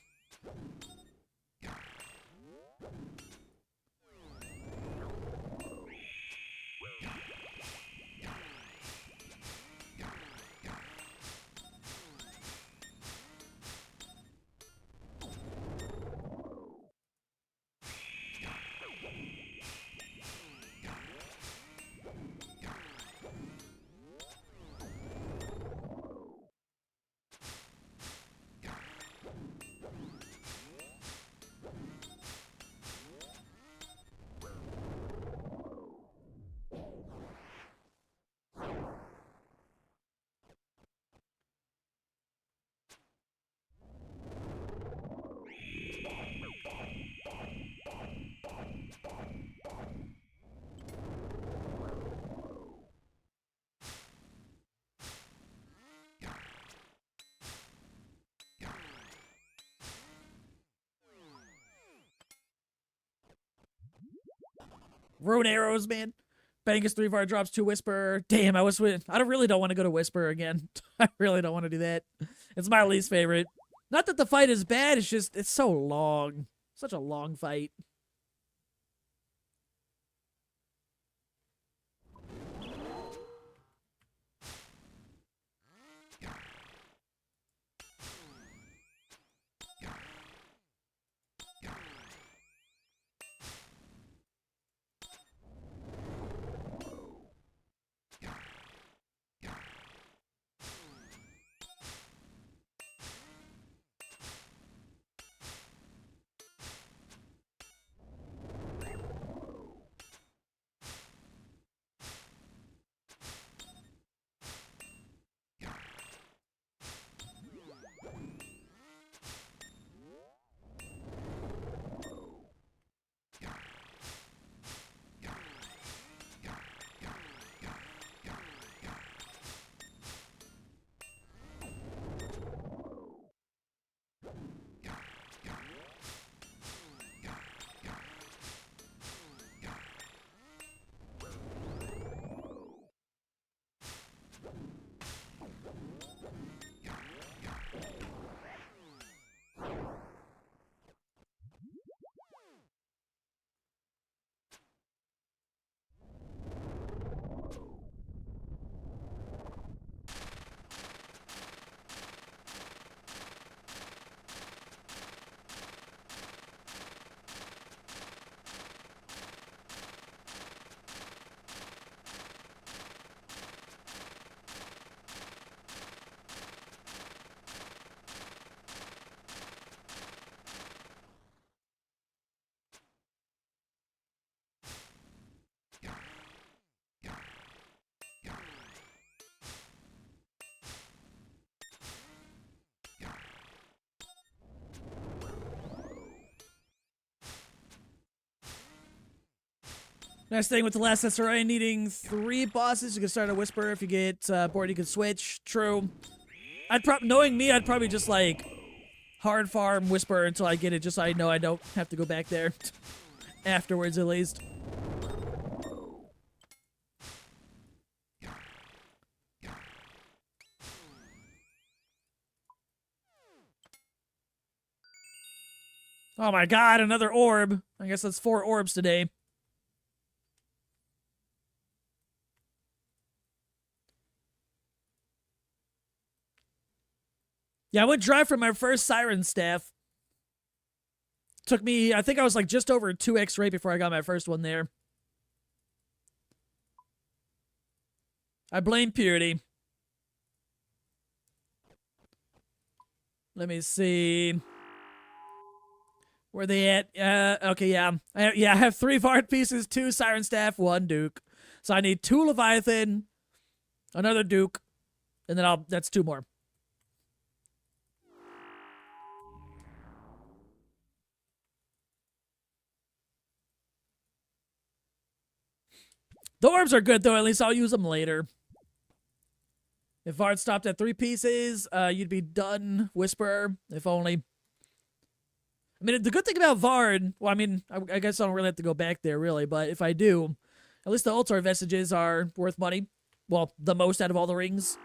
Rune arrows, man. Bangus 3 Var drops 2 Whisper. Damn, I really don't want to go to Whisper again. I really don't want to do that. It's my least favorite. Not that the fight is bad, it's just, it's so long. Such a long fight. Nice thing with the last SRA needing 3 bosses, you can start a Whisper. If you get bored, you can switch. True. Knowing me, I'd probably just like hard farm Whisper until I get it, just so I know I don't have to go back there afterwards, at least. Oh my god, another orb. I guess that's 4 orbs today. Yeah, I went dry for my first Siren Staff. Took me, I think I was like just over 2x rate before I got my first one there. I blame Purity. Let me see. Where they at? Okay, yeah. I have 3 Vard pieces, 2 Siren Staff, 1 Duke. So I need 2 Leviathan, another Duke, and then that's 2 more. The orbs are good, though. At least I'll use them later. If Vard stopped at 3 pieces, you'd be done. Whisperer, if only. I mean, the good thing about Vard, well, I mean, I guess I don't really have to go back there, really, but if I do, at least the Altar Vestiges are worth money. Well, the most out of all the rings.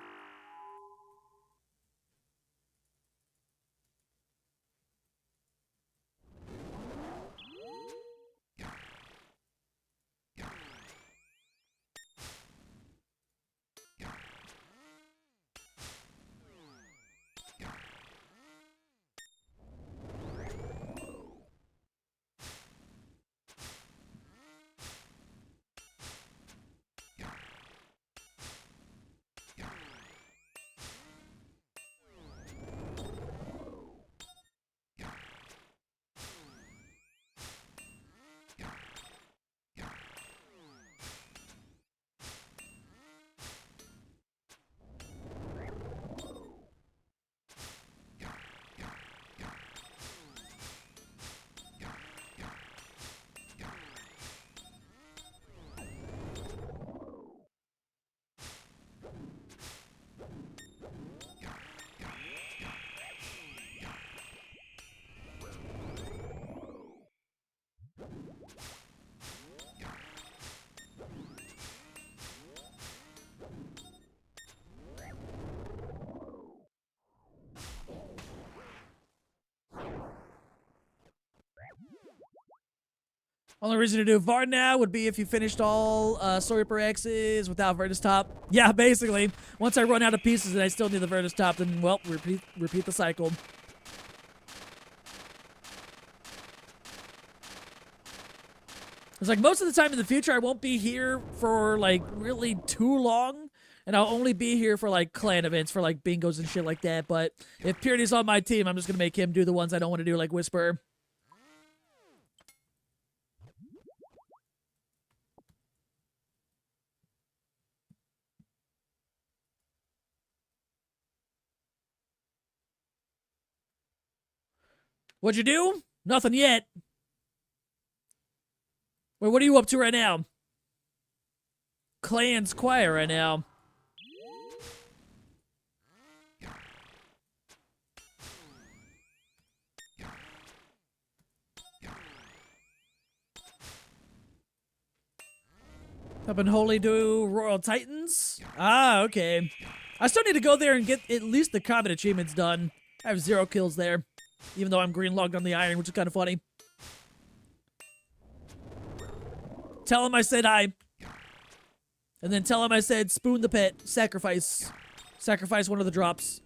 Only reason to do Vard now would be if you finished all Soul Reaper X's without Virtus Top. Yeah, basically. Once I run out of pieces and I still need the Virtus Top, then, well, repeat the cycle. It's like most of the time in the future, I won't be here for, like, really too long. And I'll only be here for, like, clan events, for, like, bingos and shit like that. But if Purity's on my team, I'm just gonna make him do the ones I don't want to do, like Whisper. What'd you do? Nothing yet. Wait, what are you up to right now? Clan's quiet right now. Up in Holy Do Royal Titans? Ah, okay. I still need to go there and get at least the combat achievements done. I have 0 kills there. Even though I'm green logged on the iron, which is kind of funny. Tell him I said hi. And then tell him I said spoon the pet. Sacrifice. Sacrifice one of the drops.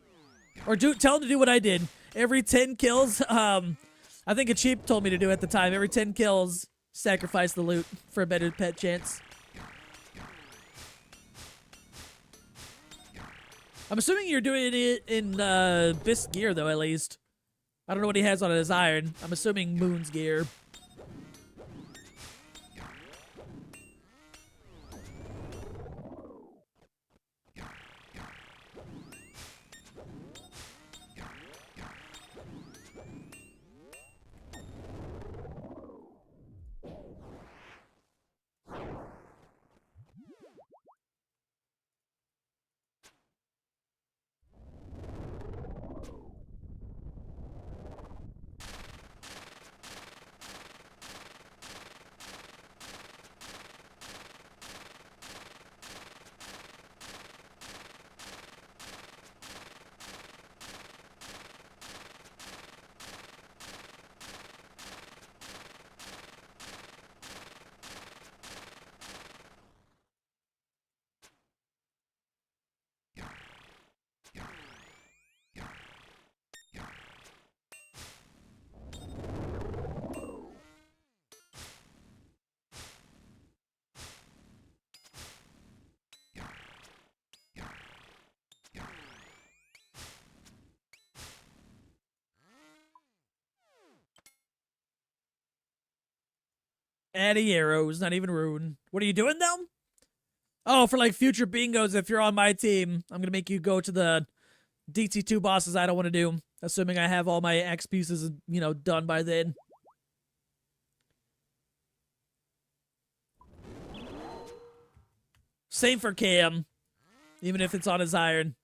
Or tell him to do what I did. Every 10 kills, I think a cheap told me to do at the time. Every 10 kills, sacrifice the loot for a better pet chance. I'm assuming you're doing it in Bisk gear, though, at least. I don't know what he has on his iron. I'm assuming Moon's gear. Anti-arrows, not even rune. What are you doing though? Oh, for like future bingos, if you're on my team, I'm gonna make you go to the DT2 bosses I don't want to do, assuming I have all my X pieces, done by then. Same for Cam, even if it's on his iron.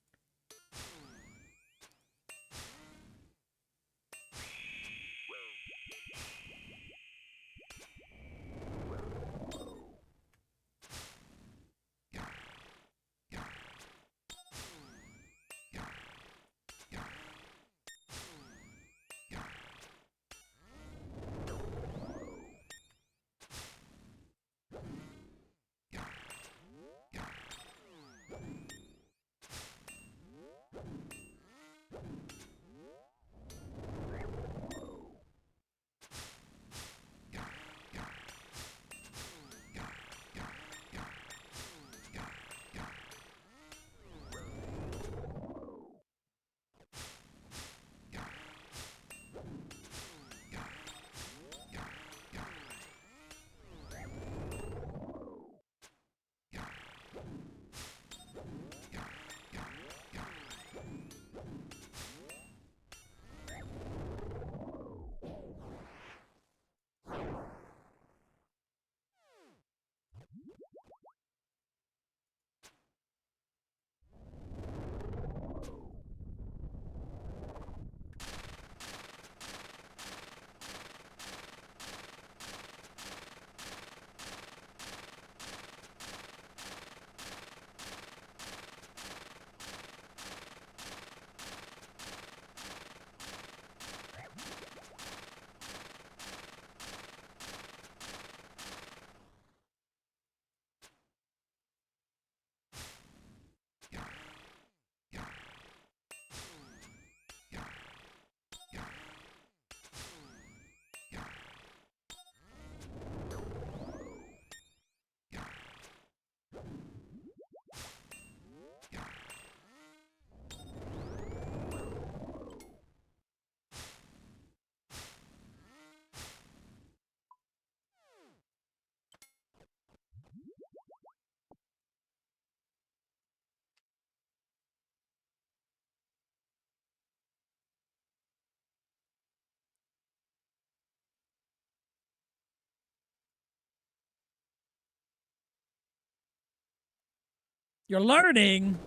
You're learning.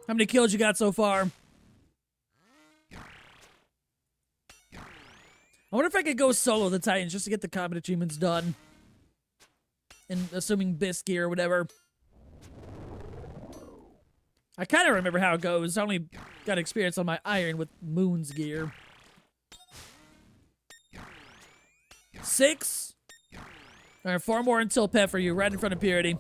How many kills you got so far? I wonder if I could go solo the Titans just to get the combat achievements done. And assuming Bisc gear or whatever. I kind of remember how it goes. I only got experience on my iron with Moon's gear. 6. Alright, 4 more until pet for you, right in front of Purity.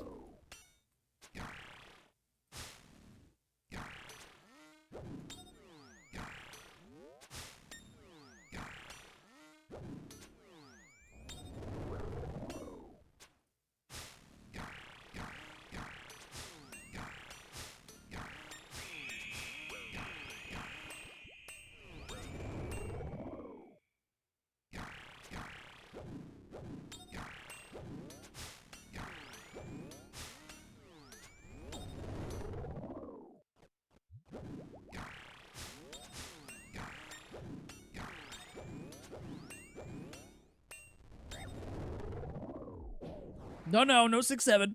No 6-7.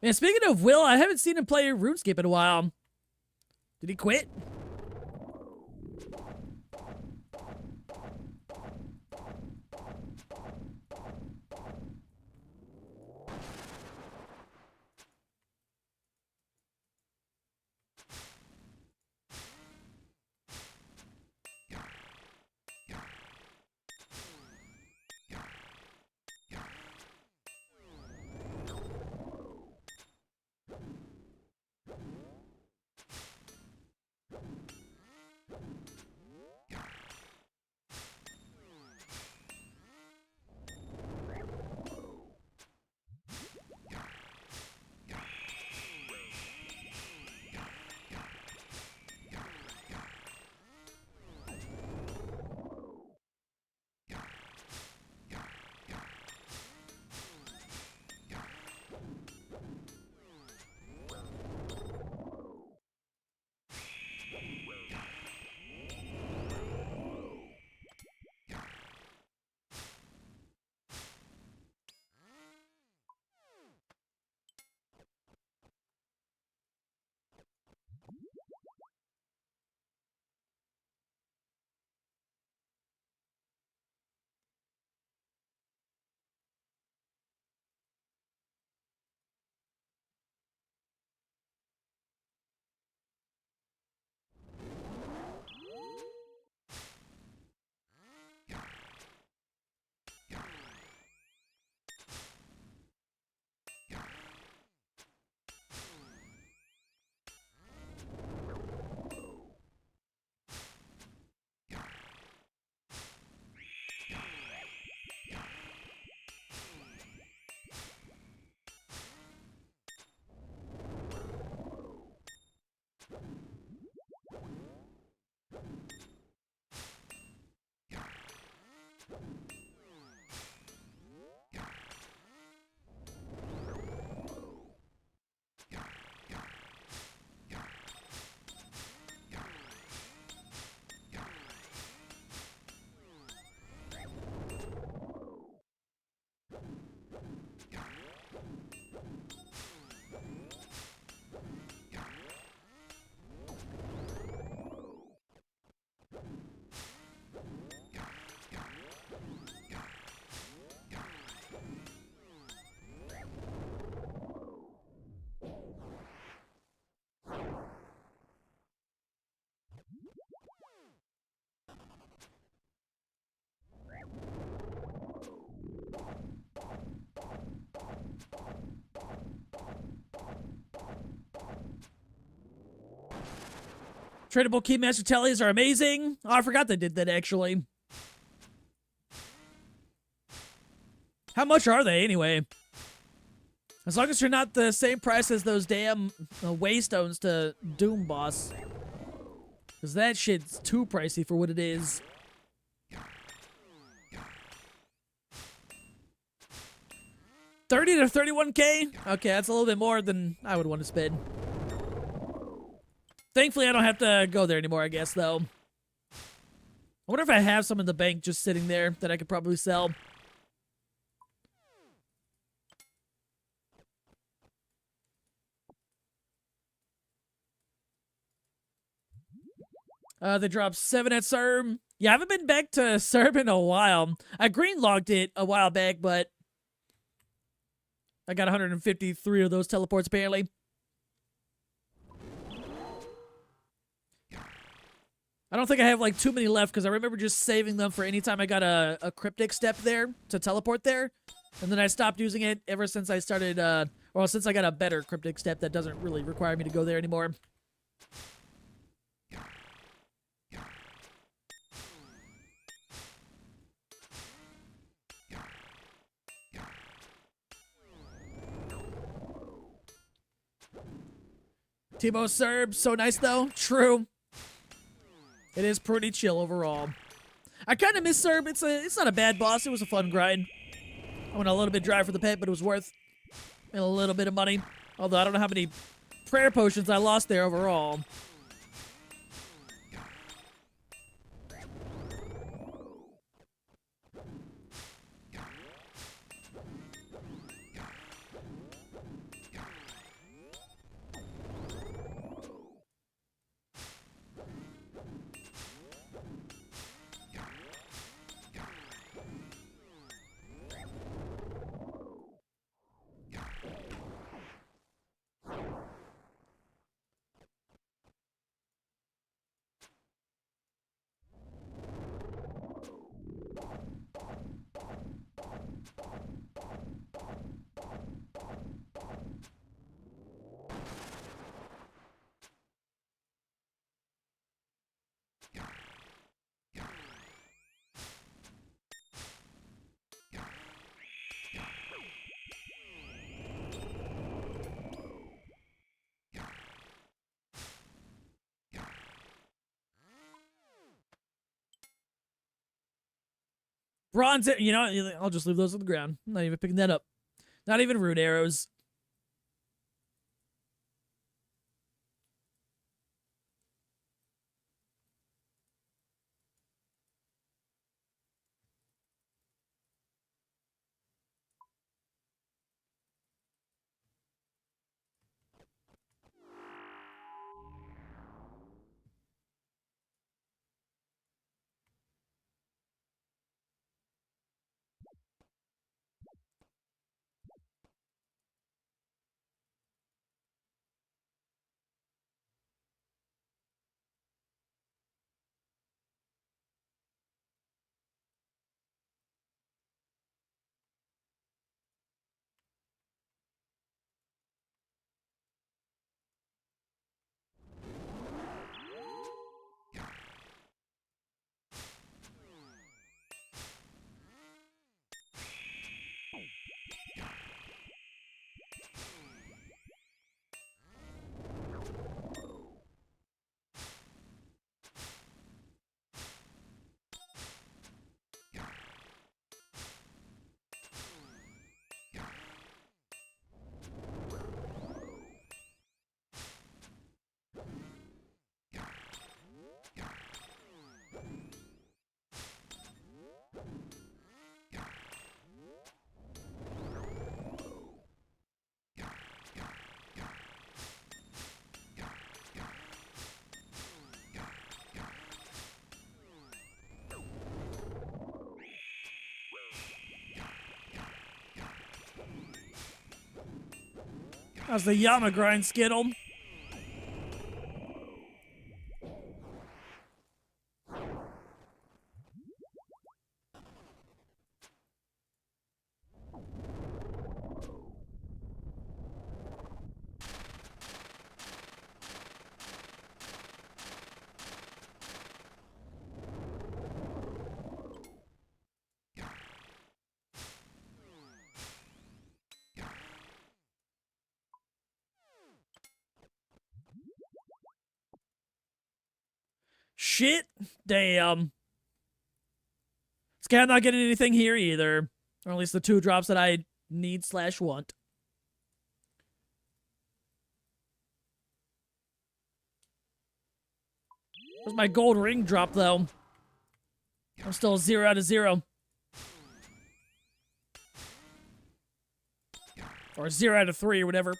Man, speaking of Will, I haven't seen him play RuneScape in a while. Did he quit? Tradable Keymaster Tellies are amazing. Oh, I forgot they did that, actually. How much are they, anyway? As long as you're not the same price as those damn Waystones to Doom Boss. Because that shit's too pricey for what it is. $30 to $31K? Okay, that's a little bit more than I would want to spend. Thankfully, I don't have to go there anymore, I guess, though. I wonder if I have some in the bank just sitting there that I could probably sell. They dropped 7 at CERB. Yeah, I haven't been back to CERB in a while. I green-logged it a while back, but I got 153 of those teleports, apparently. I don't think I have, like, too many left, because I remember just saving them for any time I got a cryptic step there to teleport there. And then I stopped using it ever since I started, well, since I got a better cryptic step that doesn't really require me to go there anymore. Timo CERB, so nice though. True. It is pretty chill overall. I kind of miss CERB. It's not a bad boss. It was a fun grind. I went a little bit dry for the pet, but it was worth a little bit of money. Although I don't know how many prayer potions I lost there overall. Bronze, you know, I'll just leave those on the ground. I'm not even picking that up. Not even rune arrows. How's the Yama grind, Skittle? shit. Damn. It's okay, I'm not getting anything here either. Or at least the 2 drops that I need/want. Where's my gold ring drop, though? I'm still 0 out of 0. Or 0 out of 3 or whatever.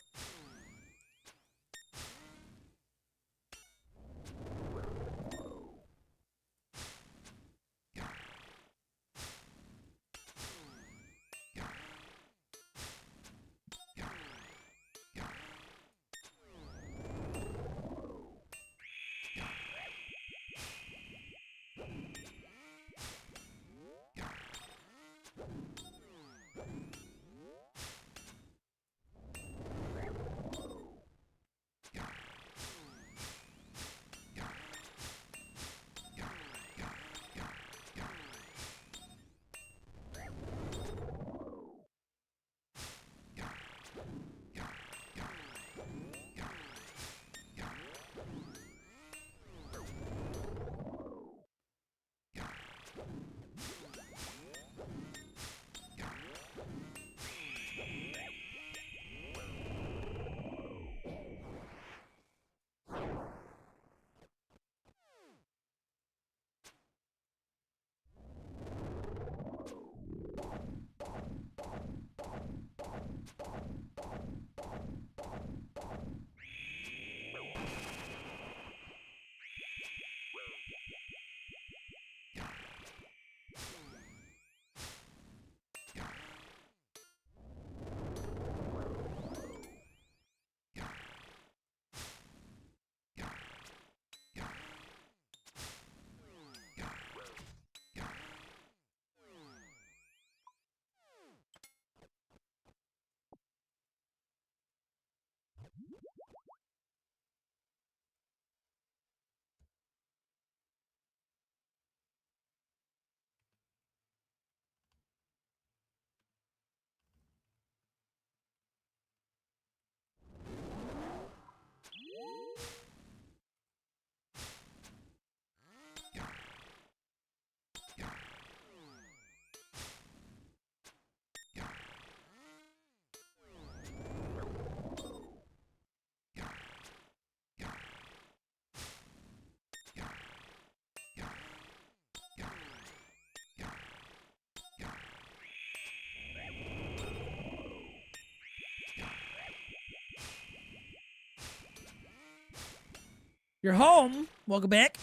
You're home. Welcome back.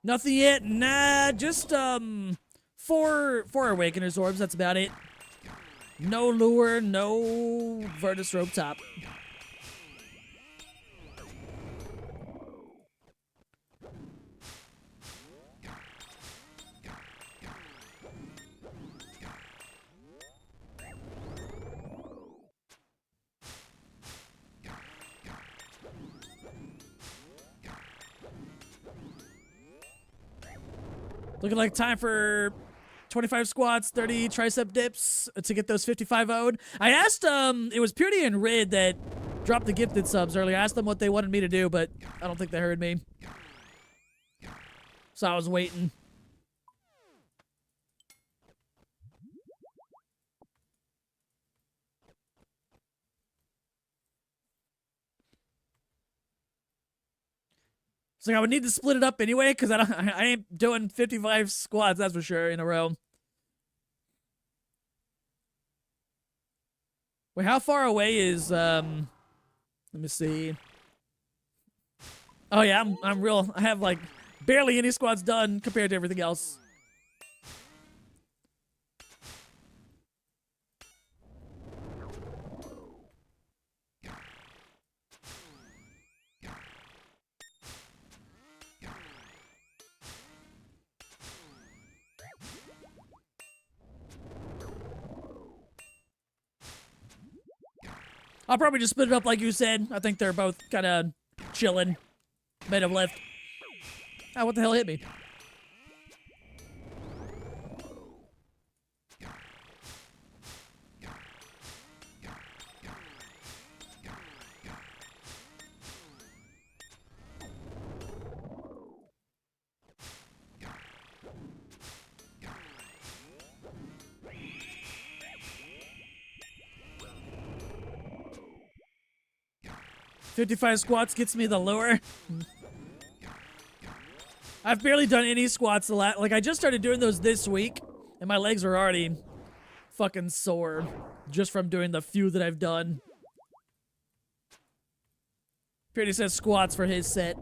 Nothing yet. Nah, just four Awakener's orbs. That's about it. No lure, no Virtus rope top. Looking like time for 25 squats, 30 tricep dips to get those 55 0'd. I asked, it was Purity and Rid that dropped the gifted subs earlier. I asked them what they wanted me to do, but I don't think they heard me. So I was waiting. So I would need to split it up anyway, because I ain't doing 55 squats, that's for sure, in a row. Wait, how far away is, let me see. Oh yeah, I'm real, I have like barely any squats done compared to everything else. I'll probably just split it up like you said. I think they're both kind of chilling. Made of lift. Ah, what the hell hit me? 55 squats gets me the lure. I've barely done any squats like I just started doing those this week, and my legs are already fucking sore just from doing the few that I've done. Pretty says squats for his set.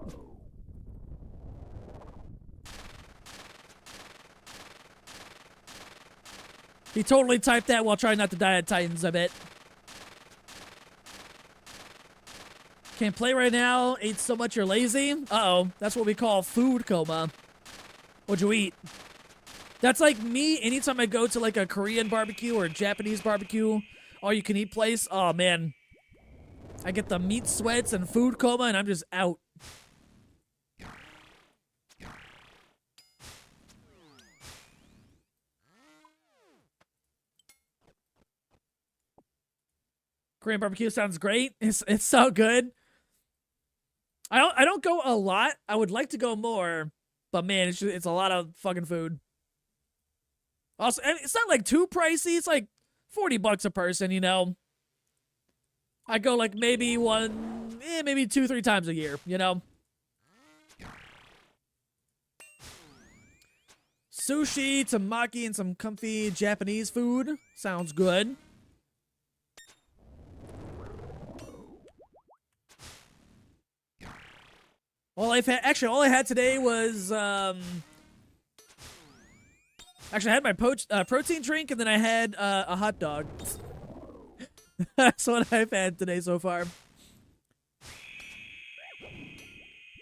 He totally typed that while trying not to die at Titans, I bet. Can't play right now. Ate so much you're lazy. Uh-oh. That's what we call food coma. What'd you eat? That's like me anytime I go to like a Korean barbecue or a Japanese barbecue, all you can eat place. Oh, man. I get the meat sweats and food coma and I'm just out. Korean barbecue sounds great. It's so good. I don't go a lot. I would like to go more, but man, it's a lot of fucking food. Also, and it's not like too pricey. It's like $40 a person, you know. I go like maybe maybe 2-3 times a year, you know. Sushi, tamaki, and some comfy Japanese food. Sounds good. All I had today was actually I had my protein drink and then I had a hot dog. That's what I've had today so far.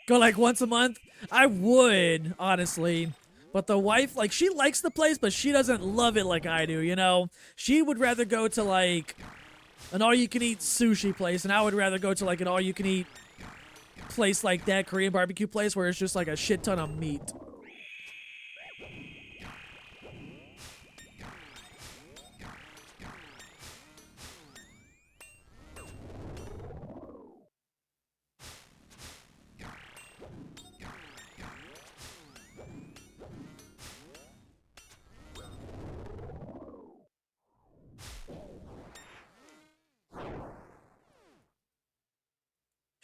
Go like once a month? I would, honestly. But the wife, like, she likes the place, but she doesn't love it like I do, you know? She would rather go to, like, an all-you-can-eat sushi place, and I would rather go to, like, an all-you-can-eat place like that, Korean barbecue place, where it's just, like, a shit ton of meat.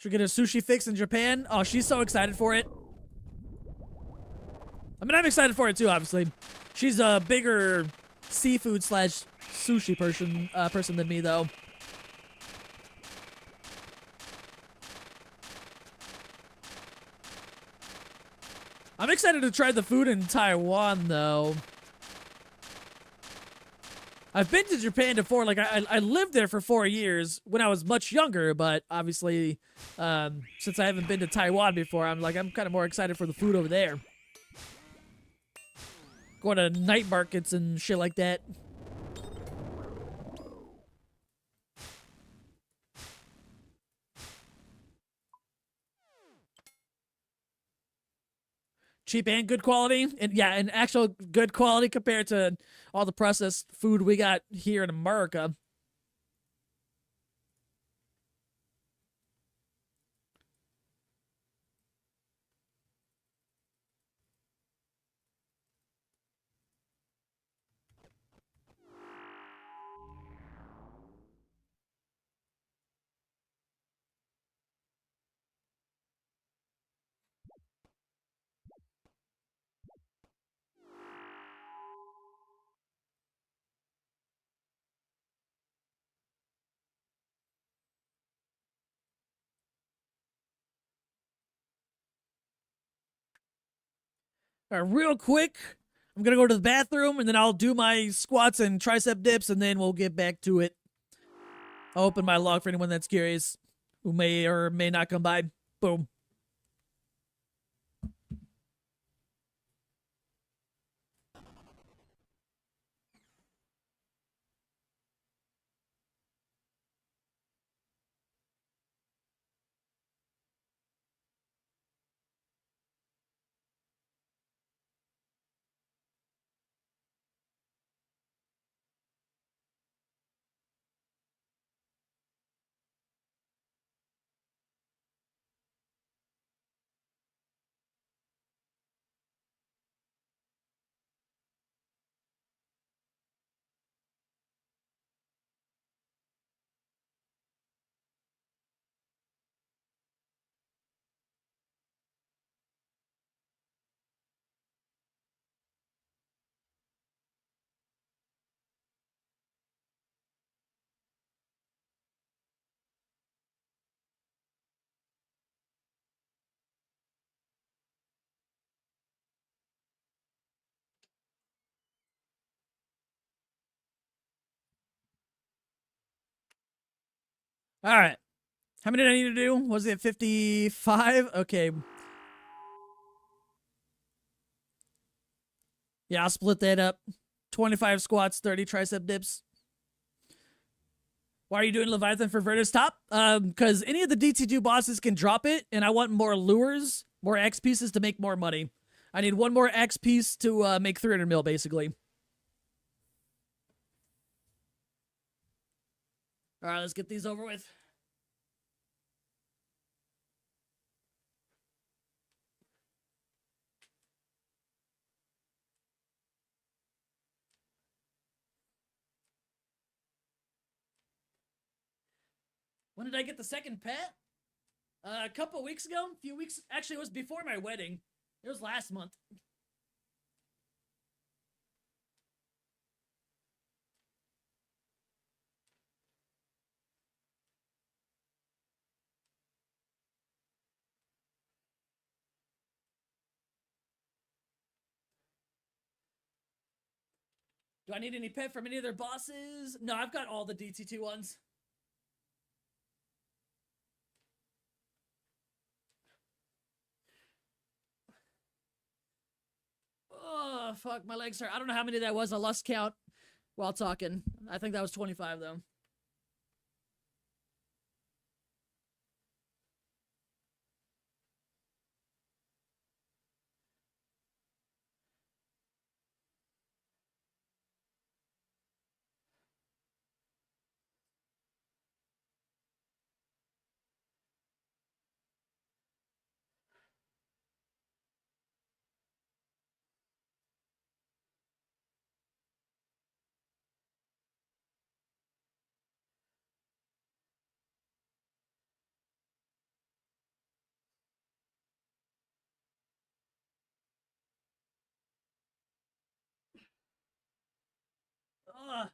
Should get a sushi fix in Japan. Oh, she's so excited for it. I mean, I'm excited for it too, obviously. She's a bigger seafood slash sushi person than me, though. I'm excited to try the food in Taiwan, though. I've been to Japan before. Like, I lived there for 4 years when I was much younger, but obviously, since I haven't been to Taiwan before, I'm kind of more excited for the food over there. Going to night markets and shit like that. Cheap and good quality, and yeah, and actual good quality compared to all the processed food we got here in America. All right, real quick, I'm gonna go to the bathroom and then I'll do my squats and tricep dips, and then we'll get back to it. I'll open my log for anyone that's curious, who may or may not come by. Boom. All right. How many did I need to do? Was it 55? Okay. Yeah, I'll split that up. 25 squats, 30 tricep dips. Why are you doing Leviathan for Virtus top? Because any of the DT2 bosses can drop it, and I want more lures, more X pieces to make more money. I need one more X piece to make 300 mil, basically. All right, let's get these over with. When did I get the second pet? A couple weeks ago? A few weeks. Actually, it was before my wedding. It was last month. Do I need any pet from any of their bosses? No, I've got all the DT2 ones. Oh, fuck, my legs hurt. I don't know how many that was. I lost count while talking. I think that was 25, though. Ugh.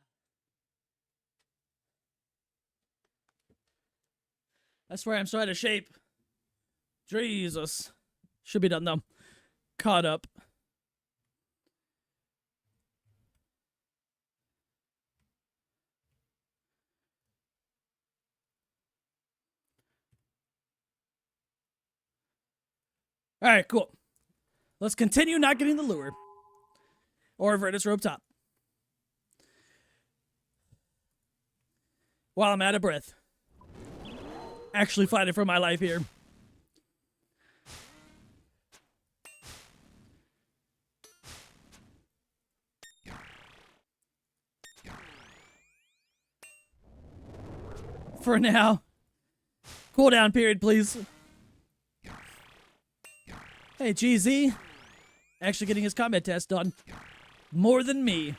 I swear I'm so out of shape. Jesus. Should be done, though. Caught up. All right, cool. Let's continue not getting the lure. Or Virtus rope top. While I'm out of breath. Actually fighting for my life here. For now. Cooldown period, please. Hey, GZ. Actually getting his combat test done. More than me.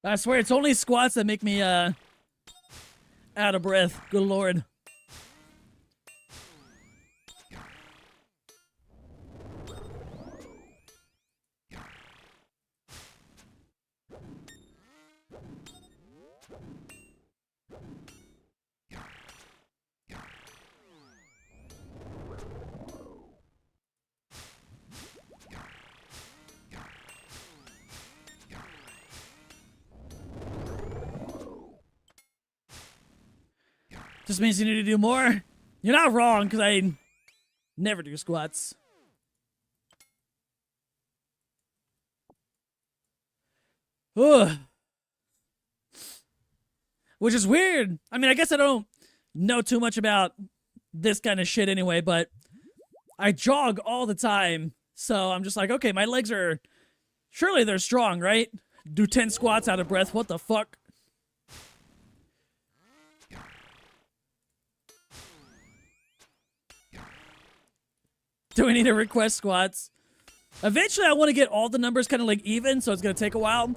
I swear it's only squats that make me out of breath. Good lord. Just means you need to do more. You're not wrong, because I never do squats. Ugh. Which is weird. I mean, I guess I don't know too much about this kind of shit anyway, but I jog all the time. So I'm just like, okay, my legs are... Surely they're strong, right? Do 10 squats out of breath. What the fuck? Do we need to request squats? Eventually, I want to get all the numbers kind of like even, so it's going to take a while.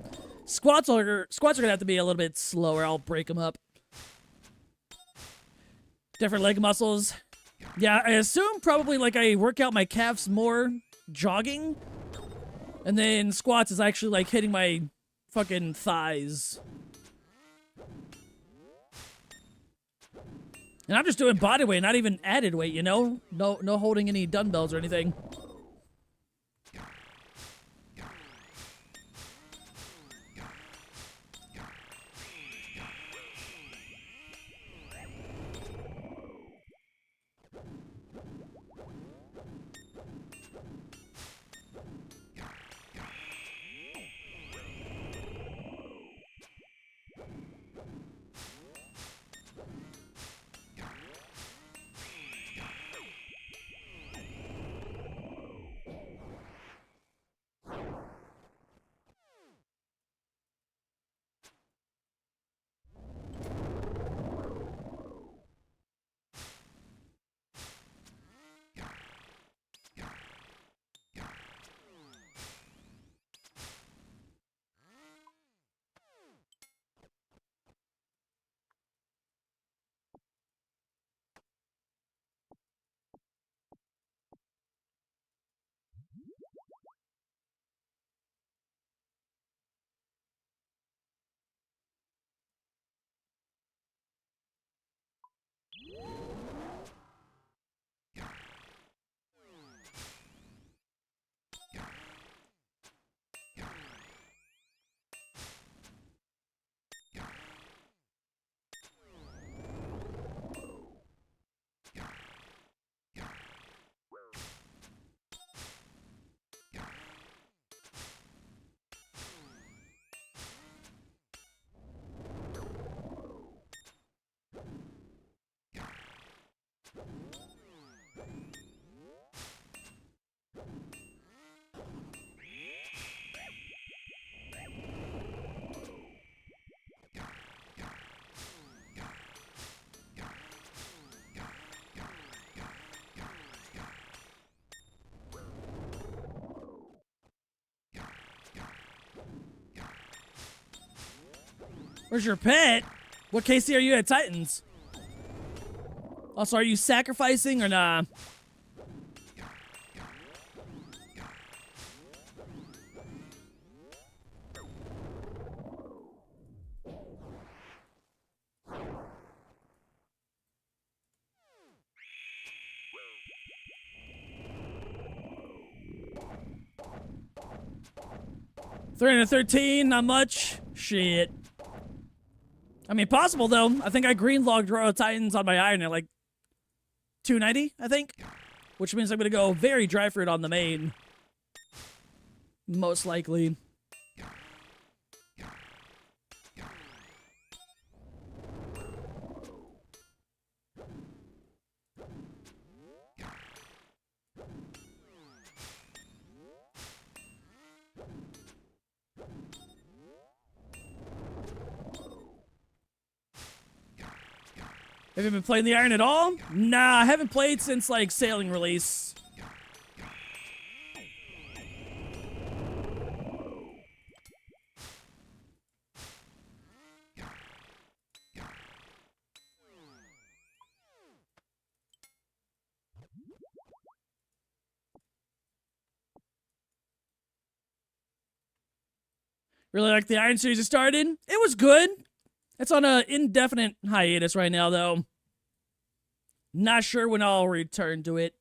Squats are going to have to be a little bit slower. I'll break them up. Different leg muscles. Yeah, I assume probably like I work out my calves more jogging. And then squats is actually like hitting my fucking thighs. And I'm just doing body weight, not even added weight, you know? No holding any dumbbells or anything. Where's your pet? What KC are you at Titans? Also, are you sacrificing or nah? $313, not much. Shit. I mean, possible though. I think I green logged Royal Titans on my iron at like 290, I think. Which means I'm gonna go very dry fruit on the main. Most likely. Have you been playing the iron at all? Nah, I haven't played since like sailing release. Really like the Iron series you started? It was good. It's on an indefinite hiatus right now, though. Not sure when I'll return to it.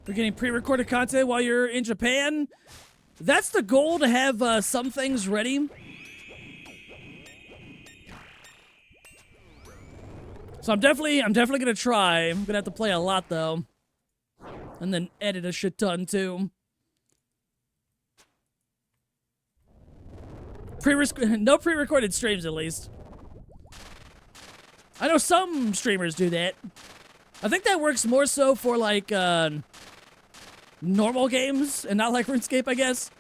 We're getting pre-recorded content while you're in Japan. That's the goal, to have some things ready. So I'm definitely gonna try. I'm gonna have to play a lot though, and then edit a shit ton too. No pre-recorded streams at least. I know some streamers do that. I think that works more so for like normal games and not like RuneScape, I guess.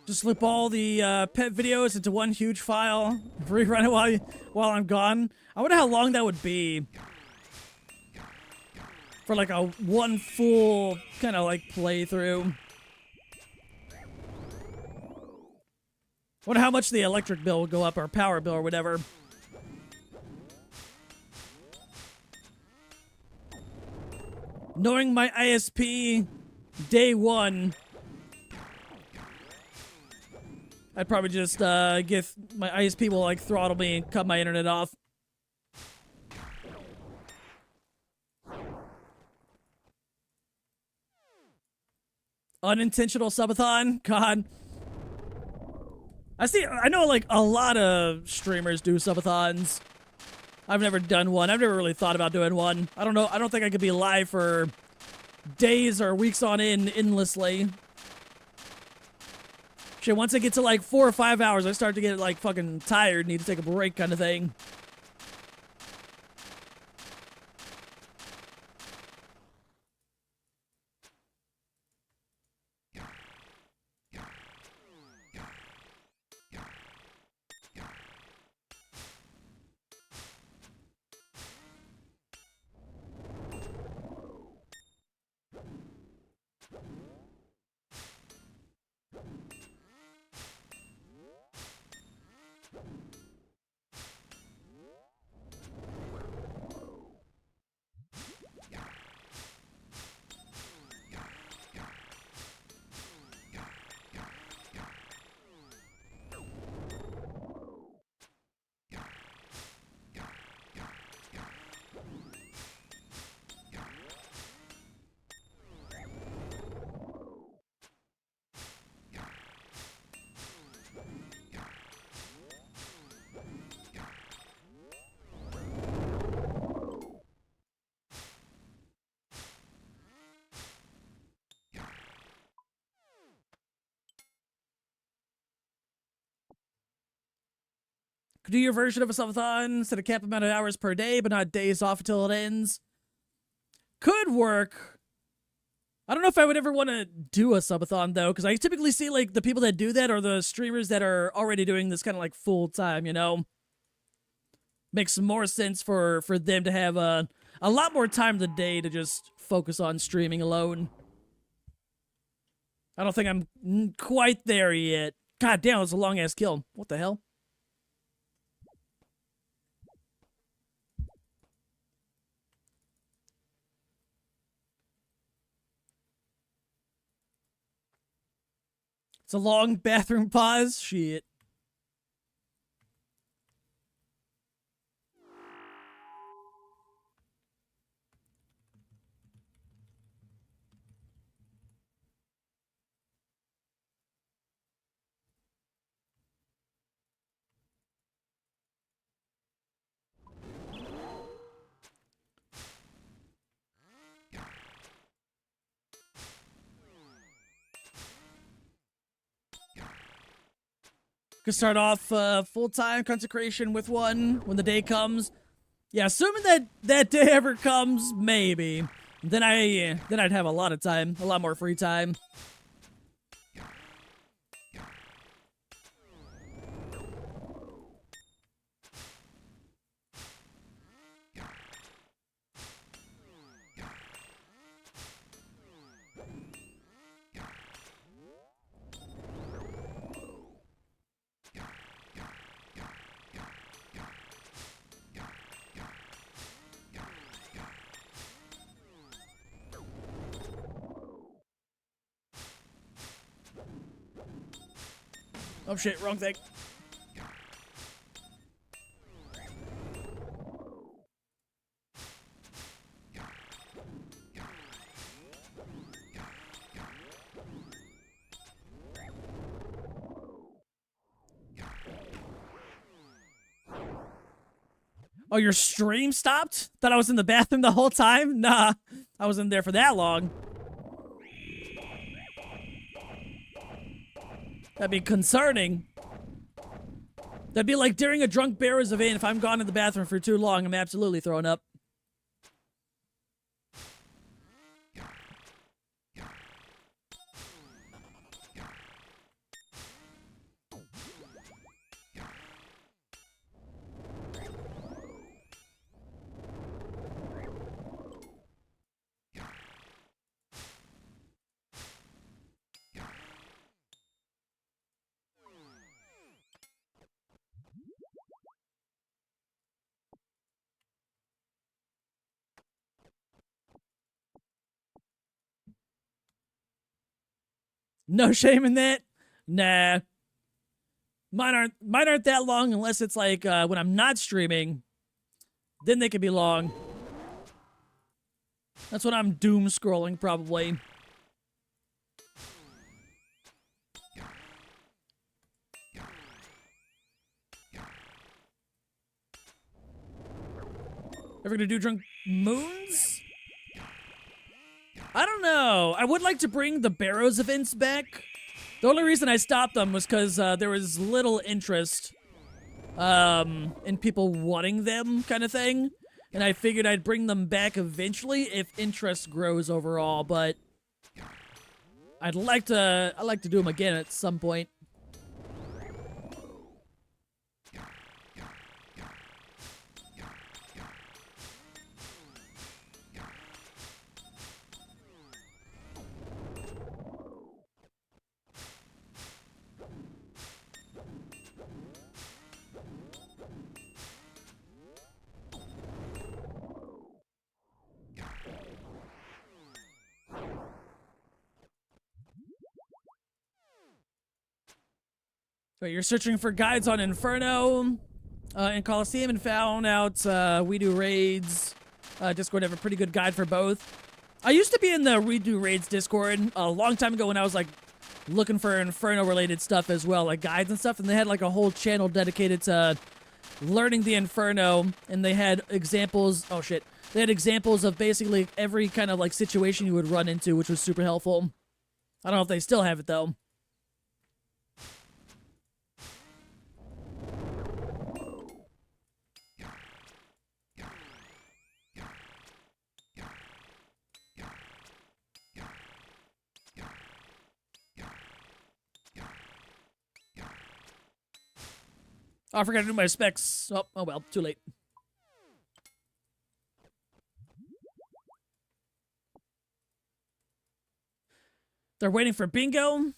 Just slip all the pet videos into one huge file, rerun it while I'm gone. I wonder how long that would be for like a one full kind of like playthrough. Wonder how much the electric bill will go up, or power bill, or whatever. Knowing my ISP day one, I'd probably just get my ISP will like throttle me and cut my internet off. Unintentional subathon? God. I know like a lot of streamers do subathons. I've never done one. I've never really thought about doing one. I don't know. I don't think I could be live for days or weeks on end endlessly. Shit, once I get to like 4 or 5 hours, I start to get like fucking tired, need to take a break kind of thing. Could do your version of a subathon, set a cap amount of hours per day, but not days off until it ends. Could work. I don't know if I would ever want to do a subathon though, because I typically see like the people that do that are the streamers that are already doing this kind of like full time, you know? Makes more sense for them to have a lot more time of the day to just focus on streaming alone. I don't think I'm quite there yet. God damn, it's a long ass kill. What the hell? It's a long bathroom pause. Shit. Could start off full-time consecration with one when the day comes. Yeah, assuming that day ever comes, maybe. Then I'd have a lot of time, a lot more free time. Oh shit, wrong thing. Oh, your stream stopped? Thought I was in the bathroom the whole time? Nah, I wasn't there for that long. That'd be concerning. That'd be like during a Drunk Bearers event. If I'm gone in the bathroom for too long, I'm absolutely throwing up. No shame in that. Nah. Mine aren't that long unless it's like when I'm not streaming. Then they can be long. That's when I'm doom scrolling probably. Ever gonna do Drunk Moons? I don't know. I would like to bring the Barrows events back. The only reason I stopped them was because there was little interest in people wanting them, kind of thing. And I figured I'd bring them back eventually if interest grows overall, but I'd like to do them again at some point. So you're searching for guides on Inferno and Coliseum and found out We Do Raids. Discord have a pretty good guide for both. I used to be in the We Do Raids Discord a long time ago when I was like looking for Inferno related stuff as well, like guides and stuff, and they had like a whole channel dedicated to learning the Inferno, and they had examples. Oh shit. They had examples of basically every kind of like situation you would run into, which was super helpful. I don't know if they still have it though. Oh, I forgot to do my specs. Oh well, too late. They're waiting for bingo.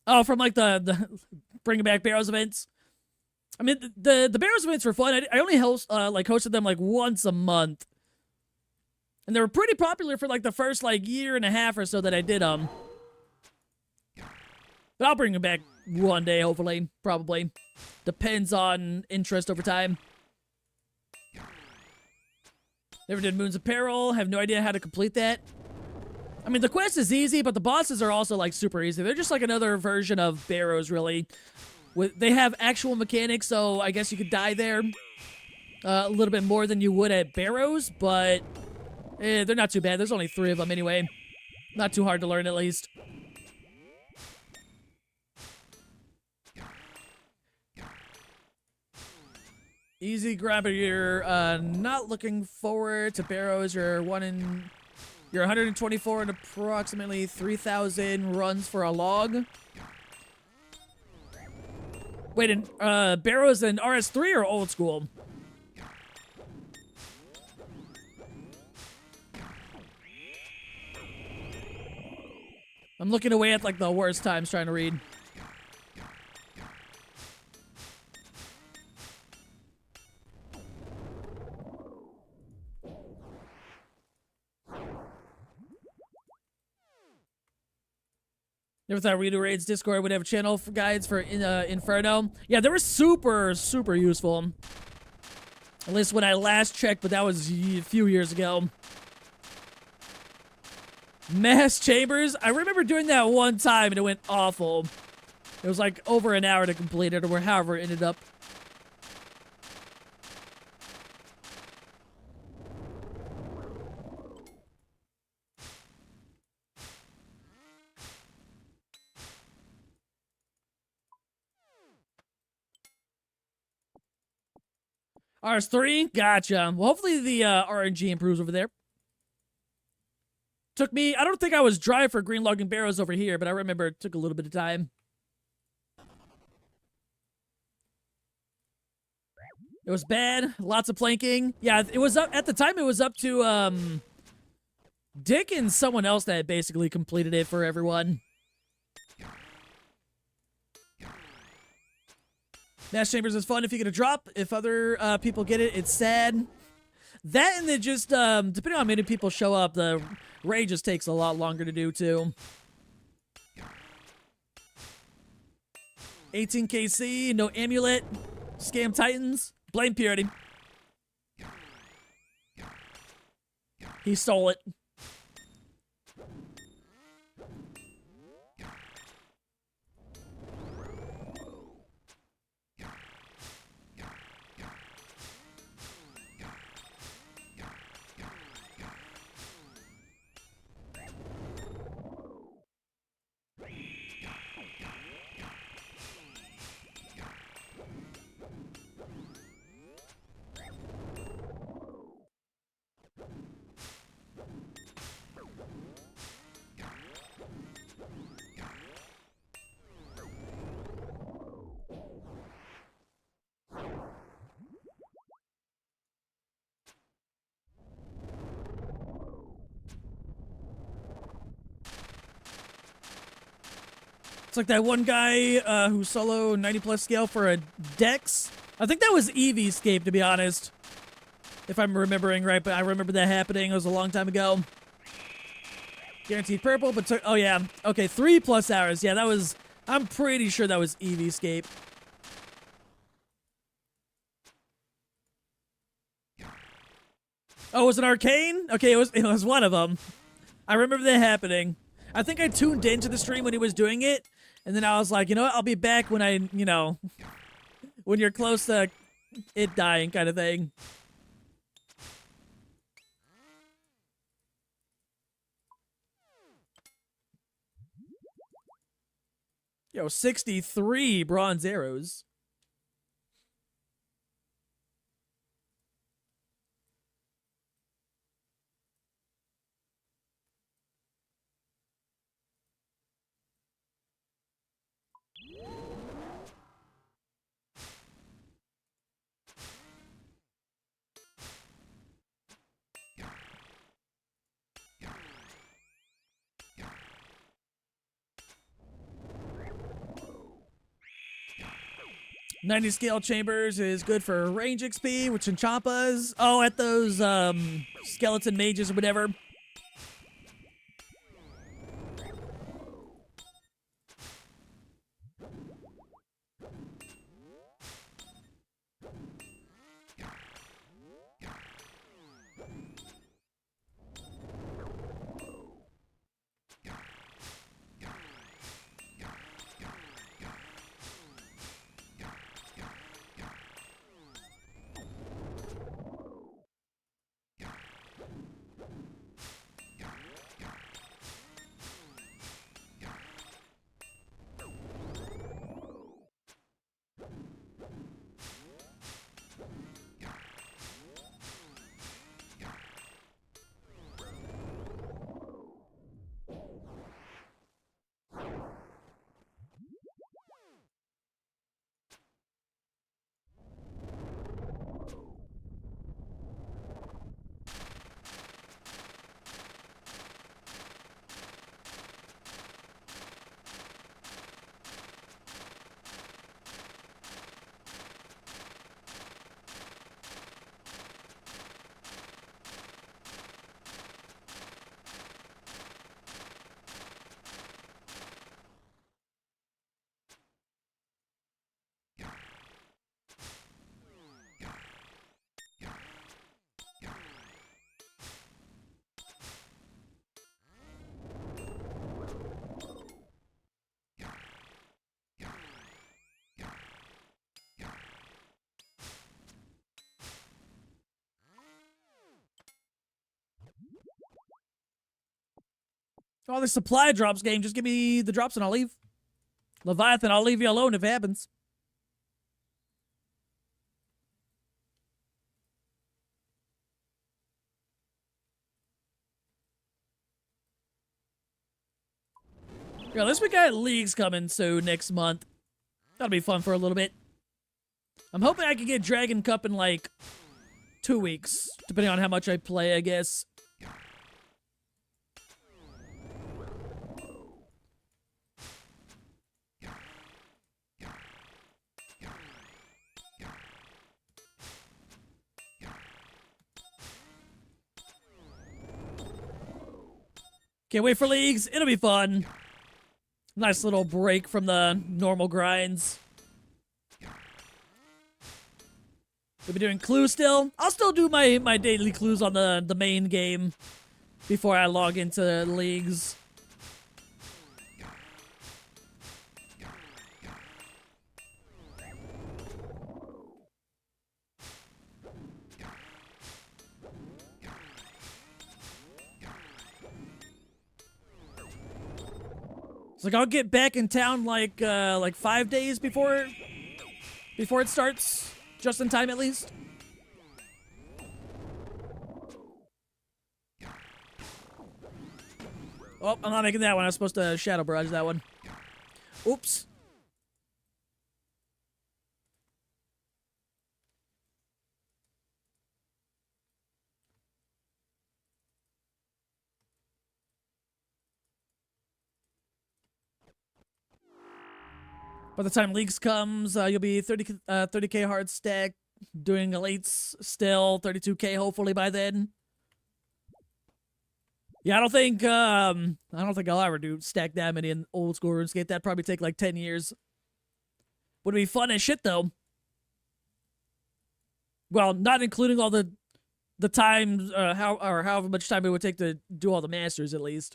Oh, from like the bringing back Barrows events. I mean, the Barrows events were fun. I only hosted them like once a month, and they were pretty popular for like the first like year and a half or so that I did them. But I'll bring him back one day, hopefully. Probably. Depends on interest over time. Never did Moons of Peril. Have no idea how to complete that. I mean, the quest is easy, but the bosses are also, like, super easy. They're just like another version of Barrows, really. They have actual mechanics, so I guess you could die there a little bit more than you would at Barrows, but they're not too bad. There's only 3 of them anyway. Not too hard to learn, at least. Easy grabber, you're not looking forward to Barrows. You're 124 and approximately 3,000 runs for a log. Wait, Barrows and RS3 or old school? I'm looking away at, like, the worst times trying to read. Never thought Redo Raids Discord would have a channel for guides for Inferno. Yeah, they were super, super useful. At least when I last checked, but that was a few years ago. Mass Chambers? I remember doing that one time and it went awful. It was like over an hour to complete it, or however it ended up. RS3? Gotcha. Well, hopefully the RNG improves over there. Took me, I don't think I was dry for green logging Barrows over here, but I remember it took a little bit of time. It was bad. Lots of planking. Yeah, it was up, at the time it was up to, Dick and someone else that basically completed it for everyone. Mass Chambers is fun if you get a drop. If other people get it, it's sad. That and then just, depending on how many people show up, the raid just takes a lot longer to do, too. 18 KC, no amulet, scam Titans, blame Purity. He stole it. It's like that one guy who solo 90+ scale for a Dex. I think that was Eevee-scape, to be honest. If I'm remembering right, but I remember that happening. It was a long time ago. Guaranteed purple, but took... Oh, yeah. Okay, 3+ hours. Yeah, that was... I'm pretty sure that was Eevee-scape. Oh, it was an arcane? Okay, it was one of them. I remember that happening. I think I tuned into the stream when he was doing it, and then I was like, you know what, I'll be back when I, you know, when you're close to it dying kind of thing. Yo, 63 bronze arrows. '90 scale chambers is good for range XP, which in Champas. Oh, at those skeleton mages or whatever. Oh, the supply drops game. Just give me the drops and I'll leave. Leviathan, I'll leave you alone if it happens. Yeah, at least we got leagues coming soon next month. That'll be fun for a little bit. I'm hoping I can get Dragon Cup in like 2 weeks, depending on how much I play, I guess. Can't wait for leagues. It'll be fun. Nice little break from the normal grinds. We'll be doing clues still. I'll still do my daily clues on the main game before I log into leagues. It's like I'll get back in town like 5 days before it starts. Just in time, at least. Oh, I'm not making that one. I was supposed to shadow barrage that one. Oops. By the time leagues comes, you'll be 30K hard stack, doing elites still, 32K hopefully by then. Yeah, I don't think I'll ever do stack that many in old school RuneScape. That'd probably take like 10 years. Would be fun as shit though. Well, not including all the time, however much time it would take to do all the masters at least.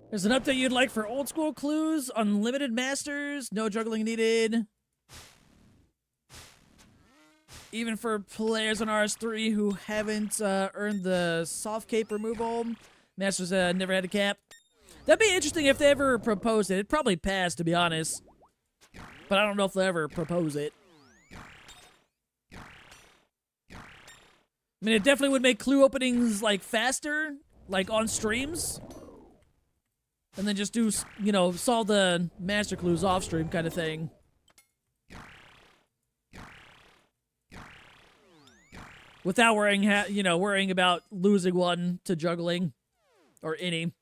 There's an update you'd like for old school clues, unlimited masters, no juggling needed. Even for players on RS3 who haven't earned the soft cape removal, masters never had a cap. That'd be interesting if they ever proposed it. It'd probably pass, to be honest. But I don't know if they'll ever propose it. I mean, it definitely would make clue openings, like, faster, like, on streams. And then just do, you know, solve the master clues off stream kind of thing. Without worrying, worrying about losing one to juggling. Or any.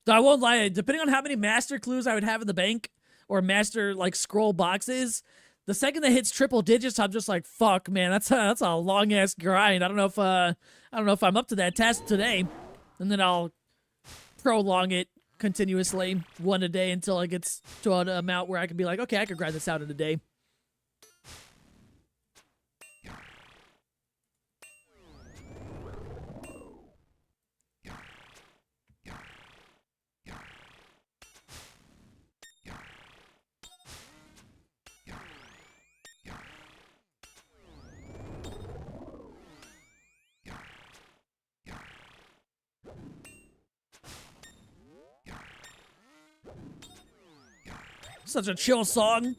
So I won't lie, depending on how many master clues I would have in the bank, or master, like, scroll boxes, the second that hits triple digits, I'm just like, fuck, man, that's a long ass grind. I don't know if I'm up to that task today, and then I'll prolong it continuously, one a day, until it gets to an amount where I can be like, okay, I could grind this out in a day. Such a chill song.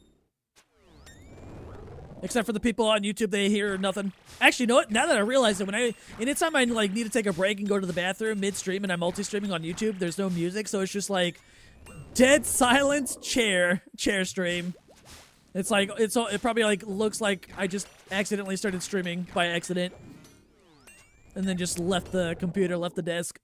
Except for the people on YouTube, they hear nothing. Actually, you know what? Now that I realize it, anytime I like need to take a break and go to the bathroom mid-stream and I'm multi-streaming on YouTube, there's no music, so it's just like dead silence chair stream. It's like it probably like looks like I just accidentally started streaming by accident, and then just left the computer, left the desk.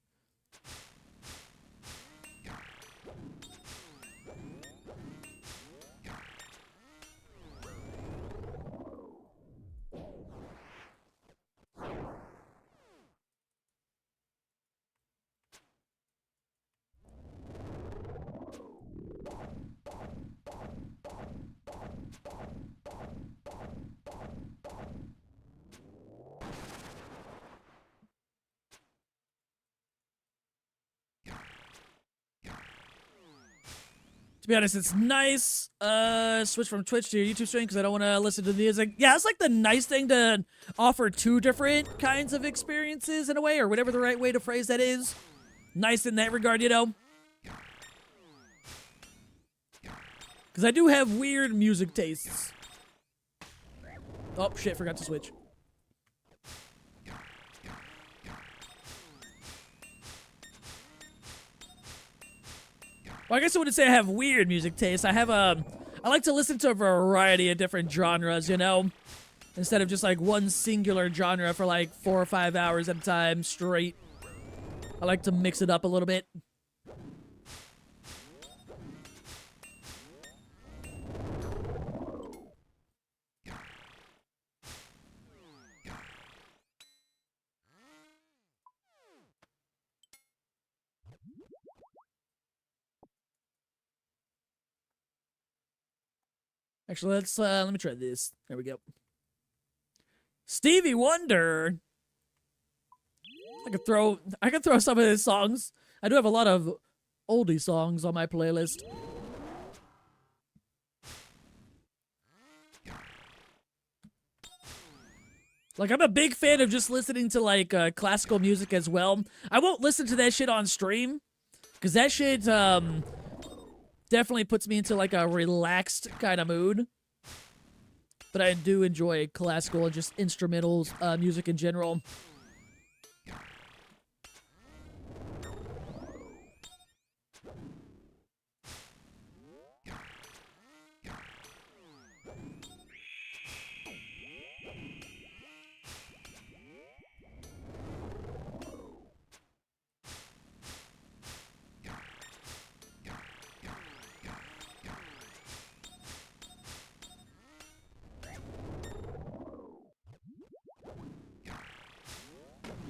To be honest, it's nice. Switch from Twitch to your YouTube stream because I don't want to listen to the music. Yeah, it's like the nice thing to offer two different kinds of experiences in a way, or whatever the right way to phrase that is. Nice in that regard, you know? Because I do have weird music tastes. Oh, shit, forgot to switch. Well, I guess I wouldn't say I have weird music tastes. I like to listen to a variety of different genres, you know? Instead of just like one singular genre for like 4 or 5 hours at a time straight. I like to mix it up a little bit. Actually, let me try this. There we go. Stevie Wonder. I could throw some of his songs. I do have a lot of oldie songs on my playlist. Like, I'm a big fan of just listening to, like, classical music as well. I won't listen to that shit on stream, because that shit, definitely puts me into, like, a relaxed kind of mood. But I do enjoy classical and just instrumental music in general.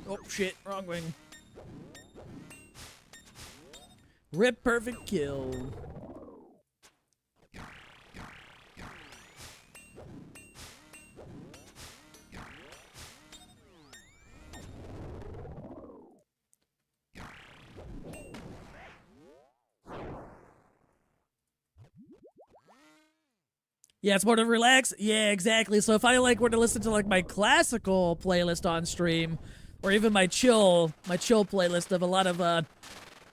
Oh, shit. Wrong wing. Rip perfect kill. Yeah, it's more to relax. Yeah, exactly. So if I like were to listen to like my classical playlist on stream, or even my chill playlist of a lot of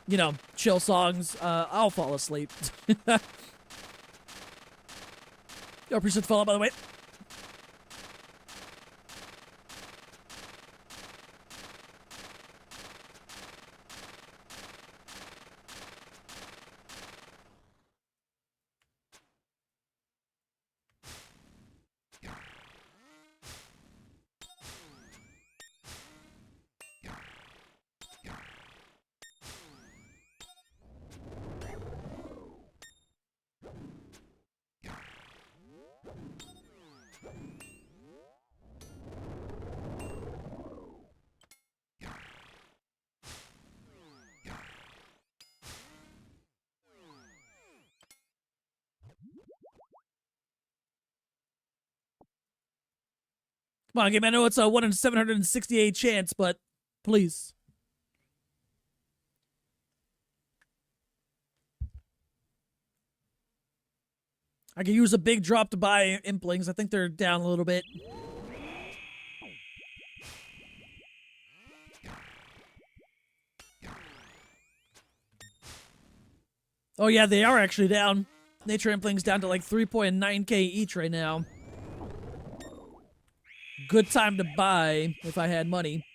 you know, chill songs, I'll fall asleep. Yo, appreciate the follow, by the way. Come on, game. I know it's a 1 in 768 chance, but please. I could use a big drop to buy Implings. I think they're down a little bit. Oh yeah, they are actually down. Nature Implings down to like 3.9k each right now. Good time to buy if I had money.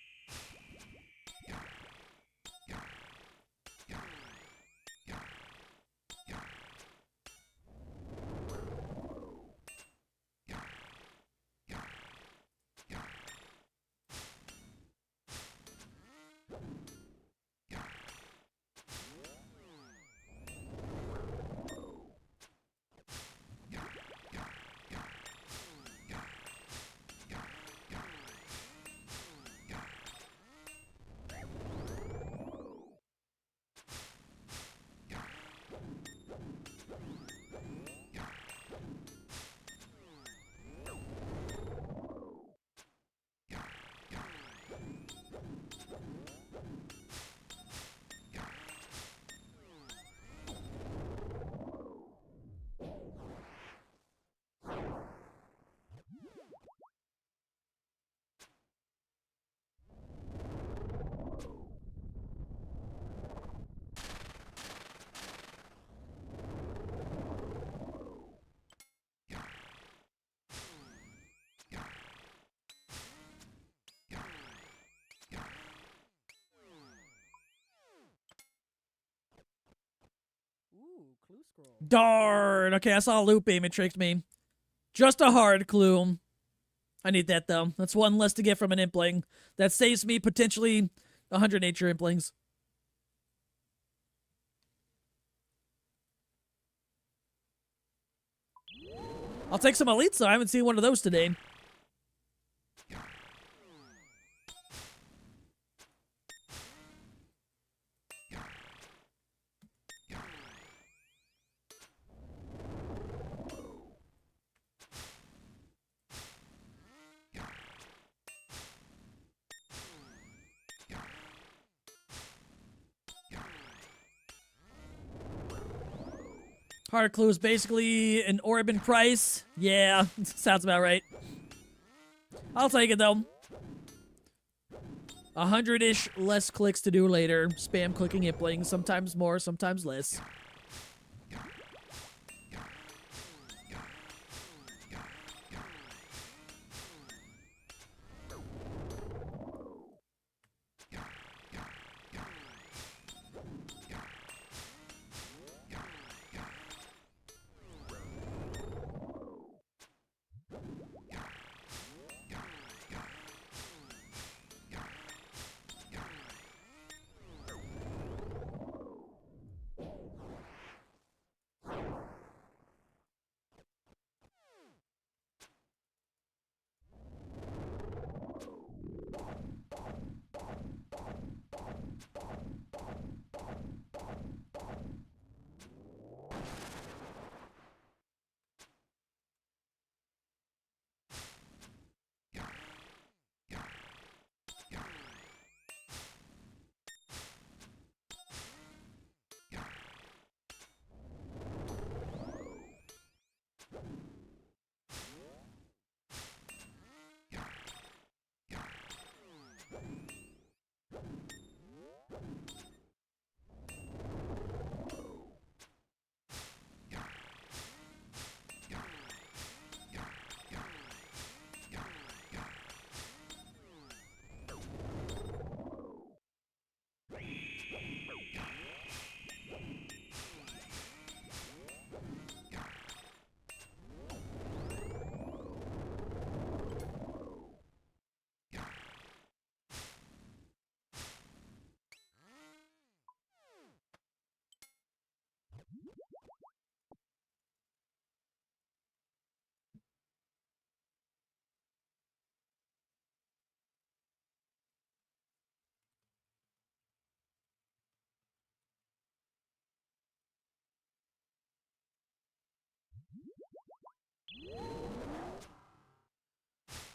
Ooh, clue scroll. Darn. Okay, I saw a loop beam. It tricked me. Just a hard clue. I need that, though. That's one less to get from an Impling. That saves me potentially 100 Nature Implings. I'll take some Elites, though. I haven't seen one of those today. Hard clue is basically an Orban price. Yeah, sounds about right. I'll take it, though. 100-ish less clicks to do later. Spam clicking Impling. Sometimes more, sometimes less.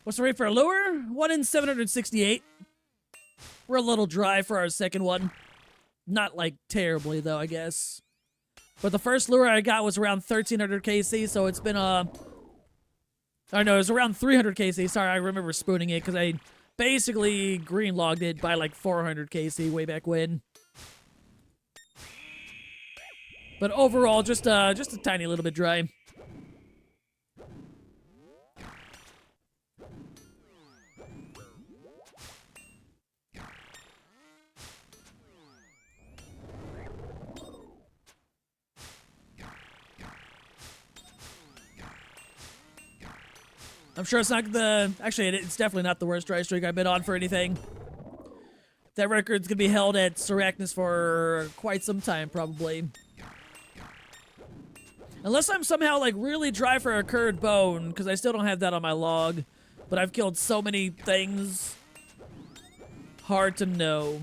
What's the rate for a lure? 1 in 768. We're a little dry for our second one. Not, like, terribly, though, I guess. But the first lure I got was around 1,300 KC, so it's been, oh, no, it was around 300 KC. Sorry, I remember spooning it, because I basically green logged it by, like, 400 KC way back when. But overall, just a tiny little bit dry. I'm sure it's not actually, it's definitely not the worst dry streak I've been on for anything. That record's gonna be held at Sarachnis for quite some time, probably. Unless I'm somehow, like, really dry for a curd bone, because I still don't have that on my log. But I've killed so many things. Hard to know.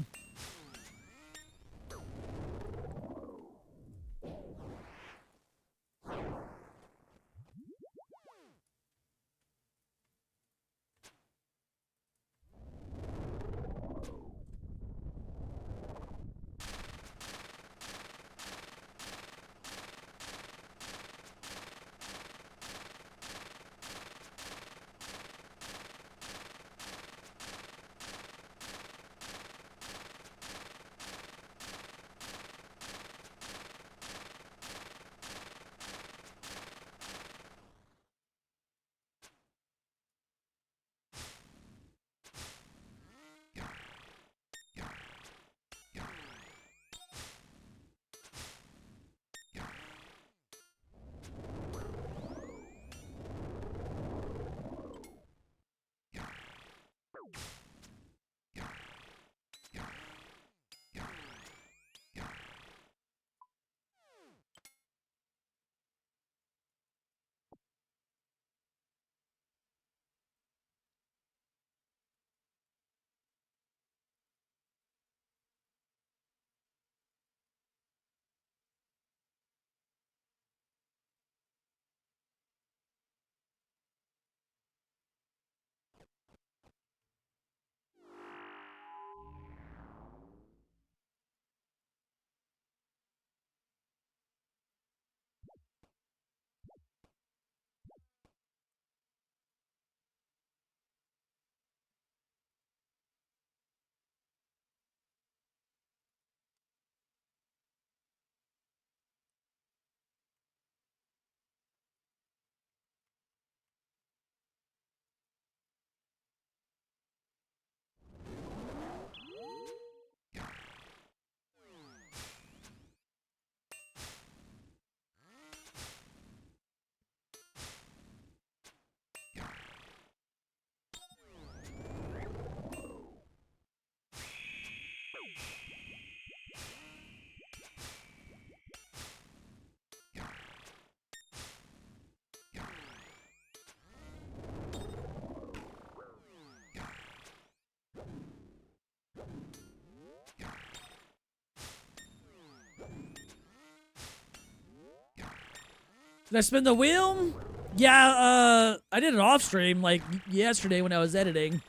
Did I spin the wheel? Yeah, I did it off stream, like, yesterday when I was editing.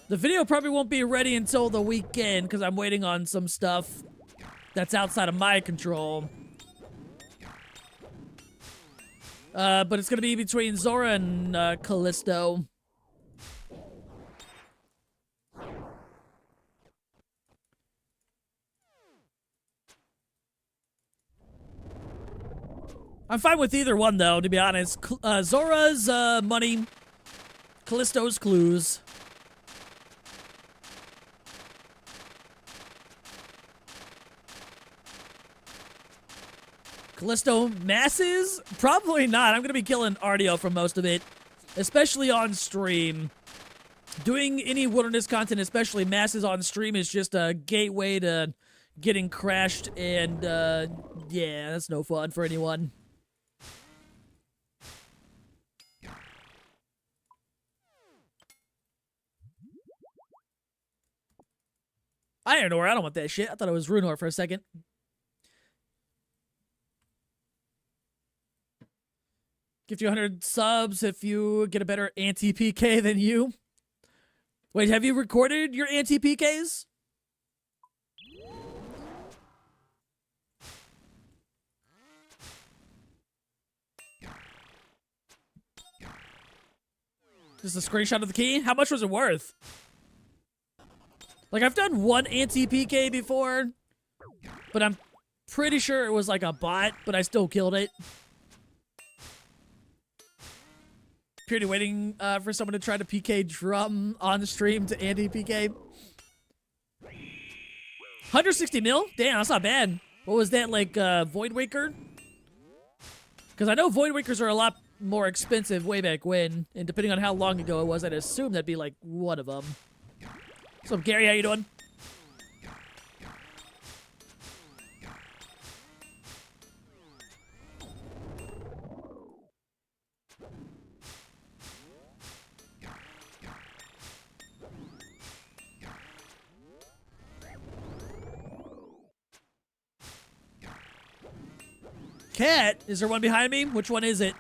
The video probably won't be ready until the weekend, because I'm waiting on some stuff that's outside of my control. But it's gonna be between Zora and Callisto. I'm fine with either one, though, to be honest. Zora's money, Callisto's clues. Callisto masses? Probably not. I'm gonna be killing Artio for most of it, especially on stream. Doing any wilderness content, especially masses on stream, is just a gateway to getting crashed, and yeah, that's no fun for anyone. iron ore. I don't want that shit. I thought it was rune ore for a second. Give you 100 subs if you get a better anti-PK than you. Wait, have you recorded your anti-PKs? Just a screenshot of the key? How much was it worth? Like, I've done one anti-PK before, but I'm pretty sure it was like a bot, but I still killed it. Purely waiting for someone to try to PK drum on the stream to anti-PK. 160 mil? Damn, that's not bad. What was that, like, Void Waker? Because I know Void Wakers are a lot more expensive way back when, and depending on how long ago it was, I'd assume that'd be, like, one of them. What's up, Gary? How you doing? Cat? Is there one behind me? Which one is it?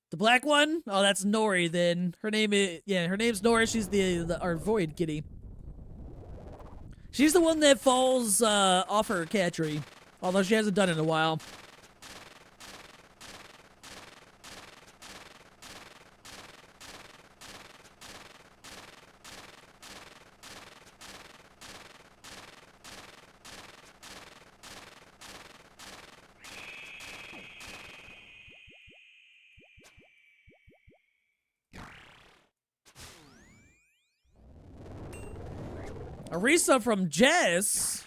The black one? Oh, that's Nori then. Her name is, yeah, her name's Nori. She's our void kitty. She's the one that falls off her cat tree. Although she hasn't done it in a while. Arisa from Jess.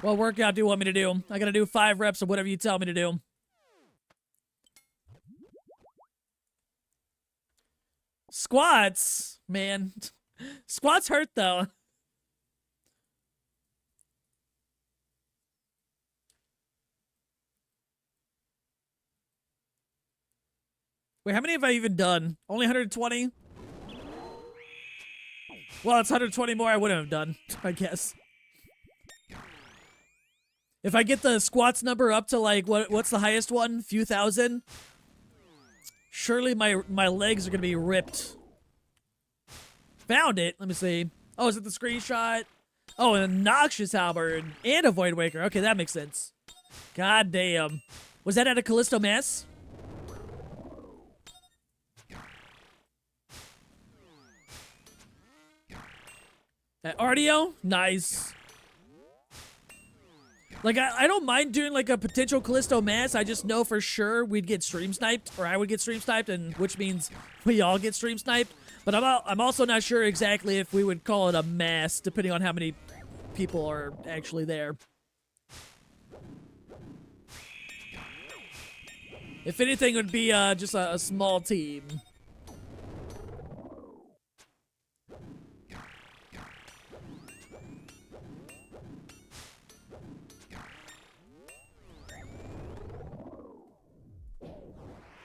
What workout do you want me to do? I gotta do 5 reps of whatever you tell me to do. Squats, man. Squats hurt though. Wait, how many have I even done? Only 120? Well, it's 120 more I wouldn't have done, I guess. If I get the squats number up to, like, what's the highest one? Few thousand? Surely my legs are gonna be ripped. Found it. Let me see. Oh, is it the screenshot? Oh, and a Noxious Halberd and a Void Waker. Okay, that makes sense. God damn. Was that at a Callisto Mass? At RDO? Nice. Like, I don't mind doing, like, a potential Callisto Mass. I just know for sure we'd get stream sniped, or I would get stream sniped, and which means we all get stream sniped. But I'm also not sure exactly if we would call it a mass, depending on how many people are actually there. If anything, it would be just a small team.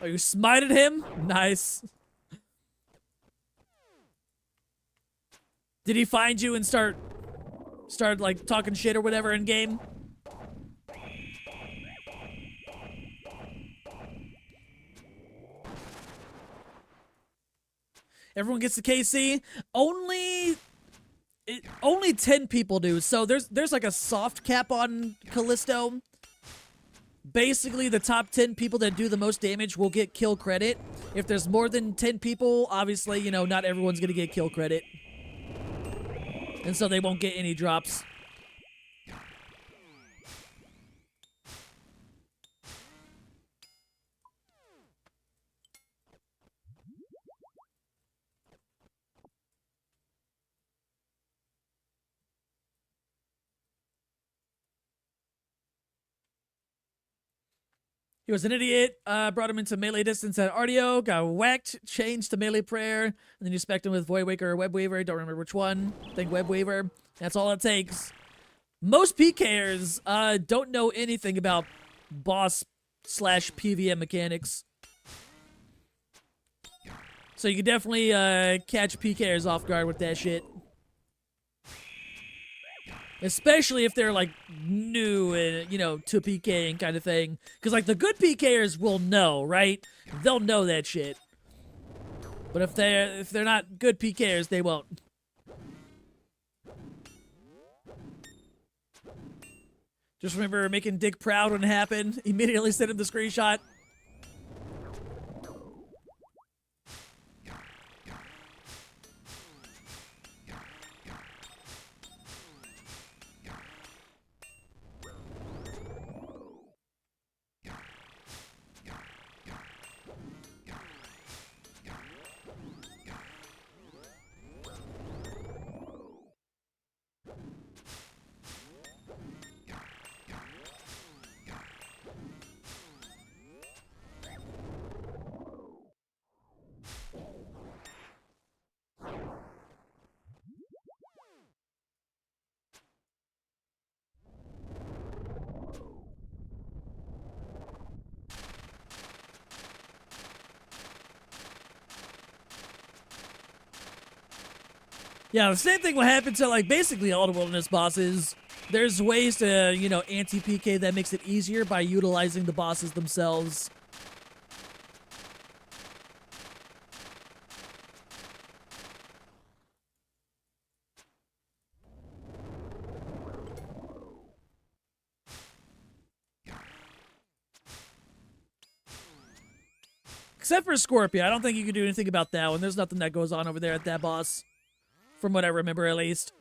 Oh, you smited him? Nice. Did he find you and start like talking shit or whatever in game? Everyone gets the KC. Only 10 people do. So there's like a soft cap on Callisto. Basically, the top 10 people that do the most damage will get kill credit. If there's more than 10 people, obviously, you know, not everyone's gonna get kill credit. And so they won't get any drops. He was an idiot, brought him into melee distance at RDO, got whacked, changed to melee prayer, and then you spec'd him with Void Waker or Web Weaver, don't remember which one, I think Web Weaver. That's all it takes. Most PKers don't know anything about boss slash PVM mechanics. So you can definitely catch PKers off guard with that shit. Especially if they're like new and, you know, to PKing kind of thing. Because like the good PKers will know, right? They'll know that shit. But if they're not good PKers, they won't. Just remember making Dick proud when it happened. Immediately send him the screenshot. Yeah, the same thing will happen to, like, basically all the wilderness bosses. There's ways to, you know, anti-PK that makes it easier by utilizing the bosses themselves. Except for Scorpio. I don't think you can do anything about that one. There's nothing that goes on over there at that boss. From what I remember, at least.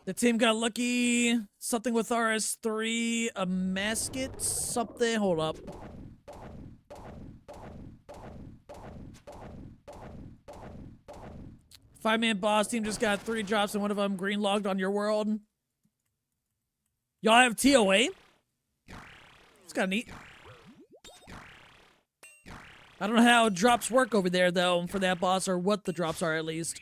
The team got lucky. Something with RS3. A mascot. Something. Hold up. Five-man boss team just got 3 drops and one of them green logged on your world. Y'all have TOA? It's kind of neat. I don't know how drops work over there, though, for that boss, or what the drops are, at least.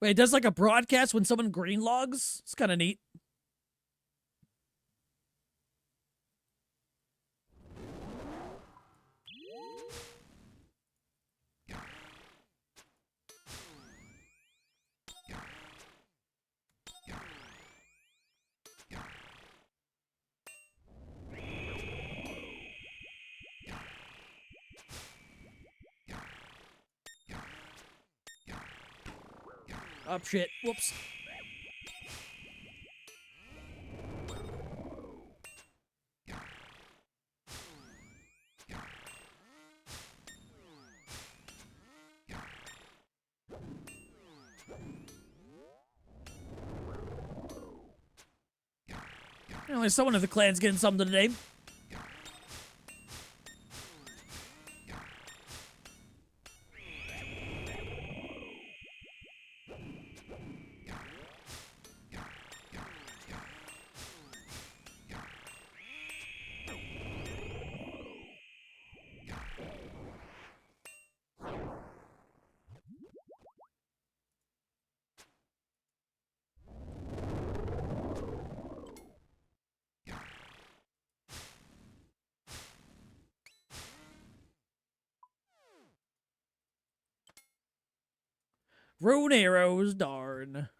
Wait, it does like a broadcast when someone green logs? It's kind of neat. Oh, shit. Whoops. Only someone of the clan's getting something today. Rune arrows, darn.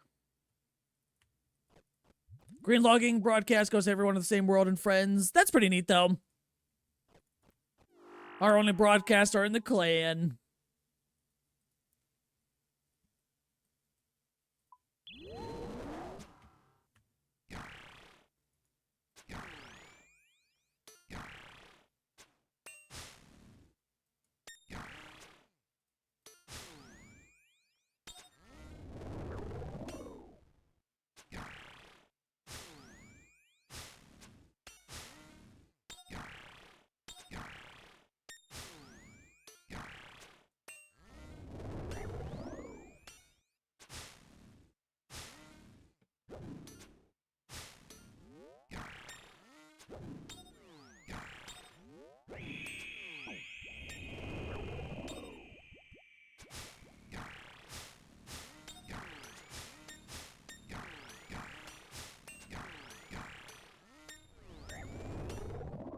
Green logging broadcast goes to everyone in the same world and friends. That's pretty neat, though. Our only broadcasts are in the clan.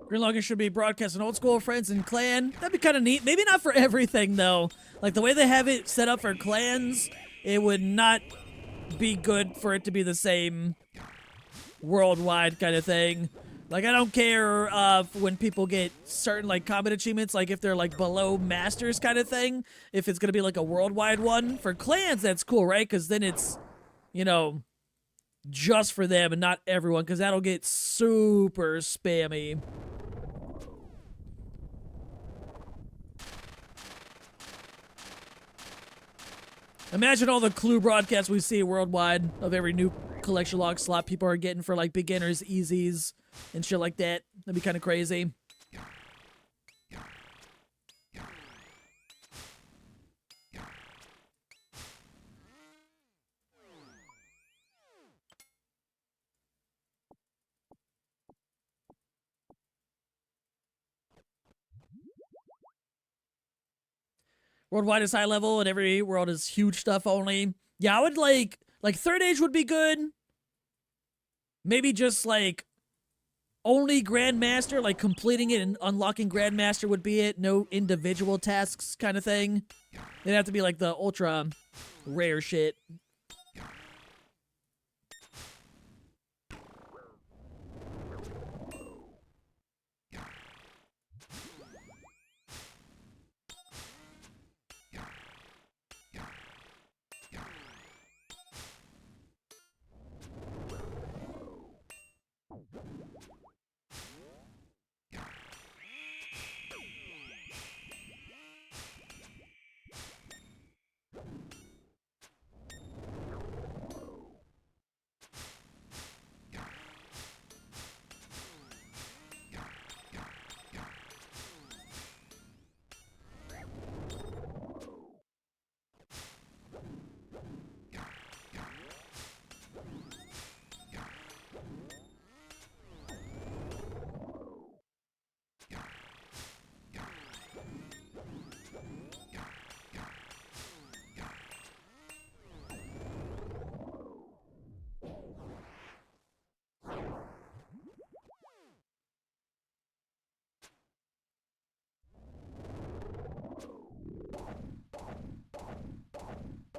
Green logging should be broadcast on old school friends and clan. That'd be kind of neat. Maybe not for everything, though. Like, the way they have it set up for clans, it would not be good for it to be the same worldwide kind of thing. Like, I don't care when people get certain, like, combat achievements, like, if they're, like, below masters kind of thing, if it's gonna be, like, a worldwide one. For clans, that's cool, right? Because then it's, you know, just for them and not everyone, because that'll get super spammy. Imagine all the clue broadcasts we see worldwide of every new collection log slot people are getting for, like, beginners, easies, and shit like that. That'd be kind of crazy. Worldwide is high level, and every world is huge stuff only. Yeah, I would like Third Age would be good. Maybe just, like, only Grandmaster, like, completing it and unlocking Grandmaster would be it. No individual tasks kind of thing. It'd have to be, like, the ultra rare shit.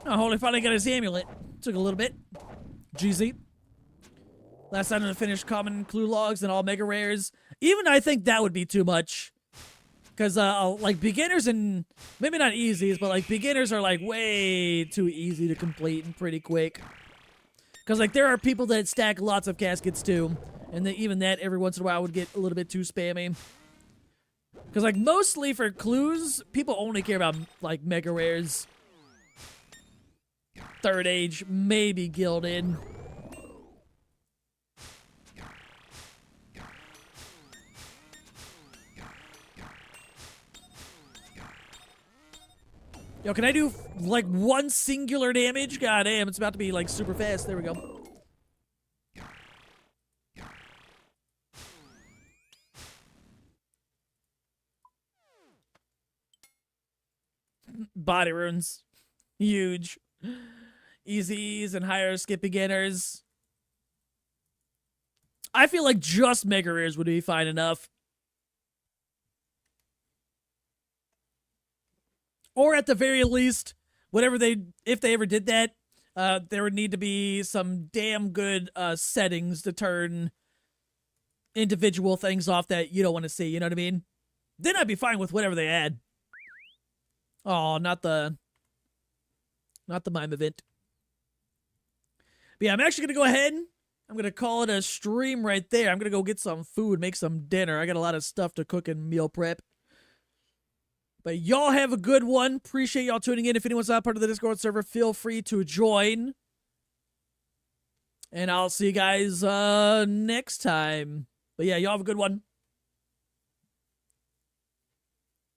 Oh, holy, finally got his amulet. Took a little bit. GZ. Last time to finish common clue logs and all mega rares. Even I think that would be too much. Because, like, beginners and... Maybe not easies, but, like, beginners are, like, way too easy to complete and pretty quick. Because, like, there are people that stack lots of caskets, too. And even that, every once in a while, would get a little bit too spammy. Because, like, mostly for clues, people only care about, like, mega rares. Third Age, maybe Gilded. Yo, can I do, like, one singular damage? God damn, it's about to be, like, super fast. There we go. Body runes. Huge. Easies and higher skip beginners. I feel like just mega rares would be fine enough. Or at the very least, if they ever did that, there would need to be some damn good settings to turn individual things off that you don't want to see, you know what I mean? Then I'd be fine with whatever they add. Oh, not the mime event. But yeah, I'm actually going to go ahead. I'm going to call it a stream right there. I'm going to go get some food, make some dinner. I got a lot of stuff to cook and meal prep. But y'all have a good one. Appreciate y'all tuning in. If anyone's not part of the Discord server, feel free to join. And I'll see you guys next time. But yeah, y'all have a good one.